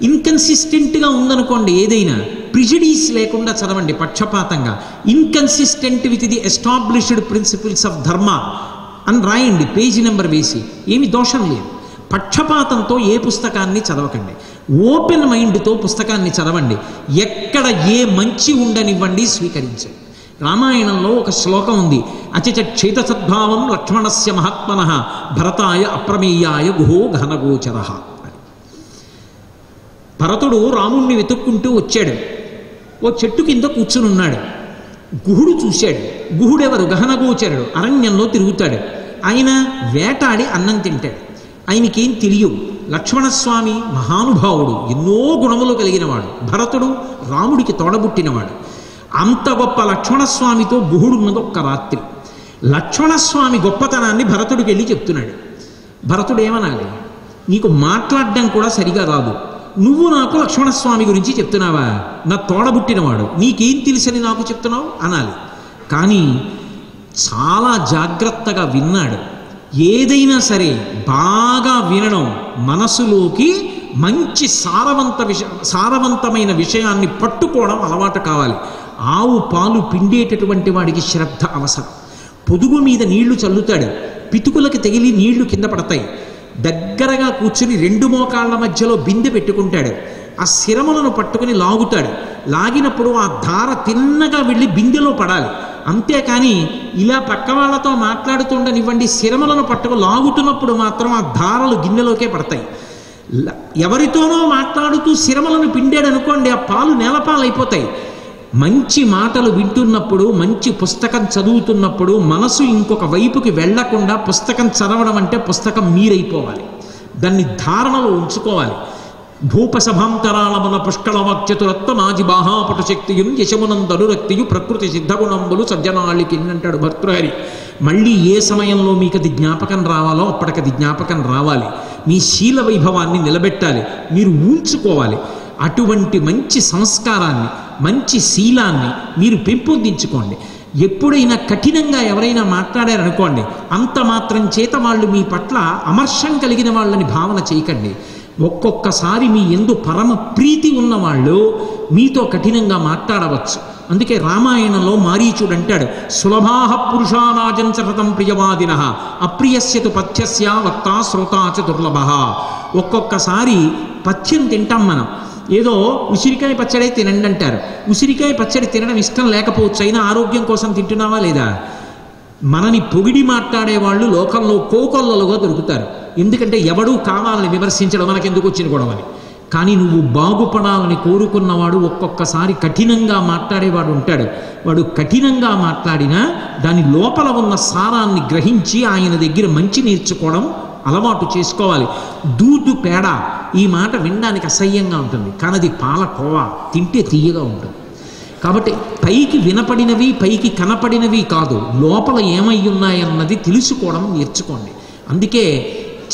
[SPEAKER 1] ఇన్కన్సిస్టెంట్గా ఉందనుకోండి, ఏదైనా ప్రిజుడీస్ లేకుండా చదవండి, పక్షపాతంగా. Inconsistent with the established principles of dharma అని రాయండి పేజీ నెంబర్ వేసి, ఏమి దోషం లేదు. పక్షపాతంతో ఏ పుస్తకాన్ని చదవకండి. ఓపెన్ మైండ్తో పుస్తకాన్ని చదవండి. ఎక్కడ ఏ మంచి ఉండనివ్వండి, స్వీకరించండి. రామాయణంలో ఒక శ్లోకం ఉంది, అచిచక్షేత సద్భావం లక్ష్మణస్య మహాత్మనః భరతాయ అప్రమేయాయ గుహో ఘనగోచరః. భరతుడు రాముణ్ణి వెతుక్కుంటూ వచ్చాడు. ఓ చెట్టు కింద కూర్చుని ఉన్నాడు. గుహుడు చూశాడు. గుహుడెవరు? గహనగోచరుడు. అరణ్యంలో తిరుగుతాడు. ఆయన వేటాడి అన్నం తింటాడు. ఆయనకేం తెలియవు. లక్ష్మణస్వామి మహానుభావుడు, ఎన్నో గుణములు కలిగినవాడు. భరతుడు రాముడికి తోడబుట్టినవాడు. అంత గొప్ప లక్ష్మణస్వామితో గుహుడున్నది ఒక్క రాత్రి. లక్ష్మణస్వామి గొప్పతనాన్ని భరతుడికి వెళ్ళి చెప్తున్నాడు. భరతుడు ఏమనాలి? నీకు మాట్లాడడం కూడా సరిగా రాదు, నువ్వు నాకు లక్ష్మణస్వామి గురించి చెప్తున్నావా? నా తోడబుట్టినవాడు, నీకేం తెలుసని నాకు చెప్తున్నావు అనాలి. కానీ చాలా జాగ్రత్తగా విన్నాడు. ఏదైనా సరే బాగా వినడం, మనసులోకి మంచి సారవంతమైన విషయాన్ని పట్టుకోవడం అలవాటు కావాలి. ఆవు పాలు పిండేటటువంటి వాడికి శ్రద్ధ అవసరం. పొదుగు మీద నీళ్లు చల్లుతాడు, పితుకులకి తగిలి నీళ్లు కింద పడతాయి. దగ్గరగా కూర్చుని రెండు మోకాళ్ళ మధ్యలో బిందె పెట్టుకుంటాడు. ఆ శిరములను పట్టుకుని లాగుతాడు. లాగినప్పుడు ఆ ధార తిన్నగా వెళ్ళి బిందెలో పడాలి. అంతేకాని ఇలా పక్క వాళ్ళతో మాట్లాడుతుండనివ్వండి, శిరములను పట్టుకు లాగుతున్నప్పుడు మాత్రం ఆ ధారలు గిన్నెలోకే పడతాయి. ఎవరితోనో మాట్లాడుతూ శిరములను పిండాడు అనుకోండి, ఆ పాలు నేలపాలైపోతాయి. మంచి మాటలు వింటున్నప్పుడు, మంచి పుస్తకం చదువుతున్నప్పుడు మనసు ఇంకొక వైపుకి వెళ్లకుండా పుస్తకం చదవడం అంటే పుస్తకం మీరైపోవాలి. దాన్ని ధారణలో ఉంచుకోవాలి. భూపసభాంతరాళమున పుష్కళవాక్చతురత్వమాజి బాహాపటు శక్తియున్ యశమునందనురక్తియు ప్రకృతి సిద్ధగుణంబులు సజ్జనాళికి అంటాడు భర్తృహరి. మళ్ళీ ఏ సమయంలో మీకు అది జ్ఞాపకం రావాలో అప్పటికది జ్ఞాపకం రావాలి. మీ శీల వైభవాన్ని నిలబెట్టాలి, మీరు ఊంచుకోవాలి. అటువంటి మంచి సంస్కారాన్ని, మంచి శీలాన్ని మీరు పెంపొందించుకోండి. ఎప్పుడైనా కఠినంగా ఎవరైనా మాట్లాడారనుకోండి, అంత మాత్రం చేత వాళ్ళు మీ పట్ల అమర్షం కలిగిన వాళ్ళని భావన చేయకండి. ఒక్కొక్కసారి మీ యందు పరమ ప్రీతి ఉన్నవాళ్ళు మీతో కఠినంగా మాట్లాడవచ్చు. అందుకే రామాయణంలో మారీచుడు అంటాడు, సులభాః పురుషానాజం సతతం ప్రియవాదినః అప్రియస్యతు పథ్యస్య వక్తా శ్రోతా చ దుర్లభః. ఒక్కొక్కసారి పథ్యం తింటాం మనం, ఏదో ఉసిరికాయ పచ్చడి తినండి అంటారు. ఉసిరికాయ పచ్చడి తినడం ఇష్టం లేకపోవచ్చు, అయినా ఆరోగ్యం కోసం తింటున్నావా లేదా? మనని పొగిడి మాట్లాడే వాళ్ళు లోకంలో కోకొల్లలుగా దొరుకుతారు. ఎందుకంటే ఎవడూ కావాలని విమర్శించడం మనకెందుకు వచ్చిన గొడవని. కానీ నువ్వు బాగుపడాలని కోరుకున్నవాడు ఒక్కొక్కసారి కఠినంగా మాట్లాడేవాడు ఉంటాడు. వాడు కఠినంగా మాట్లాడినా దాని లోపల ఉన్న సారాన్ని గ్రహించి ఆయన దగ్గర మంచి నేర్చుకోవడం అలవాటు చేసుకోవాలి. దూదు పేడ, ఈ మాట వినడానికి అసహ్యంగా ఉంటుంది, కానీ అది పాలకోవా, తింటే తీయగా ఉంటుంది. కాబట్టి పైకి వినపడినవి, పైకి కనపడినవి కాదు, లోపల ఏమై ఉన్నాయన్నది తెలుసుకోవడం నేర్చుకోండి. అందుకే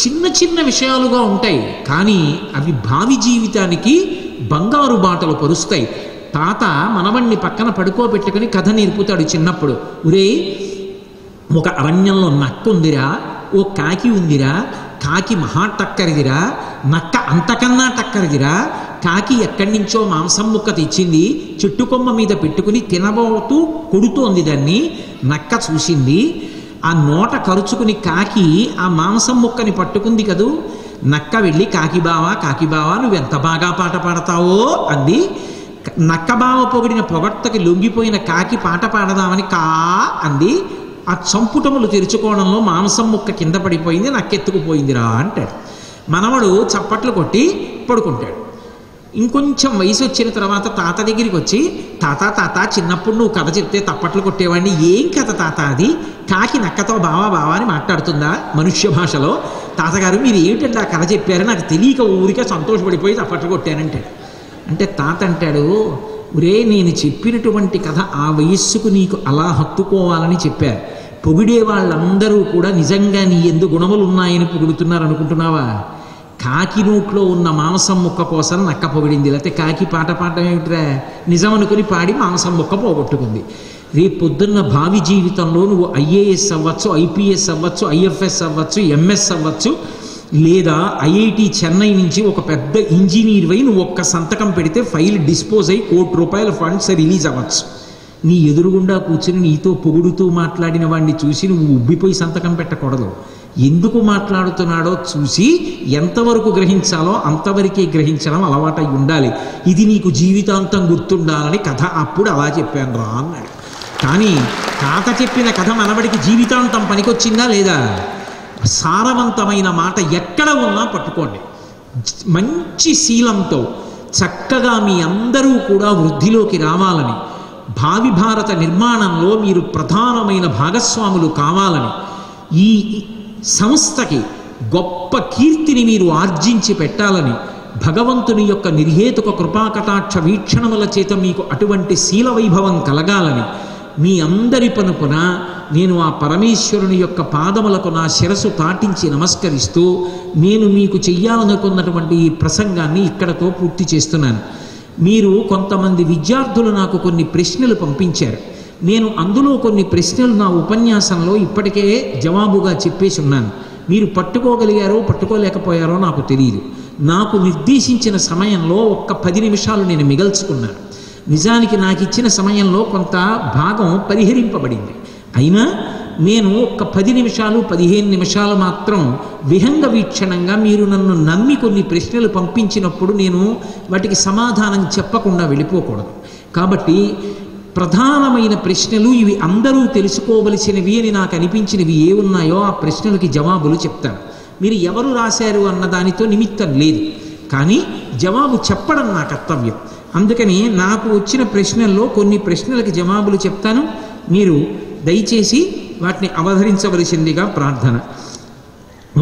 [SPEAKER 1] చిన్న చిన్న విషయాలుగా ఉంటాయి, కానీ అవి భావి జీవితానికి బంగారు బాటలు పరుస్తాయి. తాత మనవణ్ణి పక్కన పడుకోబెట్టుకుని కథ నేర్పుతాడు చిన్నప్పుడు. ఒరే, ఒక అరణ్యంలో నక్క ఉందిరా, ఓ కాకి ఉందిరా, కాకి మహా టక్కరిదిరా, నక్క అంతకన్నా టక్కరిదిరా. కాకి ఎక్కడి నుంచో మాంసం ముక్క తెచ్చింది, చెట్టు కొమ్మ మీద పెట్టుకుని తినబోతూ కొడుతోంది దాన్ని. నక్క చూసింది, ఆ నోట కరుచుకుని కాకి ఆ మాంసం ముక్కని పట్టుకుంది కదూ. నక్క వెళ్ళి కాకి బావా నువ్వెంత బాగా పాట పాడతావో అంది. నక్క బావ పొగిడిన పొగడ్తకి లొంగిపోయిన కాకి పాట పాడదామని కా అంది. ఆ చంపుటములు తెరుచుకోవడంలో మాంసం ముక్క కింద పడిపోయింది, నక్కెత్తుకుపోయిందిరా అంటాడు. మనవడు చప్పట్లు కొట్టి పడుకుంటాడు. ఇంకొంచెం వయసు వచ్చిన తర్వాత తాత దగ్గరికి వచ్చి, తాత చిన్నప్పుడు నువ్వు కథ చెప్తే తప్పట్లు కొట్టేవాడిని, ఏం కథ తాత అది? కాకి నక్కతో బావా అని మాట్లాడుతుందా మనుష్య భాషలో? తాతగారు మీరు ఏమిటంటే ఆ కథ చెప్పారని నాకు తెలియక ఊరికే సంతోషపడిపోయి తప్పట్లు కొట్టానంటాడు. అంటే తాత అంటాడు, ఒరే, నేను చెప్పినటువంటి కథ ఆ వయస్సుకు నీకు అలా హత్తుకోవాలని చెప్పారు. పొగిడే వాళ్ళందరూ కూడా నిజంగా నీ ఎందు గుణములు ఉన్నాయని పొగుడుతున్నారు అనుకుంటున్నావా? కాకి నోట్లో ఉన్న మాంసం ముక్క కోసం నక్క పొగిడింది, లేకపోతే కాకి పాట పాడడం ఏమిట్రా నిజం అనుకుని పాడి మాంసం ముక్క పోగొట్టుకుంది. రేపు పొద్దున్న భావి జీవితంలో నువ్వు ఐఏఎస్ అవ్వచ్చు, ఐపీఎస్ అవ్వచ్చు, ఐఎఫ్ఎస్ అవ్వచ్చు, ఎంఎస్ అవ్వచ్చు, లేదా ఐఐటి చెన్నై నుంచి ఒక పెద్ద ఇంజనీర్ వై నువ్వు ఒక్క సంతకం పెడితే ఫైల్ డిస్పోజ్ అయ్యి ₹1,00,00,000 ఫండ్స్ రిలీజ్ అవ్వచ్చు. నీ ఎదురుగుండా కూర్చుని నీతో పొగుడుతూ మాట్లాడిన వాడిని చూసి నువ్వు ఉబ్బిపోయి సంతకం పెట్టకూడదు. ఎందుకు మాట్లాడుతున్నాడో చూసి ఎంతవరకు గ్రహించాలో అంతవరకే గ్రహించడం అలవాటై ఉండాలి. ఇది నీకు జీవితాంతం గుర్తుండాలని కథ అప్పుడు అలా చెప్పాను రా అన్నాడు. కానీ తాత చెప్పిన కథ మనవడికి జీవితాంతం పనికొచ్చిందా లేదా? సారవంతమైన మాట ఎక్కడ ఉన్నా పట్టుకోండి. మంచి శీలంతో చక్కగా మీ అందరూ కూడా వృద్ధిలోకి రావాలని, భావి భారత నిర్మాణంలో మీరు ప్రధానమైన భాగస్వాములు కావాలని, ఈ సంస్థకి గొప్ప కీర్తిని మీరు ఆర్జించి పెట్టాలని, భగవంతుని యొక్క నిర్హేతుక కృపాకటాక్ష వీక్షణముల చేత మీకు అటువంటి శీల వైభవం కలగాలని మీ అందరి పనుపున నేను ఆ పరమేశ్వరుని యొక్క పాదములకు నా శిరసు తాటించి నమస్కరిస్తూ నేను మీకు చెయ్యాలనుకున్నటువంటి ఈ ప్రసంగాన్ని ఇక్కడతో పూర్తి చేస్తున్నాను. మీరు కొంతమంది విద్యార్థులు నాకు కొన్ని ప్రశ్నలు పంపించారు. నేను అందులో కొన్ని ప్రశ్నలు నా ఉపన్యాసంలో ఇప్పటికే జవాబుగా చెప్పేసి ఉన్నాను. మీరు పట్టుకోగలిగారో పట్టుకోలేకపోయారో నాకు తెలియదు. నాకు నిర్దేశించిన సమయంలో ఒక్క 10 నిమిషాలు నేను మిగల్చుకున్నాను. నిజానికి నాకు ఇచ్చిన సమయంలో కొంత భాగం పరిహరింపబడింది. అయినా నేను ఒక్క 10 నిమిషాలు 15 నిమిషాలు మాత్రం విహంగ వీక్షణంగా మీరు నన్ను నమ్మి కొన్ని ప్రశ్నలు పంపించినప్పుడు నేను వాటికి సమాధానం చెప్పకుండా వెళ్ళిపోకూడదు. కాబట్టి ప్రధానమైన ప్రశ్నలు ఇవి అందరూ తెలుసుకోవలసినవి అని నాకు అనిపించినవి ఏ ఉన్నాయో ఆ ప్రశ్నలకి జవాబులు చెప్తాను. మీరు ఎవరు రాశారు అన్న దానితో నిమిత్తం లేదు, కానీ జవాబు చెప్పడం నా కర్తవ్యం. అందుకని నాకు వచ్చిన ప్రశ్నల్లో కొన్ని ప్రశ్నలకి జవాబులు చెప్తాను. మీరు దయచేసి వాటిని అవధరించవలసిందిగా ప్రార్థన.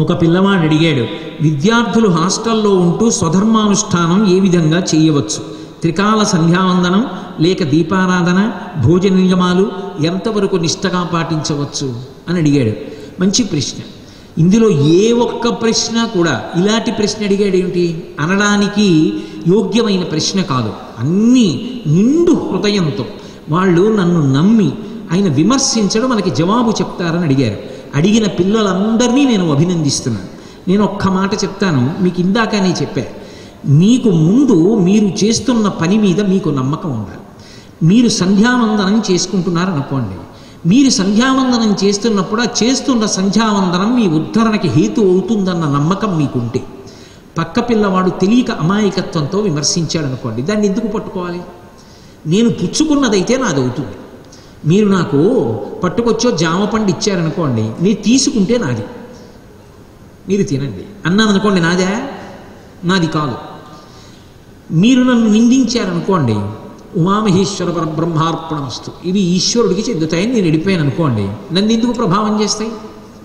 [SPEAKER 1] ఒక పిల్లవాడు అడిగాడు, విద్యార్థులు హాస్టల్లో ఉంటూ స్వధర్మానుష్ఠానం ఏ విధంగా చేయవచ్చు? త్రికాల సంధ్యావందనం లేక దీపారాధన, భోజన నియమాలు ఎంతవరకు నిష్టగా పాటించవచ్చు అని అడిగాడు. మంచి ప్రశ్న. ఇందులో ఏ ఒక్క ప్రశ్న కూడా ఇలాంటి ప్రశ్న అడిగాడు ఏమిటి అనడానికి యోగ్యమైన ప్రశ్న కాదు. అన్నీ నిండు హృదయంతో వాళ్ళు నన్ను నమ్మి ఆయన విమర్శించడం మనకి జవాబు చెప్తారని అడిగారు. అడిగిన పిల్లలందరినీ నేను అభినందిస్తున్నాను. నేను ఒక్క మాట చెప్తాను, మీకు ఇందాకనే చెప్పా. మీకు ముందు మీరు చేస్తున్న పని మీద మీకు నమ్మకం ఉండాలి. మీరు సంధ్యావందనం చేసుకుంటున్నారనుకోండి, మీరు సంధ్యావందనం చేస్తున్నప్పుడు ఆ చేస్తున్న సంధ్యావందనం మీ ఉద్ధరణకి హేతు అవుతుందన్న నమ్మకం మీకుంటే, పక్క పిల్లవాడు తెలియక అమాయకత్వంతో విమర్శించాడు అనుకోండి, దాన్ని ఎందుకు పట్టుకోవాలి? నేను పుచ్చుకున్నదైతే నాది అవుతుంది. మీరు నాకు పట్టుకొచ్చో జామ పండు ఇచ్చారనుకోండి, నేను తీసుకుంటే నాది, మీరు తినండి అన్నాను అనుకోండి, నాది కాదు. మీరు నన్ను నిందించారనుకోండి, ఉమామహేశ్వర పరబ్రహ్మార్పణమస్తు, ఇవి ఈశ్వరుడికి చెందుతాయని నేను వెళ్ళిపోయాను అనుకోండి, నన్ను ఎందుకు ప్రభావం చేస్తాయి?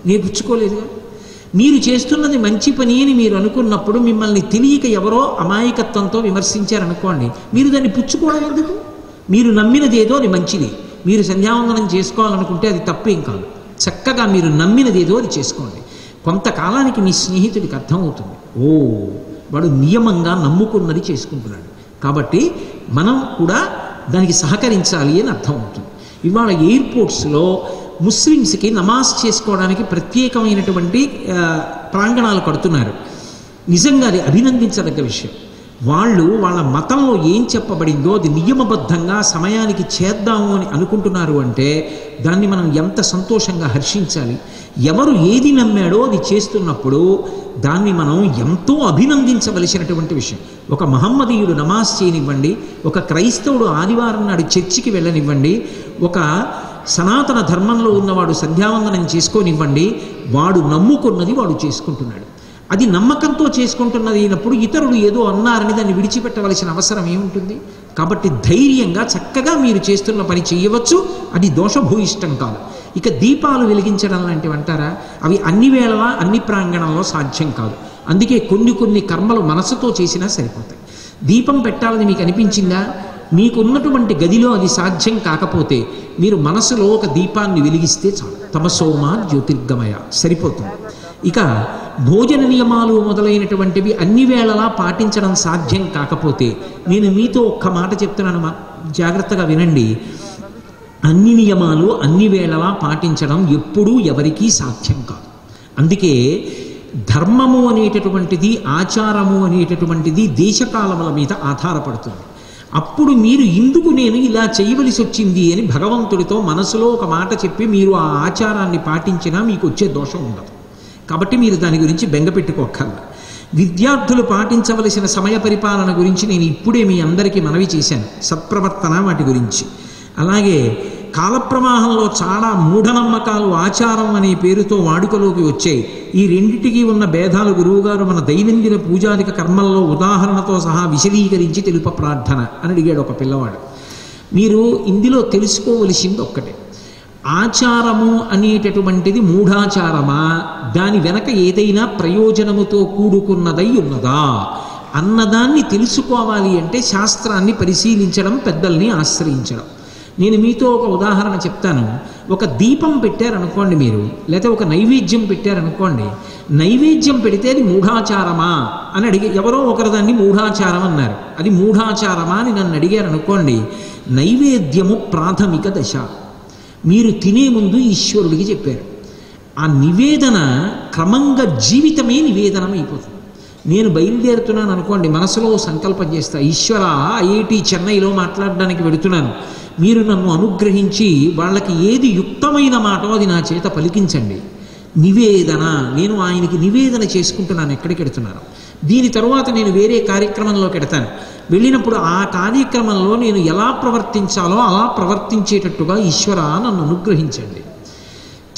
[SPEAKER 1] నేను పుచ్చుకోలేదుగా. మీరు చేస్తున్నది మంచి పని అని మీరు అనుకున్నప్పుడు మిమ్మల్ని తెలియక ఎవరో అమాయకత్వంతో విమర్శించారనుకోండి, మీరు దాన్ని పుచ్చుకోవడం ఎందుకు? మీరు నమ్మినది ఏదో అది మంచిది. మీరు సంధ్యావందనం చేసుకోవాలనుకుంటే అది తప్పేం కాదు. చక్కగా మీరు నమ్మినది ఏదో అది చేసుకోండి. కొంతకాలానికి మీ స్నేహితుడికి అర్థమవుతుంది, ఓ వాడు నియమంగా నమ్ముకున్నది చేసుకుంటున్నాడు, కాబట్టి మనం కూడా దానికి సహకరించాలి అని అర్థమవుతుంది. ఇవాళ ఎయిర్పోర్ట్స్లో ముస్లిమ్స్కి నమాజ్ చేసుకోవడానికి ప్రత్యేకమైనటువంటి ప్రాంగణాలు కడుతున్నారు. నిజంగా అది అభినందించదగ్గ విషయం. వాళ్ళు వాళ్ళ మతంలో ఏం చెప్పబడిందో అది నియమబద్ధంగా సమయానికి చేద్దాము అని అనుకుంటున్నారు అంటే దాన్ని మనం ఎంత సంతోషంగా హర్షించాలి. ఎవరు ఏది నమ్మాడో అది చేస్తున్నప్పుడు దాన్ని మనం ఎంతో అభినందించవలసినటువంటి విషయం. ఒక మహమ్మదీయుడు నమాజ్ చేయనివ్వండి, ఒక క్రైస్తవుడు ఆదివారం నాడు చర్చికి వెళ్ళనివ్వండి, ఒక సనాతన ధర్మంలో ఉన్నవాడు సంధ్యావందనం చేసుకోనివ్వండి, వాడు నమ్ముకున్నది వాడు చేసుకుంటున్నాడు. అది నమ్మకంతో చేసుకుంటున్నది అయినప్పుడు ఇతరులు ఏదో అన్నారని దాన్ని విడిచిపెట్టవలసిన అవసరం ఏముంటుంది? కాబట్టి ధైర్యంగా చక్కగా మీరు చేస్తున్న పని చేయవచ్చు, అది దోషభూయిష్టం కాదు. ఇక దీపాలు వెలిగించడం లాంటివి అంటారా, అవి అన్ని వేళలా అన్ని ప్రాంగణంలో సాధ్యం కాదు. అందుకే కొన్ని కర్మలు మనసుతో చేసినా సరిపోతాయి. దీపం పెట్టాలని మీకు అనిపించిందా? మీకున్నటువంటి గదిలో అది సాధ్యం కాకపోతే మీరు మనసులో ఒక దీపాన్ని వెలిగిస్తే చాలు. తమసోమా జ్యోతిర్గమయ సరిపోతుంది. ఇక భోజన నియమాలు మొదలైనటువంటివి అన్ని వేళలా పాటించడం సాధ్యం కాకపోతే నేను మీతో ఒక్క మాట చెప్తున్నాను, జాగ్రత్తగా వినండి. అన్ని నియమాలు అన్ని వేళలా పాటించడం ఎప్పుడూ ఎవరికీ సాధ్యం కాదు. అందుకే ధర్మము అనేటటువంటిది, ఆచారము అనేటటువంటిది దేశకాలముల మీద ఆధారపడుతుంది. అప్పుడు మీరు ఇందుకు నేను ఇలా చేయవలసి వచ్చింది అని భగవంతుడితో మనసులో ఒక మాట చెప్పి మీరు ఆ ఆచారాన్ని పాటించినా మీకు వచ్చే దోషం ఉండదు. కాబట్టి మీరు దాని గురించి బెంగ పెట్టుకోక్కర్లా. విద్యార్థులు పాటించవలసిన సమయ పరిపాలన గురించి నేను ఇప్పుడే మీ అందరికీ మనవి చేశాను, సత్ప్రవర్తన వాటి గురించి. అలాగే కాలప్రవాహంలో చాలా మూఢనమ్మకాలు ఆచారం అనే పేరుతో వాడుకలోకి వచ్చాయి. ఈ రెండిటికి ఉన్న భేదాలు గురువుగారు మన దైనందిన పూజాదిక కర్మల్లో ఉదాహరణతో సహా విశదీకరించి తెలుప ప్రార్థన అని అడిగాడు ఒక పిల్లవాడు. మీరు ఇందులో తెలుసుకోవలసింది ఒక్కటే, ఆచారము అనేటటువంటిది మూఢాచారమా, దాని వెనక ఏదైనా ప్రయోజనముతో కూడుకున్నదై ఉన్నదా అన్నదాన్ని తెలుసుకోవాలి అంటే శాస్త్రాన్ని పరిశీలించడం, పెద్దల్ని ఆశ్రయించడం. నేను మీతో ఒక ఉదాహరణ చెప్తాను. ఒక దీపం పెట్టారనుకోండి మీరు, లేకపోతే ఒక నైవేద్యం పెట్టారనుకోండి, నైవేద్యం పెడితే అది మూఢాచారమా అని ఎవరో ఒకరు దాన్ని మూఢాచారం అన్నారు. అది మూఢాచారమా అని నన్ను అడిగారనుకోండి, నైవేద్యము ప్రాథమిక దశ. మీరు తినే ముందు ఈశ్వరుడికి చెప్పారు, ఆ నివేదన క్రమంగా జీవితమే నివేదనం అయిపోతుంది. నేను బయలుదేరుతున్నాను అనుకోండి, మనసులో సంకల్పం చేస్తా, ఈశ్వర ఐఐటి చెన్నైలో మాట్లాడడానికి వెళుతున్నాను, మీరు నన్ను అనుగ్రహించి వాళ్ళకి ఏది యుక్తమైన మాటో అది నా చేత పలికించండి. నివేదన, నేను ఆయనకి నివేదన చేసుకుంటున్నాను ఎక్కడికి వెడుతున్నాను. దీని తరువాత నేను వేరే కార్యక్రమంలోకి వెడతాను. వెళ్ళినప్పుడు ఆ కార్యక్రమంలో నేను ఎలా ప్రవర్తించాలో అలా ప్రవర్తించేటట్టుగా ఈశ్వర నన్ను అనుగ్రహించండి.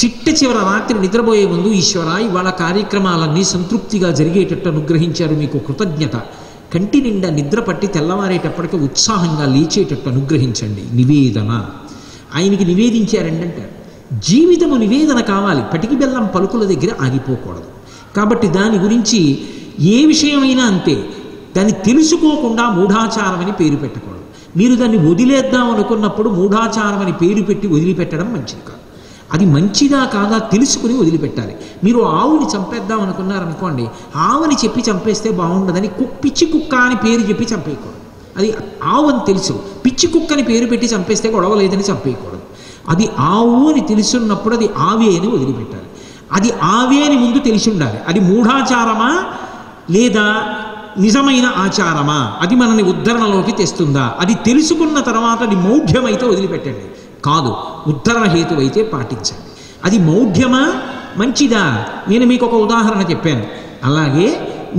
[SPEAKER 1] చిట్ట చివర రాత్రి నిద్రపోయే ముందు, ఈశ్వర ఇవాళ కార్యక్రమాలన్నీ సంతృప్తిగా జరిగేటట్టు అనుగ్రహించారు, మీకు కృతజ్ఞత. కంటి నిండా నిద్ర పట్టి తెల్లవారేటప్పటికి ఉత్సాహంగా లేచేటట్టు అనుగ్రహించండి. నివేదన, ఆయనకి నివేదించారండి అంటారు. జీవితము నివేదన కావాలి, పటికి బెల్లం పలుకుల దగ్గర ఆగిపోకూడదు. కాబట్టి దాని గురించి ఏ విషయమైనా అంతే, దాన్ని తెలుసుకోకుండా మూఢాచారం అని పేరు పెట్టకూడదు. మీరు దాన్ని వదిలేద్దాం అనుకున్నప్పుడు మూఢాచారం అని పేరు పెట్టి వదిలిపెట్టడం మంచిది కాదు. అది మంచిదా కాదా తెలుసుకుని వదిలిపెట్టాలి. మీరు ఆవుని చంపేద్దాం అనుకున్నారనుకోండి, ఆవుని చెప్పి చంపేస్తే బాగుండదని పిచ్చి కుక్క అని పేరు చెప్పి చంపేయకూడదు. అది ఆవు అని తెలుసు, పిచ్చి కుక్కని పేరు పెట్టి చంపేస్తే గొడవ లేదని చంపేయకూడదు. అది ఆవు అని తెలుసున్నప్పుడు అది ఆవే అని వదిలిపెట్టాలి. అది ఆవే అని ముందు తెలిసి ఉండాలి. అది మూఢాచారమా లేదా నిజమైన ఆచారమా, అది మనని ఉద్ధరణలోకి తెస్తుందా, అది తెలుసుకున్న తర్వాత అది మౌఢ్యమైతే వదిలిపెట్టండి. కాదు, ఉద్ధరణ హేతువైతే పాటించండి. అది మౌఢ్యమా మంచిదా, నేను మీకు ఒక ఉదాహరణ చెప్పాను. అలాగే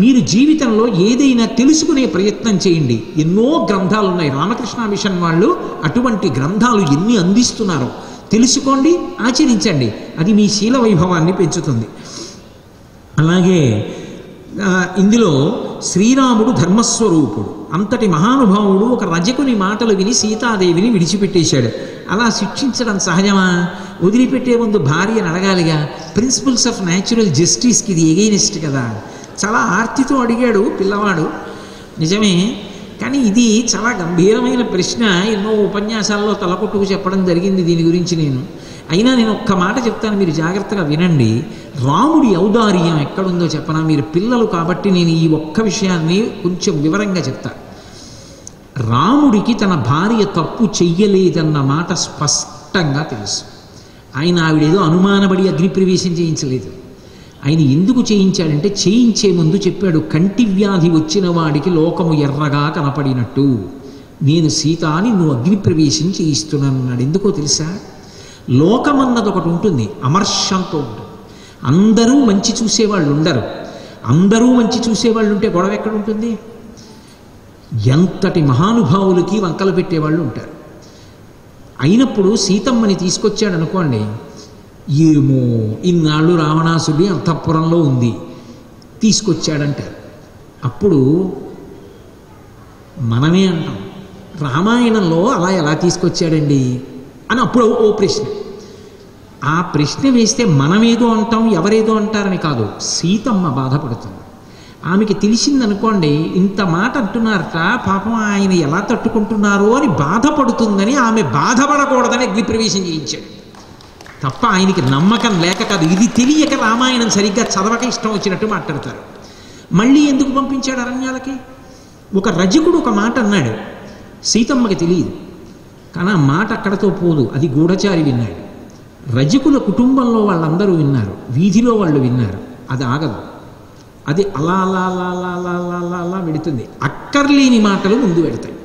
[SPEAKER 1] మీరు జీవితంలో ఏదైనా తెలుసుకునే ప్రయత్నం చేయండి. ఎన్నో గ్రంథాలు ఉన్నాయి, రామకృష్ణ మిషన్ వాళ్ళు అటువంటి గ్రంథాలు ఎన్ని అందిస్తున్నారో తెలుసుకోండి, ఆచరించండి. అది మీ శీల వైభవాన్ని పెంచుతుంది. అలాగే ఇందులో శ్రీరాముడు ధర్మస్వరూపుడు, అంతటి మహానుభావుడు ఒక రజకుని మాటలు విని సీతాదేవిని విడిచిపెట్టేశాడు. అలా శిక్షించడం సహజమా? వదిలిపెట్టే ముందు భార్యను అడగాలిగా. ప్రిన్సిపల్స్ ఆఫ్ న్యాచురల్ జస్టిస్కి ఇది ఎగైనిస్ట్ కదా. చాలా ఆర్తితో అడిగాడు పిల్లవాడు, నిజమే. కానీ ఇది చాలా గంభీరమైన ప్రశ్న. ఎన్నో ఉపన్యాసాల్లో తలకొట్టుకు చెప్పడం జరిగింది దీని గురించి నేను. అయినా నేను ఒక్క మాట చెప్తాను, మీరు జాగ్రత్తగా వినండి. రాముడి ఔదార్యం ఎక్కడుందో చెప్పనా? మీరు పిల్లలు కాబట్టి నేను ఈ ఒక్క విషయాన్ని కొంచెం వివరంగా చెప్తా. రాముడికి తన భార్య తప్పు చెయ్యలేదన్న మాట స్పష్టంగా తెలుసు. ఆయన ఆవిడేదో అనుమానపడి అగ్నిప్రవేశం చేయించలేదు. ఆయన ఎందుకు చేయించాడంటే, చేయించే ముందు చెప్పాడు, కంటి వ్యాధి వచ్చిన వాడికి లోకము ఎర్రగా కనపడినట్టు నేను సీతాని నువ్వు అగ్నిప్రవేశం చేయిస్తున్నాను అన్నాడు. ఎందుకో తెలుసా? లోకమన్నది ఒకటి ఉంటుంది, అమర్షంతో ఉంటుంది. అందరూ మంచి చూసేవాళ్ళు ఉండరు. అందరూ మంచి చూసేవాళ్ళు ఉంటే గొడవ ఎక్కడ ఉంటుంది? ఎంతటి మహానుభావులకి వంకలు పెట్టేవాళ్ళు ఉంటారు. అయినప్పుడు సీతమ్మని తీసుకొచ్చాడు అనుకోండి, ఏమో ఇన్నాళ్ళు రావణాసుడి అంతఃపురంలో ఉంది తీసుకొచ్చాడంటారు. అప్పుడు మనమే అంటాం, రామాయణంలో అలా ఎలా తీసుకొచ్చాడండి అని అప్పుడు ఓ ప్రశ్న. ఆ ప్రశ్న వేస్తే మనమేదో అంటాం, ఎవరేదో అంటారని కాదు, సీతమ్మ బాధపడుతుంది. ఆమెకి తెలిసిందనుకోండి, ఇంత మాట అంటున్నారట, పాపం ఆయన ఎలా తట్టుకుంటున్నారో అని బాధపడుతుందని ఆమె బాధపడకూడదని అగ్నిప్రవేశం చేయించాడు తప్ప ఆయనకి నమ్మకం లేక కాదు. ఇది తెలియక రామాయణం సరిగ్గా చదవక ఇష్టం వచ్చినట్టు మాట్లాడతారు. మళ్ళీ ఎందుకు పంపించాడు అరణ్యాలకి? ఒక రజకుడు ఒక మాట అన్నాడు, సీతమ్మకి తెలియదు. కానీ ఆ మాట అక్కడతో పోదు, అది గూఢచారి విన్నాడు. రజకుల కుటుంబంలో వాళ్ళందరూ విన్నారు, వీధిలో వాళ్ళు విన్నారు. అది ఆగదు, అది అలా అలా అలా అలా అలా అలా అలా అలా వెడుతుంది. అక్కర్లేని మాటలు ముందు పెడతాయి.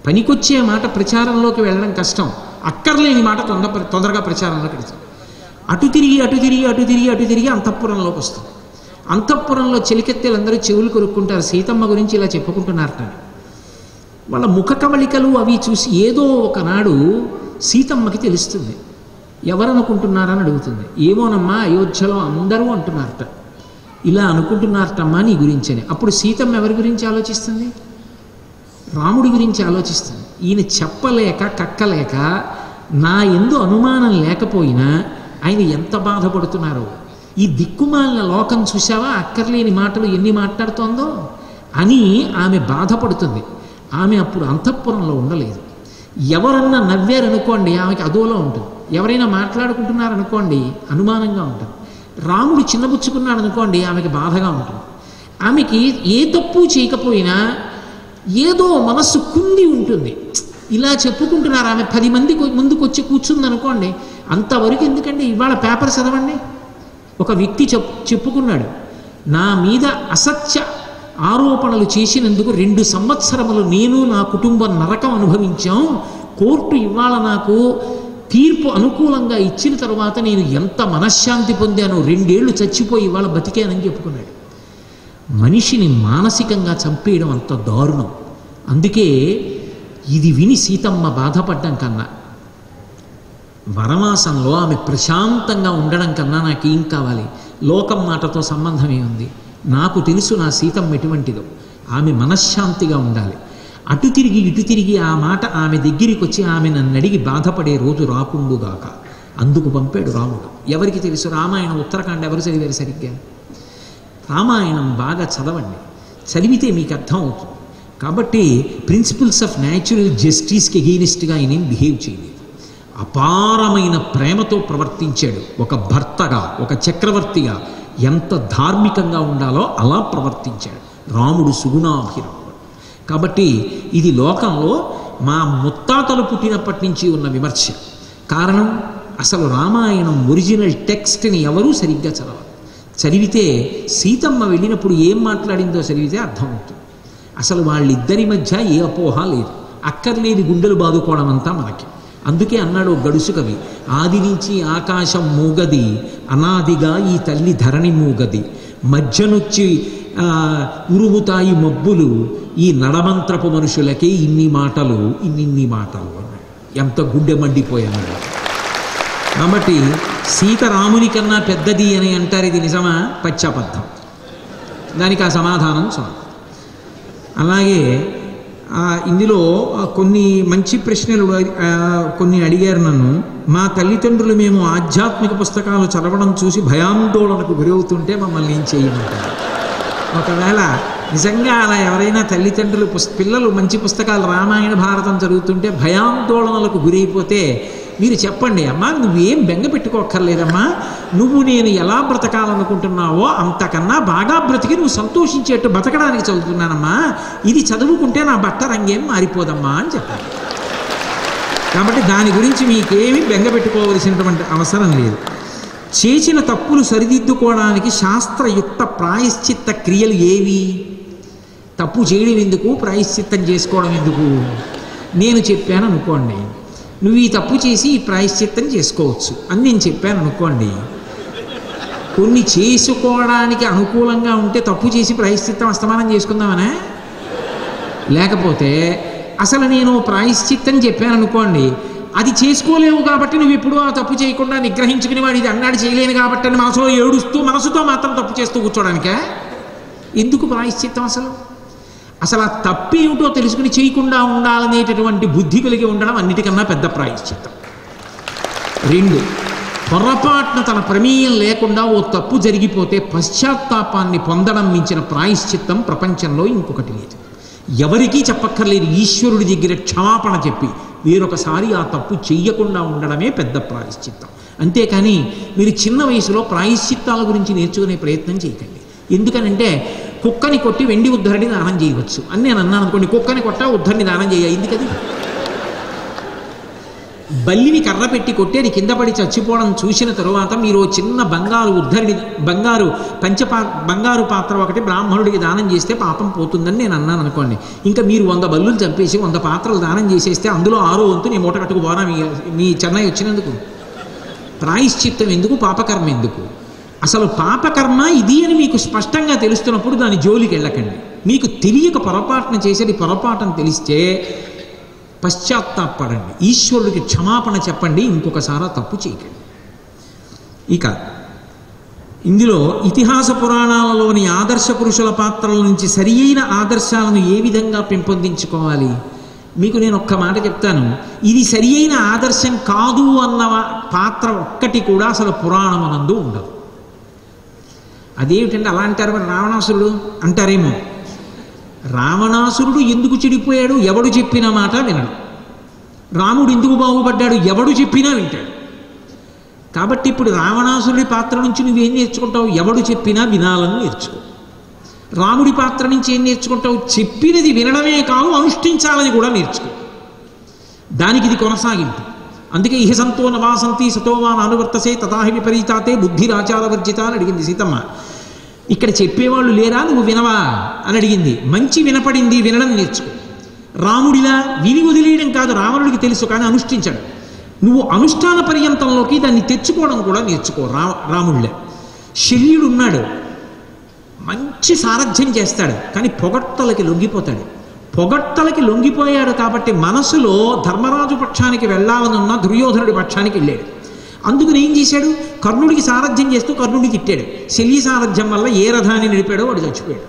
[SPEAKER 1] పనికొచ్చే మాట ప్రచారంలోకి వెళ్ళడం కష్టం, అక్కర్లేని మాట తొందరగా ప్రచారంలోకి వెళ్తాం. అటు తిరిగి అటు తిరిగి అటు తిరిగి అటు తిరిగి అంతఃపురంలోకి వస్తుంది. అంతఃపురంలో చెలికెత్తెలందరూ చెవులు కొరుక్కుంటారు, సీతమ్మ గురించి ఇలా చెప్పుకుంటున్నారట. వాళ్ళ ముఖ కవళికలు అవి చూసి ఏదో ఒకనాడు సీతమ్మకి తెలుస్తుంది. ఎవరనుకుంటున్నారని అడుగుతుంది. ఏమోనమ్మా, అయోధ్యలో అందరూ అంటున్నారట, ఇలా అనుకుంటున్నారటమ్మా నీ గురించి అని. అప్పుడు సీతమ్మ ఎవరి గురించి ఆలోచిస్తుంది? రాముడి గురించి ఆలోచిస్తుంది. ఈయన చెప్పలేక కక్కలేక నా యందు అనుమానం లేకపోయినా ఆయన ఎంత బాధపడుతున్నారో. ఈ దిక్కుమాలిన లోకం చూసావా, అక్కర్లేని మాటలు ఎన్ని మాట్లాడుతోందో అని ఆమె బాధపడుతుంది. ఆమె అప్పుడు అంతఃపురంలో ఉండలేదు. ఎవరన్నా నవ్వారనుకోండి ఆమెకి అదోలో ఉంటుంది, ఎవరైనా మాట్లాడుకుంటున్నారనుకోండి అనుమానంగా ఉంటుంది. రాముడు చిన్నబుచ్చుకున్నాడు అనుకోండి ఆమెకి బాధగా ఉంటుంది. ఆమెకి ఏ తప్పు చేయకపోయినా ఏదో మనస్సు కుంది ఉంటుంది. ఇలా చెప్పుకుంటున్నారు, ఆమె 10 మంది ముందుకు వచ్చి కూర్చుందనుకోండి, అంతవరకు ఎందుకండి, ఇవాళ పేపర్ చదవండి. ఒక వ్యక్తి చెప్పుకున్నాడు, నా మీద అసత్య ఆరోపణలు చేసినందుకు 2 సంవత్సరములు నేను నా కుటుంబం నరకం అనుభవించాం. కోర్టు ఇవాళ నాకు తీర్పు అనుకూలంగా ఇచ్చిన తర్వాత నేను ఎంత మనశ్శాంతి పొందానో, 2 ఏళ్ళు చచ్చిపోయి ఇవాళ బతికానని చెప్పుకున్నాడు. మనిషిని మానసికంగా చంపేయడం అంత దారుణం. అందుకే ఇది విని సీతమ్మ బాధపడ్డం కన్నా, వనవాసంలో ఆమె ప్రశాంతంగా ఉండడం కన్నా నాకేం కావాలి? లోకం మాటతో సంబంధమే ఉంది. నాకు తెలుసు నా సీతమ్మ ఎటువంటిదో. ఆమె మనశ్శాంతిగా ఉండాలి. అటు తిరిగి ఇటు తిరిగి ఆ మాట ఆమె దగ్గరికి వచ్చి ఆమె నన్ను అడిగి బాధపడే రోజు రాకుండుగాక. అందుకు పంపాడు రాముడు. ఎవరికి తెలుసు? రామాయణం ఉత్తరాఖండ్ ఎవరు చదివారు సరిగ్గా? రామాయణం బాగా చదవండి, చదివితే మీకు అర్థం అవుతుంది. కాబట్టి ప్రిన్సిపల్స్ ఆఫ్ న్యాచురల్ జస్టిస్కి ఎగెయినిస్ట్గా ఆయన బిహేవ్ చేయలేదు. అపారమైన ప్రేమతో ప్రవర్తించాడు. ఒక భర్తగా, ఒక చక్రవర్తిగా ఎంత ధార్మికంగా ఉండాలో అలా ప్రవర్తించాడు రాముడు. సుగుణాభిరాముడు. కాబట్టి ఇది లోకంలో మా ముత్తాతలు పుట్టినప్పటి నుంచి ఉన్న విమర్శ. కారణం, అసలు రామాయణం ఒరిజినల్ టెక్స్ట్ని ఎవరూ సరిగ్గా చదవరు. చదివితే సీతమ్మ వెళ్ళినప్పుడు ఏం మాట్లాడిందో చదివితే అర్థమవుతుంది. అసలు వాళ్ళిద్దరి మధ్య ఏ అపోహ లేదు. అక్కర్లేని గుండెలు బాదుకోవడం అంతా మనకి. అందుకే అన్నాడు గడుసు కవి, ఆది నుంచి ఆకాశం మూగది, అనాదిగా ఈ తల్లి ధరణి మూగది, మధ్యనొచ్చి ఉరుముతాయి మబ్బులు, ఈ నడమంత్రపు మనుషులకే ఇన్ని మాటలు ఇన్నిన్ని మాటలు అన్నాడు. ఎంత గుండె మండిపోయాడు. కాబట్టి సీత రాముని కన్నా పెద్దది అని అంటారు. ఇది నిజమా? పచ్చబద్ధం. దానికి ఆ సమాధానం చాలు. అలాగే ఇందులో కొన్ని మంచి ప్రశ్నలు కొన్ని అడిగారు నన్ను. మా తల్లిదండ్రులు మేము ఆధ్యాత్మిక పుస్తకాలు చదవడం చూసి భయాందోళనకు గురవుతుంటే మమ్మల్ని ఏం చేయమంటారు? ఒకవేళ నిజంగా అలా ఎవరైనా తల్లిదండ్రులు పిల్లలు మంచి పుస్తకాలు రామాయణ భారతం చదువుతుంటే భయాందోళనలకు గురైపోతే మీరు చెప్పండి, అమ్మా నువ్వేం బెంగ పెట్టుకోక్కర్లేదమ్మా, నువ్వు నేను ఎలా బ్రతకాలనుకుంటున్నావో అంతకన్నా బాగా బ్రతికి నువ్వు సంతోషించేట్టు బతకడానికి చదువుతున్నానమ్మా, ఇది చదువుకుంటే నా బట్ట రంగేం మారిపోదమ్మా అని చెప్పాలి. కాబట్టి దాని గురించి మీకేమీ బెంగ పెట్టుకోవలసినటువంటి అవసరం లేదు. చేసిన తప్పులు సరిదిద్దుకోవడానికి శాస్త్రయుక్త ప్రాయశ్చిత్త క్రియలు ఏవి? తప్పు చేయడం ఎందుకు, ప్రాయశ్చిత్తం చేసుకోవడం ఎందుకు? నేను చెప్పాను అనుకోండి, నువ్వు ఈ తప్పు చేసి ఈ ప్రాయశ్చిత్తం చేసుకోవచ్చు అని నేను చెప్పాను అనుకోండి, కొన్ని చేసుకోవడానికి అనుకూలంగా ఉంటే తప్పు చేసి ప్రాయశ్చిత్తం అస్తమానం చేసుకుందామనే? లేకపోతే అసలు నేను ప్రాయశ్చిత్తం చెప్పాను అనుకోండి, అది చేసుకోలేవు కాబట్టి నువ్వు ఎప్పుడూ ఆ తప్పు చేయకుండా నిగ్రహించుకుని వాడు ఇది అన్నాడు చేయలేను కాబట్టి అని మనసులో ఏడుస్తూ మనసుతో మాత్రం తప్పు చేస్తూ కూర్చోడానికే? ఎందుకు ప్రాయశ్చిత్తం? అసలు ఆ తప్పేమిటో తెలుసుకుని చేయకుండా ఉండాలనేటటువంటి బుద్ధి కలిగి ఉండడం అన్నిటికన్నా పెద్ద ప్రాయశ్చిత్తం. 2, పొరపాటున తన ప్రమేయం లేకుండా ఓ తప్పు జరిగిపోతే పశ్చాత్తాపాన్ని పొందడం మించిన ప్రాయశ్చిత్తం ప్రపంచంలో ఇంకొకటి లేదు. ఎవరికీ చెప్పక్కర్లేదు, ఈశ్వరుడి దగ్గర క్షమాపణ చెప్పి వేరొకసారి ఆ తప్పు చెయ్యకుండా ఉండడమే పెద్ద ప్రాయశ్చిత్తం. అంతేకాని మీరు చిన్న వయసులో ప్రాయశ్చిత్తాల గురించి నేర్చుకునే ప్రయత్నం చేయకండి. ఎందుకనంటే కుక్కని కొట్టి వెండి ఉద్ధరణి దానం చేయవచ్చు అని నేను అన్నాను అనుకోండి, కుక్కని కొట్టా ఉద్ధరణి దానం చేయ ఎందుకది? బల్లిని కర్ర పెట్టి కొట్టి అది కింద పడి చచ్చిపోవడం చూసిన తరువాత మీరు చిన్న బంగారు పాత్ర ఒకటి బ్రాహ్మణుడికి దానం చేస్తే పాపం పోతుందని నేను అన్నాను అనుకోండి. ఇంకా మీరు 100 బల్లులు చంపేసి 100 పాత్రలు దానం చేసేస్తే అందులో 6వ వంతు నీ మూట కట్టుకుపోనా మీ చెన్నై వచ్చినందుకు? ప్రాయశ్చిత్తం ఎందుకు, పాపకర్మ ఎందుకు? అసలు పాపకర్మ ఇది అని మీకు స్పష్టంగా తెలుస్తున్నప్పుడు దాని జోలికి వెళ్ళకండి. మీకు తెలియక పొరపాటున చేసేది పొరపాటును తెలిస్తే పశ్చాత్తాపడండి, ఈశ్వరుడికి క్షమాపణ చెప్పండి, ఇంకొకసారి తప్పు చేయకండి. ఇక ఇందులో ఇతిహాస పురాణాలలోని ఆదర్శ పురుషుల పాత్రల నుంచి సరి అయిన ఆదర్శాలను ఏ విధంగా పెంపొందించుకోవాలి? మీకు నేను ఒక్క మాట చెప్తాను. ఇది సరి అయిన ఆదర్శం కాదు అన్న పాత్ర ఒక్కటి కూడా అసలు పురాణమునందు ఉండదు. అదేమిటంటే అలా అంటారు మరి రావణాసురుడు అంటారేమో. రావణాసురుడు ఎందుకు చెడిపోయాడు? ఎవడు చెప్పిన మాట వినడు. రాముడు ఎందుకు బాగుపడ్డాడు? ఎవడు చెప్పినా వింటాడు. కాబట్టి ఇప్పుడు రావణాసురుడి పాత్ర నుంచి నువ్వేం నేర్చుకుంటావు? ఎవడు చెప్పినా వినాలని నేర్చుకో. రాముడి పాత్ర నుంచి ఏం నేర్చుకుంటావు? చెప్పినది వినడమే కాదు, అనుష్ఠించాలని కూడా నేర్చుకో. దానికి ఇది కొనసాగింపు. అందుకే ఇహ సంతో నవాసంతి సతోవాన్ అనువర్తసే తథాహి విపరీతాతే బుద్ధిరాచారవర్జిత అని అడిగింది సీతమ్మ. ఇక్కడ చెప్పేవాళ్ళు లేరా, నువ్వు వినవా అని అడిగింది. మంచి వినపడింది, వినడం నేర్చుకో. రాముడిలా విని వదిలేయడం కాదు, రావణుడికి తెలుసు కానీ అనుష్ఠించడు. నువ్వు అనుష్ఠాన పర్యంతంలోకి దాన్ని తెచ్చుకోవడం కూడా నేర్చుకో. రాముడిలే. శల్యుడు ఉన్నాడు, మంచి సారథ్యం చేస్తాడు, కానీ పొగట్టలకి లొంగిపోతాడు. పొగట్టలకి లొంగిపోయాడు కాబట్టి మనసులో ధర్మరాజు పక్షానికి వెళ్ళాలనున్న దుర్యోధనుడి పక్షానికి వెళ్ళాడు. అందుకని ఏం చేశాడు? కర్ణుడికి సారథ్యం చేస్తూ కర్ణుడిని తిట్టాడు. శల్య సారథ్యం వల్ల ఏ రథాన్ని నడిపాడో వాడు చచ్చిపోయాడు.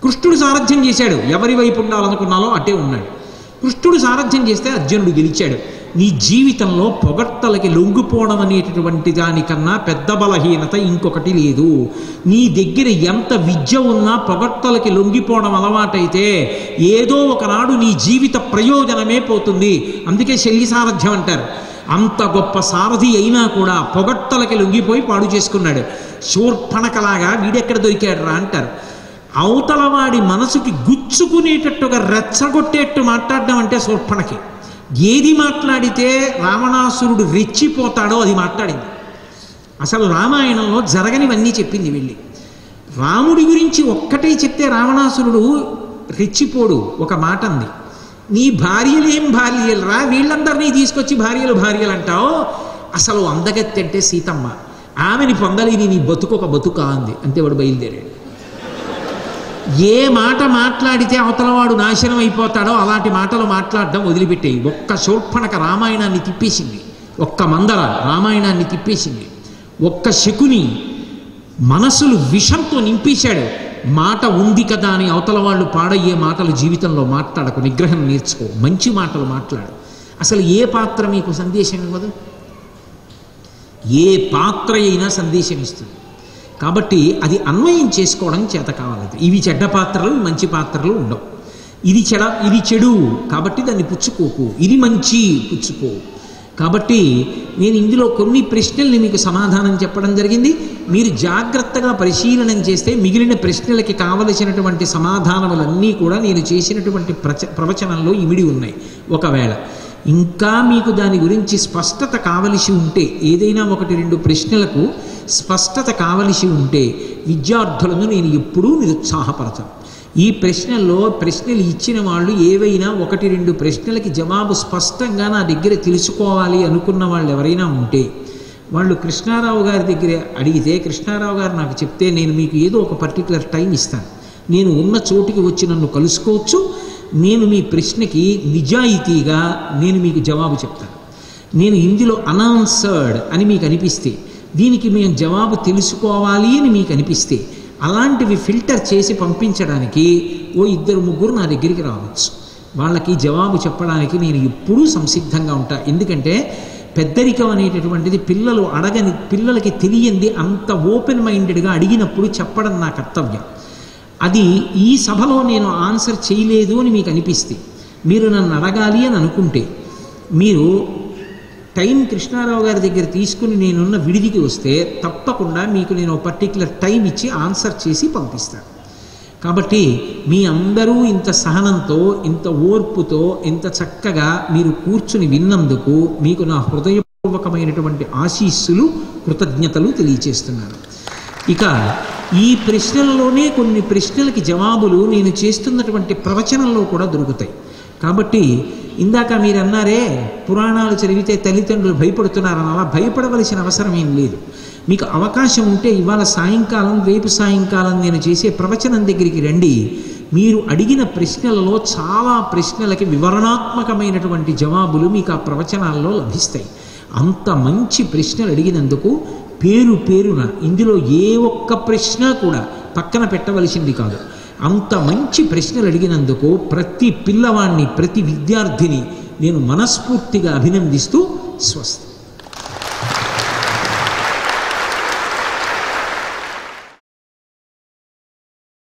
[SPEAKER 1] కృష్ణుడు సారథ్యం చేశాడు, ఎవరి వైపు ఉండాలనుకున్నాలో అటే ఉన్నాడు. కృష్ణుడు సారథ్యం చేస్తే అర్జునుడు గెలిచాడు. నీ జీవితంలో పొగట్టలకి లొంగిపోవడం అనేటటువంటి దానికన్నా పెద్ద బలహీనత ఇంకొకటి లేదు. నీ దగ్గర ఎంత విద్య ఉన్నా పొగట్టలకి లొంగిపోవడం అలవాటైతే ఏదో ఒకనాడు నీ జీవిత ప్రయోజనమే పోతుంది. అందుకే శల్య సారథ్యం అంటారు. అంత గొప్ప సారథి అయినా కూడా పొగట్టలకి లొంగిపోయి పాడు చేసుకున్నాడు. శూర్పణకలాగా వీడెక్కడ దొరికాడు రా అంటారు. అవతలవాడి మనసుకి గుచ్చుకునేటట్టుగా రెచ్చగొట్టేట్టు మాట్లాడడం అంటే శూర్పణకి. ఏది మాట్లాడితే రావణాసురుడు రెచ్చిపోతాడో అది మాట్లాడింది. అసలు రామాయణంలో జరగనివన్నీ చెప్పింది వెళ్ళి. రాముడి గురించి ఒక్కటే చెప్తే రావణాసురుడు రెచ్చిపోడు. ఒక మాట అంది, నీ భార్యలేం భార్యలు రా, వీళ్ళందరినీ తీసుకొచ్చి భార్యలు అంటావు. అసలు అందగత్తి అంటే సీతమ్మ, ఆమెని పొందలేని నీ బతుకొక బతుకా అంది. అంతే వాడు బయలుదేరాడు. ఏ మాట మాట్లాడితే అవతలవాడు నాశనం అయిపోతాడో అలాంటి మాటలు మాట్లాడడం వదిలిపెట్టేయి. ఒక్క శూర్పణక రామాయణాన్ని తిప్పేసింది, ఒక్క మందర రామాయణాన్ని తిప్పేసింది. ఒక్క శకుని మనసులు విషంతో నింపేశాడు. మాట ఉంది కదా అని అవతల వాళ్ళు పాడయ్యే మాటలు జీవితంలో మాట్లాడకు, నిగ్రహం నేర్చుకో, మంచి మాటలు మాట్లాడు. అసలు ఏ పాత్ర మీకు సందేశం ఇవ్వదు? ఏ పాత్ర అయినా సందేశం ఇస్తుంది. కాబట్టి అది అన్వయం చేసుకోవడం చేత కావాలి. ఇవి చెడ్డ పాత్రలు, మంచి పాత్రలు ఉండవు. ఇది చెడు కాబట్టి దాన్ని పుచ్చుకోకు, ఇది మంచి పుచ్చుకో. కాబట్టి నేను ఇందులో కొన్ని ప్రశ్నల్ని మీకు సమాధానం చెప్పడం జరిగింది. మీరు జాగ్రత్తగా పరిశీలనం చేస్తే మిగిలిన ప్రశ్నలకి కావలసినటువంటి సమాధానములన్నీ కూడా నేను చేసినటువంటి ప్రవచనంలో ఇమిడి ఉన్నాయి. ఒకవేళ ఇంకా మీకు దాని గురించి స్పష్టత కావలసి ఉంటే, ఏదైనా 1-2 ప్రశ్నలకు స్పష్టత కావలసి ఉంటే విద్యార్థులను నేను ఎప్పుడూ నిరుత్సాహపరచను. ఈ ప్రశ్నలు ఇచ్చిన వాళ్ళు ఏవైనా 1-2 ప్రశ్నలకి జవాబు స్పష్టంగా నా దగ్గర తెలుసుకోవాలి అనుకున్న వాళ్ళు ఎవరైనా ఉంటే వాళ్ళు కృష్ణారావు గారి దగ్గర అడిగితే, కృష్ణారావు గారు నాకు చెప్తే నేను మీకు ఏదో ఒక పర్టికులర్ టైం ఇస్తాను, నేను ఉన్న చోటుకి వచ్చి నన్ను కలుసుకోవచ్చు, నేను మీ ప్రశ్నకి నిజాయితీగా నేను మీకు జవాబు చెప్తాను. నేను ఇందులో అన్ఆన్సర్డ్ అని మీకు అనిపిస్తే, దీనికి మేము జవాబు తెలుసుకోవాలి అని మీకు అనిపిస్తే, అలాంటివి ఫిల్టర్ చేసి పంపించడానికి 2-3 నా దగ్గరికి రావచ్చు. వాళ్ళకి జవాబు చెప్పడానికి నేను ఎప్పుడూ సంసిద్ధంగా ఉంటా. ఎందుకంటే పెద్దరికం అనేటటువంటిది పిల్లలకి తెలియంది అంత ఓపెన్ మైండెడ్గా అడిగినప్పుడు చెప్పడం నా కర్తవ్యం. అది ఈ సభలో నేను ఆన్సర్ చేయలేదు అని మీకు అనిపిస్తే, మీరు నన్ను అడగాలి అని అనుకుంటే, మీరు టైం కృష్ణారావు గారి దగ్గర తీసుకుని నేనున్న విడిదికి వస్తే తప్పకుండా మీకు నేను పర్టికులర్ టైం ఇచ్చి ఆన్సర్ చేసి పంపిస్తాను. కాబట్టి మీ అందరూ ఇంత సహనంతో, ఇంత ఓర్పుతో, ఇంత చక్కగా మీరు కూర్చుని విన్నందుకు మీకు నా హృదయపూర్వకమైనటువంటి ఆశీస్సులు, కృతజ్ఞతలు తెలియచేస్తున్నాను. ఇక ఈ ప్రశ్నలలోనే కొన్ని ప్రశ్నలకి జవాబులు నేను చేస్తున్నటువంటి ప్రవచనంలో కూడా దొరుకుతాయి. కాబట్టి ఇందాక మీరు అన్నారే పురాణాలు చదివితే తల్లిదండ్రులు భయపడుతున్నారని, అలా భయపడవలసిన అవసరం ఏం లేదు. మీకు అవకాశం ఉంటే ఇవాళ సాయంకాలం రేపు సాయంకాలం నేను చేసే ప్రవచనం దగ్గరికి రండి. మీరు అడిగిన ప్రశ్నలలో చాలా ప్రశ్నలకి వివరణాత్మకమైనటువంటి జవాబులు మీకు ఆ ప్రవచనాల్లో లభిస్తాయి. అంత మంచి ప్రశ్నలు అడిగినందుకు పేరు పేరున ఇందులో ఏ ఒక్క ప్రశ్న కూడా పక్కన పెట్టవలసింది కాదు. అంత మంచి ప్రశ్నలు అడిగినందుకు ప్రతి పిల్లవాడిని ప్రతి విద్యార్థిని నేను మనస్ఫూర్తిగా అభినందిస్తూ స్వస్తి.